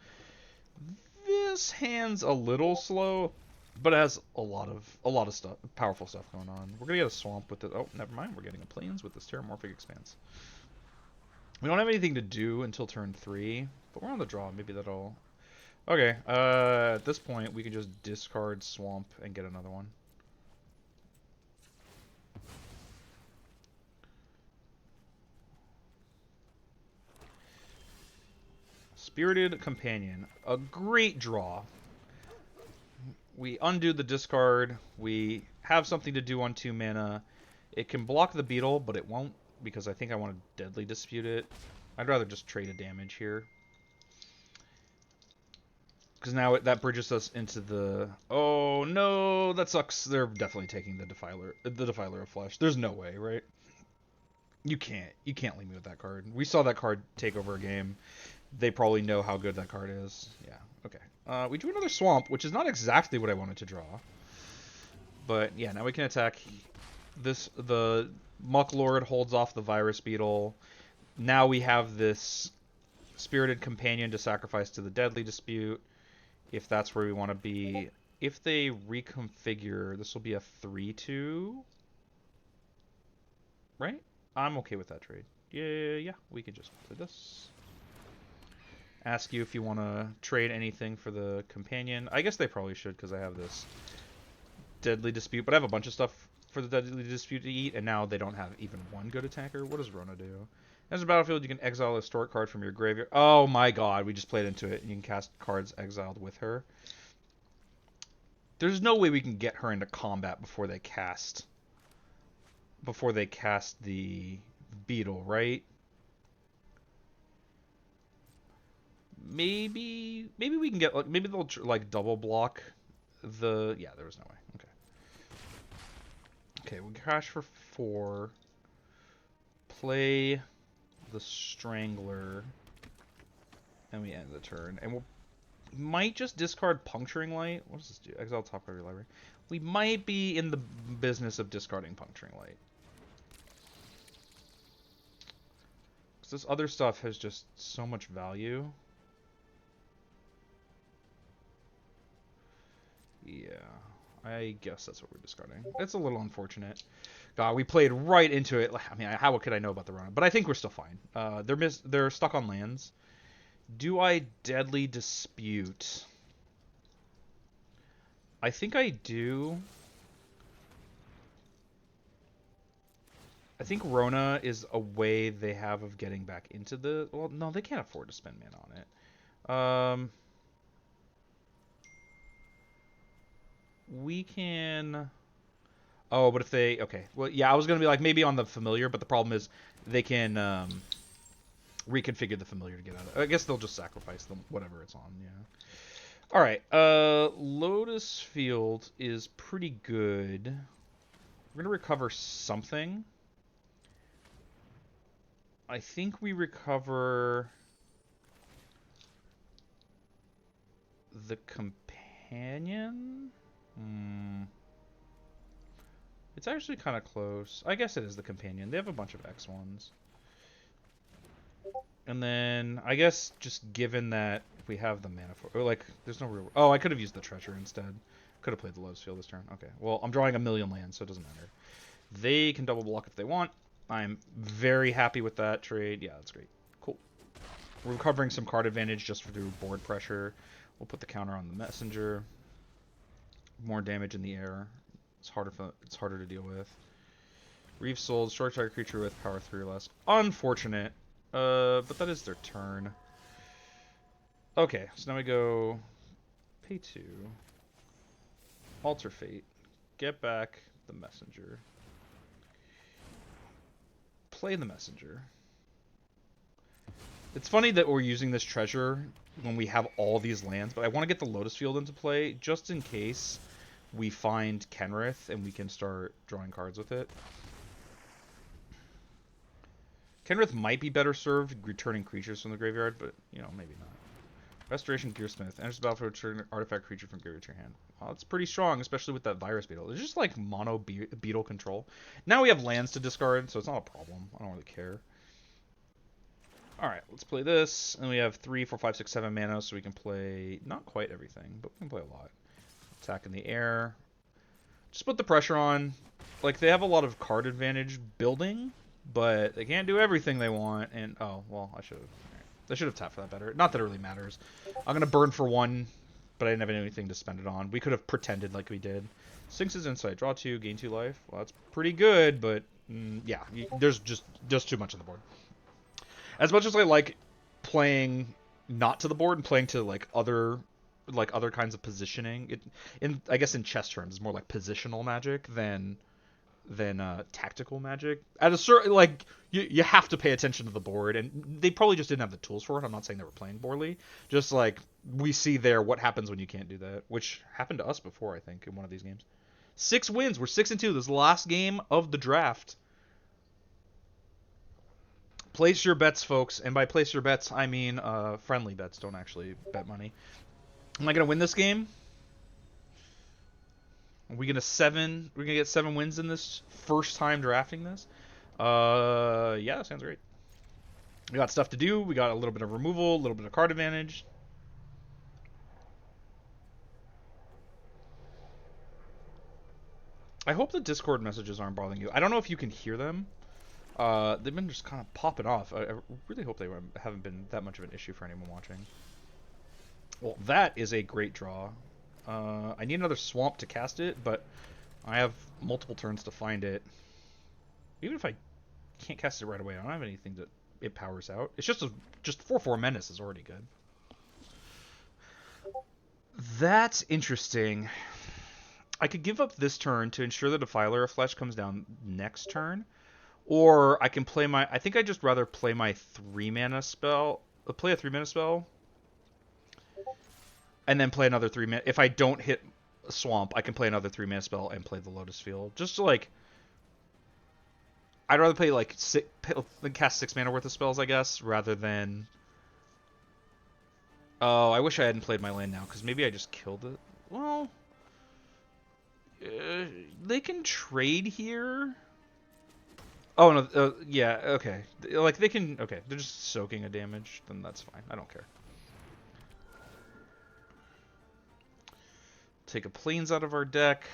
This hand's a little slow, but it has a lot of stuff, powerful stuff going on. We're gonna get a swamp with it. Oh, never mind. We're getting a plains with this Terramorphic Expanse. We don't have anything to do until turn 3, but we're on the draw. Maybe that'll. Okay. At this point, we can just discard swamp and get another one. Spirited Companion, a great draw. We undo the discard. We have something to do on 2 mana. It can block the beetle, but it won't because I think I want to Deadly Dispute it. I'd rather just trade a damage here. Because now that bridges us into the... Oh, no, that sucks. They're definitely taking the Defiler of Flesh. There's no way, right? You can't leave me with that card. We saw that card take over a game. They probably know how good that card is. Yeah, okay. We drew another Swamp, which is not exactly what I wanted to draw. But, yeah, now we can attack this. The Muck Lord holds off the Virus Beetle. Now we have this Spirited Companion to sacrifice to the Deadly Dispute, if that's where we want to be. If they reconfigure, this will be a 3/2. Right? I'm okay with that trade. Yeah, we can just play this. Ask you if you want to trade anything for the companion. I guess they probably should because I have this Deadly Dispute, but I have a bunch of stuff for the Deadly Dispute to eat, and now they don't have even 1 good attacker. What does Rona do? As a battlefield, you can exile a historic card from your graveyard. Oh my god, we just played into it, and you can cast cards exiled with her. There's no way we can get her into combat before they cast the beetle, right? Maybe we can get, like, maybe they'll like double block the. Yeah, there was no way. Okay, we crash for 4. Play the Strangler, and we end the turn. And we might just discard Puncturing Light. What does this do? Exile top card of your library. We might be in the business of discarding Puncturing Light. Because this other stuff has just so much value. Yeah, I guess that's what we're discarding. It's a little unfortunate. God, we played right into it. I mean, how could I know about the run? But I think we're still fine. They're stuck on lands. Do I Deadly Dispute? I think I do. I think Rona is a way they have of getting back into the... Well, no, they can't afford to spend mana on it. We can... Oh, but if they... Okay. Well, yeah, I was going to be like, maybe on the Familiar, but the problem is they can reconfigure the Familiar to get out of it. I guess they'll just sacrifice them, whatever it's on, yeah. Alright, Lotus Field is pretty good. We're going to recover something. I think we recover the Companion? It's actually kind of close. I guess it is the Companion. They have a bunch of X1s. And then, I guess, just given that we have the mana for... Or, like, there's no real... Oh, I could have used the Treasure instead. Could have played the Lotus Field this turn. Okay. Well, I'm drawing a million lands, so it doesn't matter. They can double block if they want. I'm very happy with that trade. Yeah, that's great. Cool. We're recovering some card advantage just through board pressure. We'll put the counter on the messenger. More damage in the air. It's harder to deal with. Reef Soul, short target creature with power 3 or less. Unfortunate. But that is their turn. Okay, so now we go pay 2. Alter Fate. Get back the messenger. Play the messenger. It's funny that we're using this treasure when we have all these lands, but I want to get the Lotus Field into play just in case we find Kenrith and we can start drawing cards with it. Kenrith might be better served returning creatures from the graveyard, but, you know, maybe not. Restoration Gearsmith. Enters the battlefield, return an artifact creature from graveyard to your hand. Well, that's pretty strong, especially with that Virus Beetle. It's just like mono beetle control. Now we have lands to discard, so it's not a problem. I don't really care. Alright, let's play this. And we have 3, 4, 5, 6, 7 mana, so we can play not quite everything, but we can play a lot. Attack in the air. Just put the pressure on. Like, they have a lot of card advantage building, but they can't do everything they want. And, oh, well, I should have tapped for that better. Not that it really matters. I'm going to burn for 1, but I didn't have anything to spend it on. We could have pretended like we did. Sphinx's Insight. Draw 2, gain 2 life. Well, that's pretty good, but yeah, there's just too much on the board. As much as I like playing not to the board and playing to like other kinds of positioning, I guess in chess terms, it's more like positional magic than tactical magic. At a certain, like, you have to pay attention to the board, and they probably just didn't have the tools for it. I'm not saying they were playing poorly. Just like we see there what happens when you can't do that, which happened to us before, I think, in one of these games. 6 wins. We're 6-2. This is the last game of the draft. Place your bets, folks, and by place your bets, I mean friendly bets. Don't actually bet money. Am I gonna win this game? Are we gonna get 7 wins in this first time drafting this? Yeah, that sounds great. We got stuff to do. We got a little bit of removal, a little bit of card advantage. I hope the Discord messages aren't bothering you. I don't know if you can hear them. They've been just kind of popping off. I really hope they haven't been that much of an issue for anyone watching. Well, that is a great draw. I need another swamp to cast it, but I have multiple turns to find it. Even if I can't cast it right away, I don't have anything that it powers out. It's just 4/4 Menace is already good. That's interesting. I could give up this turn to ensure the Defiler of Flesh comes down next turn. Or I can play I think I'd just rather play my 3-mana spell. Play a 3-mana spell. And then play another 3-mana. If I don't hit a swamp, I can play another 3-mana spell and play the Lotus Field. Just to, like... I'd rather play, like, cast 6 mana worth of spells, I guess, rather than... Oh, I wish I hadn't played my land now, because maybe I just killed it. Well... they can trade here... Oh, no, yeah, okay. Like, they can... Okay, they're just soaking a damage. Then that's fine. I don't care. Take a Plains out of our deck.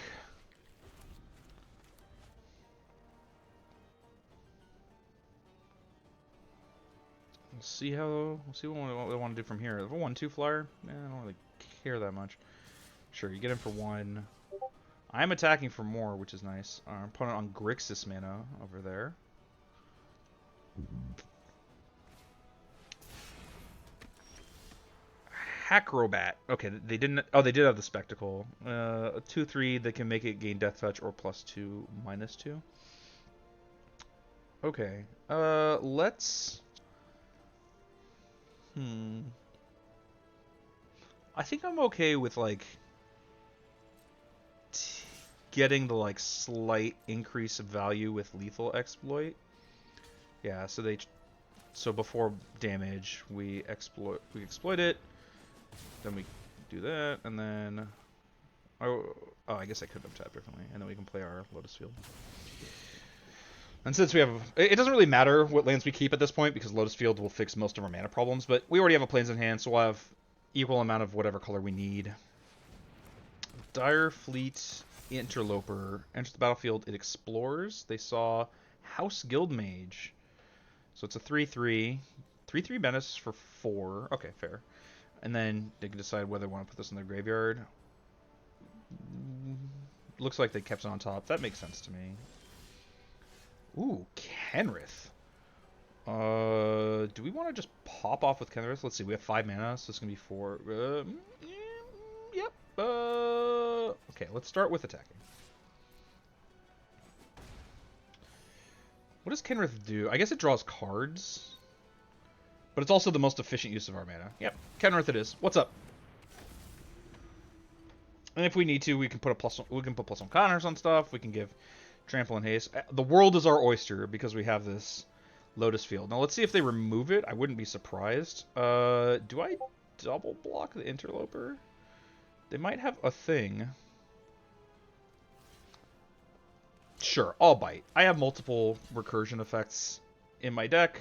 We'll see what we want to do from here. A 1/2 flyer? I don't really care that much. Sure, you get in for 1. I'm attacking for more, which is nice. Our opponent on Grixis mana over there. Hackrobat. Okay, they didn't... Oh, they did have the Spectacle. 2/3, they can make it gain Death Touch or +2, -2. Okay. Let's... I think I'm okay with, like... getting the, like, slight increase of value with Lethal Exploit. Yeah, so before damage, we exploit it. Then we do that, and then... Oh, I guess I could have tapped differently. And then we can play our Lotus Field. And since we have... It doesn't really matter what lands we keep at this point, because Lotus Field will fix most of our mana problems, but we already have a Plains in hand, so we'll have equal amount of whatever color we need. Dire Fleet Interloper enters the battlefield. It explores. They saw House Guild Mage. So it's a 3/3. 3/3 menace for 4. Okay, fair. And then they can decide whether they want to put this in their graveyard. Looks like they kept it on top. That makes sense to me. Ooh, Kenrith. Do we want to just pop off with Kenrith? Let's see, we have 5 mana, so it's going to be 4. Yep. Okay, let's start with attacking. What does Kenrith do? I guess it draws cards. But it's also the most efficient use of our mana. Yep, Kenrith it is. What's up? And if we need to, we can put +1 counters on stuff. We can give trample and haste. The world is our oyster because we have this Lotus Field. Now let's see if they remove it. I wouldn't be surprised. Do I double block the Interloper? They might have a thing. Sure, I'll bite. I have multiple recursion effects in my deck.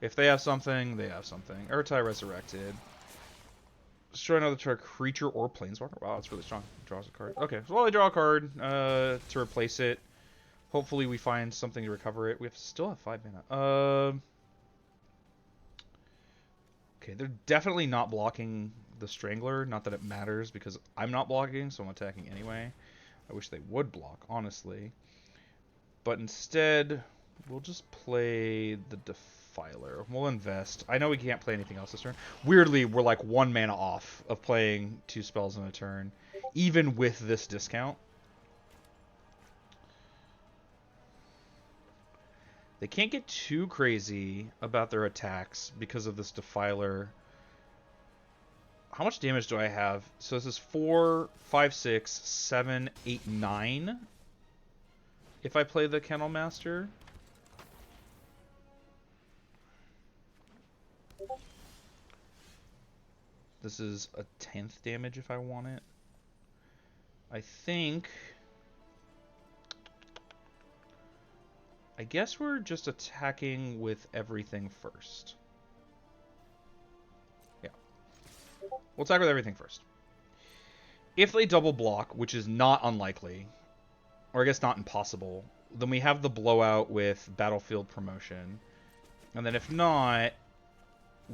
If they have something, they have something. Urtai Resurrected. Destroy another creature or planeswalker. Wow, that's really strong. Draws a card. Okay, so while I draw a card to replace it, hopefully we find something to recover it. We still have 5 mana. Okay, they're definitely not blocking the Strangler. Not that it matters because I'm not blocking, so I'm attacking anyway. I wish they would block, honestly. But instead, we'll just play the Defiler. We'll invest. I know we can't play anything else this turn. Weirdly, we're like 1 mana off of playing 2 spells in a turn, even with this discount. They can't get too crazy about their attacks because of this Defiler. How much damage do I have? So this is 4, 5, 6, 7, 8, 9. If I play the Kennel Master. This is a 10th damage if I want it. I guess we're just attacking with everything first. Yeah. We'll attack with everything first. If they double block, which is not unlikely, or I guess not impossible, then we have the blowout with Battlefield Promotion. And then if not,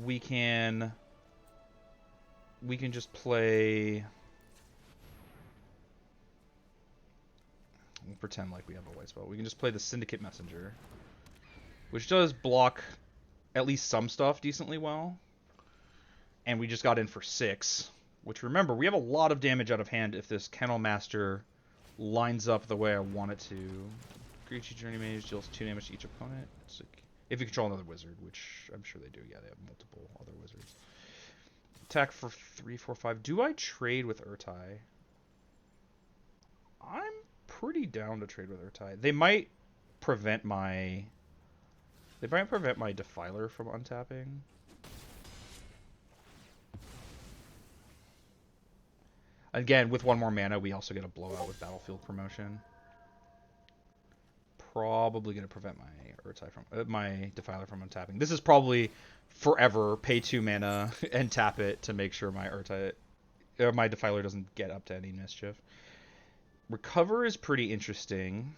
we can just play... We'll pretend like we have a white spell. We can just play the Syndicate Messenger, which does block at least some stuff decently well. And we just got in for 6, which, remember, we have a lot of damage out of hand if this Kennel Master lines up the way I want it to. Greasy Journey Mage deals 2 damage to each opponent. It's like, if you control another wizard, which I'm sure they do. Yeah, they have multiple other wizards. Attack for 3, 4, 5. Do I trade with Urtai? I'm pretty down to trade with Urtai. They might prevent my Defiler from untapping. Again, with 1 more mana, we also get a blowout with Battlefield Promotion. Probably going to prevent my Urtai from my Defiler from untapping. This is probably forever pay 2 mana and tap it to make sure my my Defiler doesn't get up to any mischief. Recover is pretty interesting.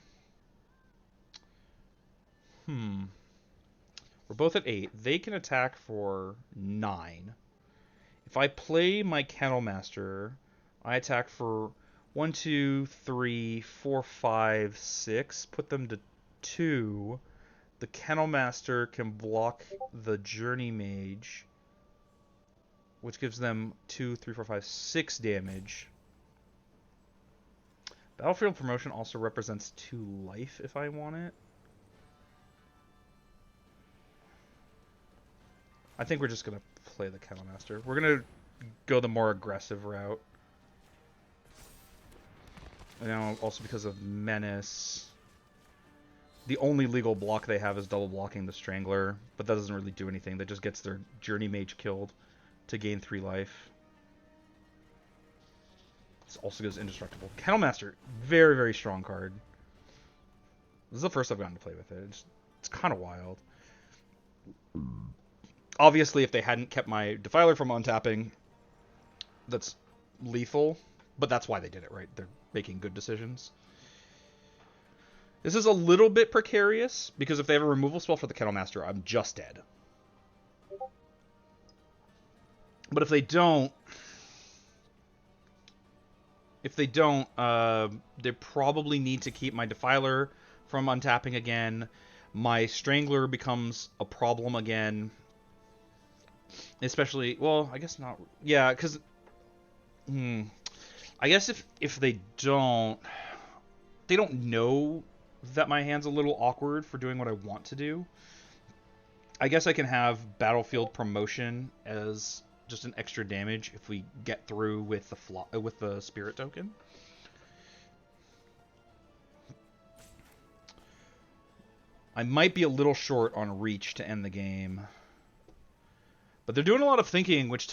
We're both at 8. They can attack for 9. If I play my Kennel Master, I attack for 1, 2, 3, 4, 5, 6. Put them to 2. The Kennel Master can block the Journey Mage, which gives them 2, 3, 4, 5, 6 damage. Battlefield Promotion also represents 2 life if I want it. I think we're just going to play the Kennel Master. We're going to go the more aggressive route. And now, also because of Menace, the only legal block they have is double blocking the Strangler, but that doesn't really do anything. That just gets their Journey Mage killed to gain 3 life. This also goes indestructible. Kennel Master, very, very strong card. This is the first I've gotten to play with it. It's kind of wild. Obviously, if they hadn't kept my Defiler from untapping, that's lethal. But that's why they did it, right? They're making good decisions. This is a little bit precarious, because if they have a removal spell for the Kettle Master, I'm just dead. But if they don't... they probably need to keep my Defiler from untapping again. My Strangler becomes a problem again. Especially... Well, I guess not... Yeah, because... I guess if they don't... They don't know that my hand's a little awkward for doing what I want to do. I guess I can have Battlefield Promotion as just an extra damage if we get through with the Spirit Token. I might be a little short on reach to end the game, but they're doing a lot of thinking, which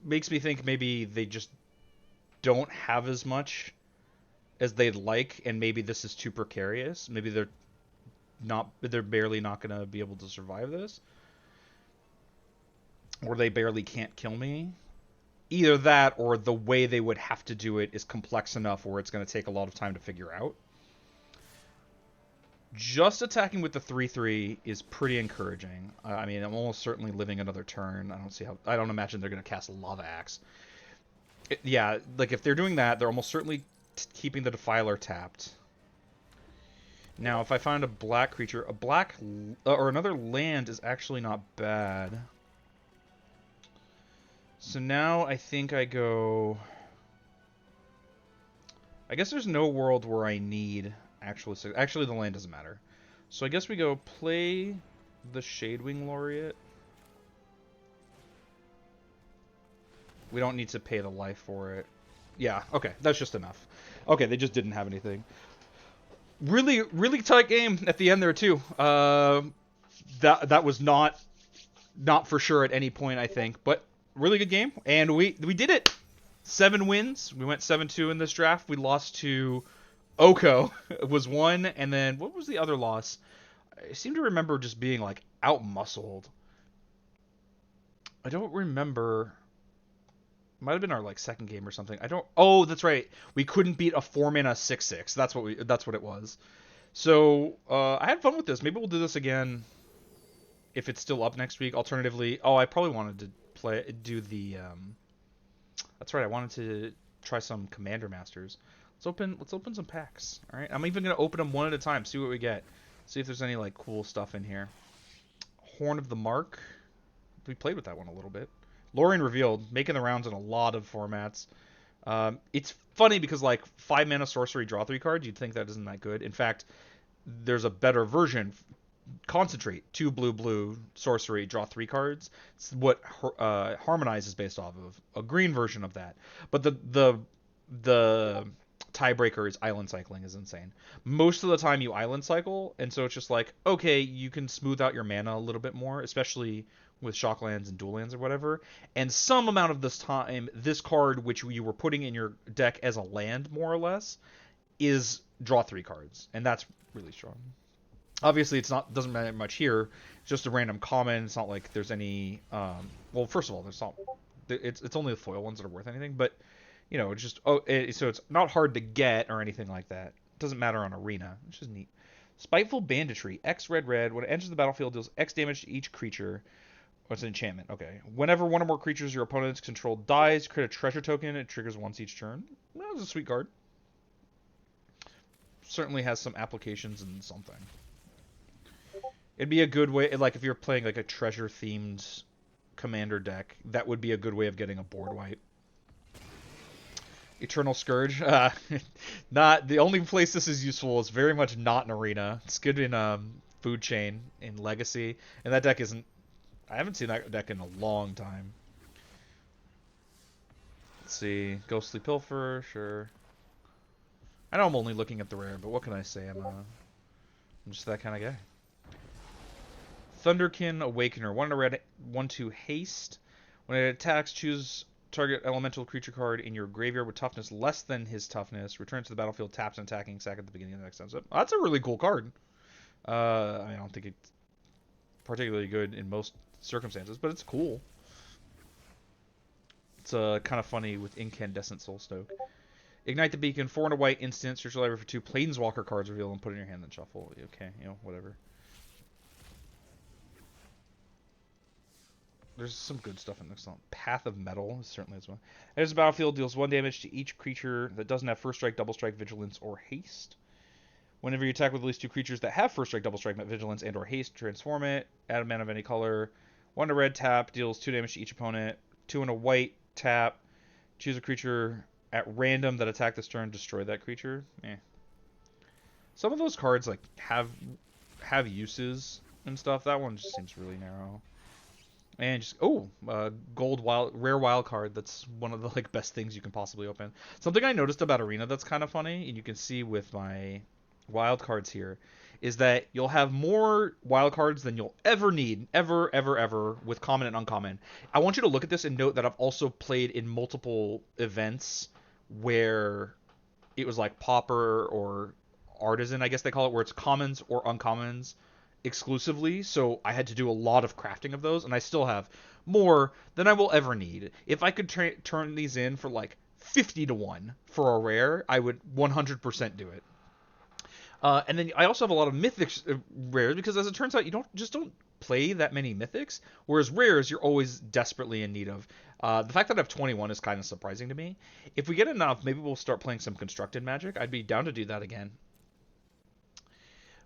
makes me think maybe they just don't have as much as they'd like, and maybe this is too precarious. Maybe they're barely not going to be able to survive this, or they barely can't kill me. Either that, or the way they would have to do it is complex enough where it's going to take a lot of time to figure out. Just attacking with the 3/3 is pretty encouraging. I mean, I'm almost certainly living another turn. I don't imagine they're going to cast a Lava Axe. Yeah, like if they're doing that, they're almost certainly keeping the Defiler tapped. Now, if I find a black creature, or another land is actually not bad. So now I think I go... I guess there's no world where I need actually the land doesn't matter. So I guess we go play the Shadewing Laureate. We don't need to pay the life for it. Yeah, okay, that's just enough. Okay, they just didn't have anything. Really, really tight game at the end there too. That was not for sure at any point, I think, but really good game, and we did it. 7 wins. We went 7-2 in this draft. We lost to Oko was one, and then what was the other loss? I seem to remember just being like out-muscled. I don't remember. Might have been our like second game or something. Oh, that's right. We couldn't beat a 4-mana 6/6. That's what it was. So I had fun with this. Maybe we'll do this again if it's still up next week. Alternatively, I probably wanted to do the. That's right. I wanted to try some Commander Masters. Let's open some packs. All right. I'm even gonna open them one at a time. See what we get. See if there's any like cool stuff in here. Horn of the Mark. We played with that one a little bit. Lorien Revealed, making the rounds in a lot of formats. It's funny because like 5-mana sorcery, draw 3 cards. You'd think that isn't that good. In fact, there's a better version. Concentrate, 2 blue sorcery, draw 3 cards. It's what Harmonize is based off of, a green version of that. But the tiebreaker is island cycling is insane. Most of the time you island cycle, and so it's just like, okay, you can smooth out your mana a little bit more, especially with shocklands and dual lands or whatever. And some amount of this time, this card, which you were putting in your deck as a land, more or less, is draw 3 cards, and that's really strong. Obviously, doesn't matter much here. It's just a random common. It's not like there's any. Well, first of all, it's only the foil ones that are worth anything. But it's just so it's not hard to get or anything like that. It doesn't matter on Arena, which is neat. Spiteful Banditry, X red. When it enters the battlefield, deals X damage to each creature. It's an enchantment. Okay. Whenever one or more creatures your opponent's control dies, create a treasure token. It triggers once each turn. That was a sweet card. Certainly has some applications in something. It'd be a good way, like if you're playing like a treasure-themed commander deck, that would be a good way of getting a board wipe. Eternal Scourge, not the only place this is useful is very much not in Arena. It's good in Food Chain, in Legacy, and that deck isn't. I haven't seen that deck in a long time. Let's see, Ghostly Pilfer, sure. I know I'm only looking at the rare, but what can I say? I'm just that kind of guy. Thunderkin Awakener. 1 red, 1/2 haste. When it attacks, choose target elemental creature card in your graveyard with toughness less than his toughness. Return to the battlefield, taps and attacking sack at the beginning of the next turn. So that's a really cool card. I don't think it's particularly good in most circumstances, but it's cool. It's kind of funny with Incandescent Soulstoke. Ignite the Beacon, 4 and a white instant, search your library for 2 Planeswalker cards, reveal, and put in your hand, then shuffle. Okay, whatever. There's some good stuff in this one. Path of Metal is certainly as well. Enters the battlefield, deals 1 damage to each creature that doesn't have first strike, double strike, vigilance, or haste. Whenever you attack with at least 2 creatures that have first strike, double strike, vigilance, and or haste, transform it. Add a mana of any color. 1 to red tap, deals 2 damage to each opponent. 2 and a white tap. Choose a creature at random that attack this turn, destroy that creature. Eh. Some of those cards like have uses and stuff. That one just seems really narrow. And just rare wild card. That's one of the like best things you can possibly open. Something I noticed about Arena that's kind of funny, and you can see with my wild cards here, is that you'll have more wild cards than you'll ever need, ever, with common and uncommon. I want you to look at this and note that I've also played in multiple events where it was like Pauper or Artisan, I guess they call it, where it's commons or uncommons exclusively. So I had to do a lot of crafting of those, and I still have more than I will ever need. If I could turn these in for like 50 to 1 for a rare, I would 100% do it. And then I also have a lot of mythics rares because, as it turns out, you don't play that many mythics. Whereas rares, you're always desperately in need of. The fact that I have 21 is kind of surprising to me. If we get enough, maybe we'll start playing some constructed Magic. I'd be down to do that again.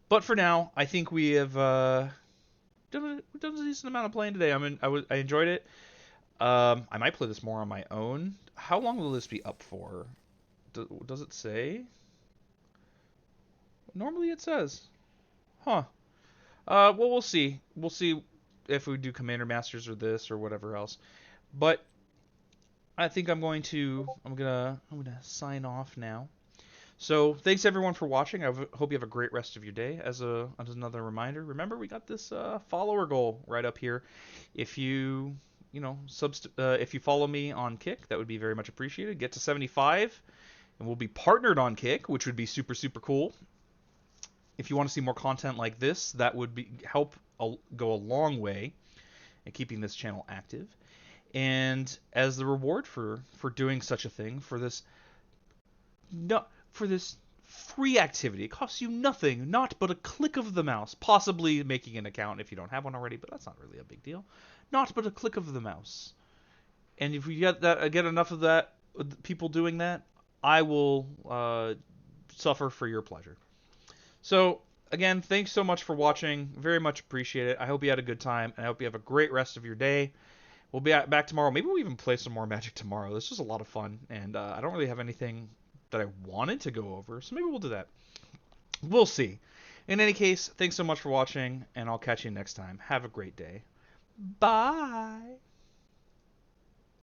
But for now, I think we have done a decent amount of playing today. I enjoyed it. I might play this more on my own. How long will this be up for? Does it say? Normally it says. Huh. Well, we'll see. We'll see if we do Commander Masters or this or whatever else. But I think I'm gonna sign off now. So thanks everyone for watching. I hope you have a great rest of your day. As another reminder, remember we got this follower goal right up here. If you if you follow me on Kick, that would be very much appreciated. Get to 75, and we'll be partnered on Kick, which would be super cool. If you want to see more content like this, that would go a long way in keeping this channel active. And as the reward for doing such a thing, for this free activity, it costs you nothing, not but a click of the mouse, possibly making an account if you don't have one already, but that's not really a big deal. Not but a click of the mouse. And if we get enough of that, people doing that, I will suffer for your pleasure. So, again, thanks so much for watching. Very much appreciate it. I hope you had a good time, and I hope you have a great rest of your day. We'll be back tomorrow. Maybe we'll even play some more Magic tomorrow. This was a lot of fun, and I don't really have anything that I wanted to go over, so maybe we'll do that. We'll see. In any case, thanks so much for watching, and I'll catch you next time. Have a great day. Bye!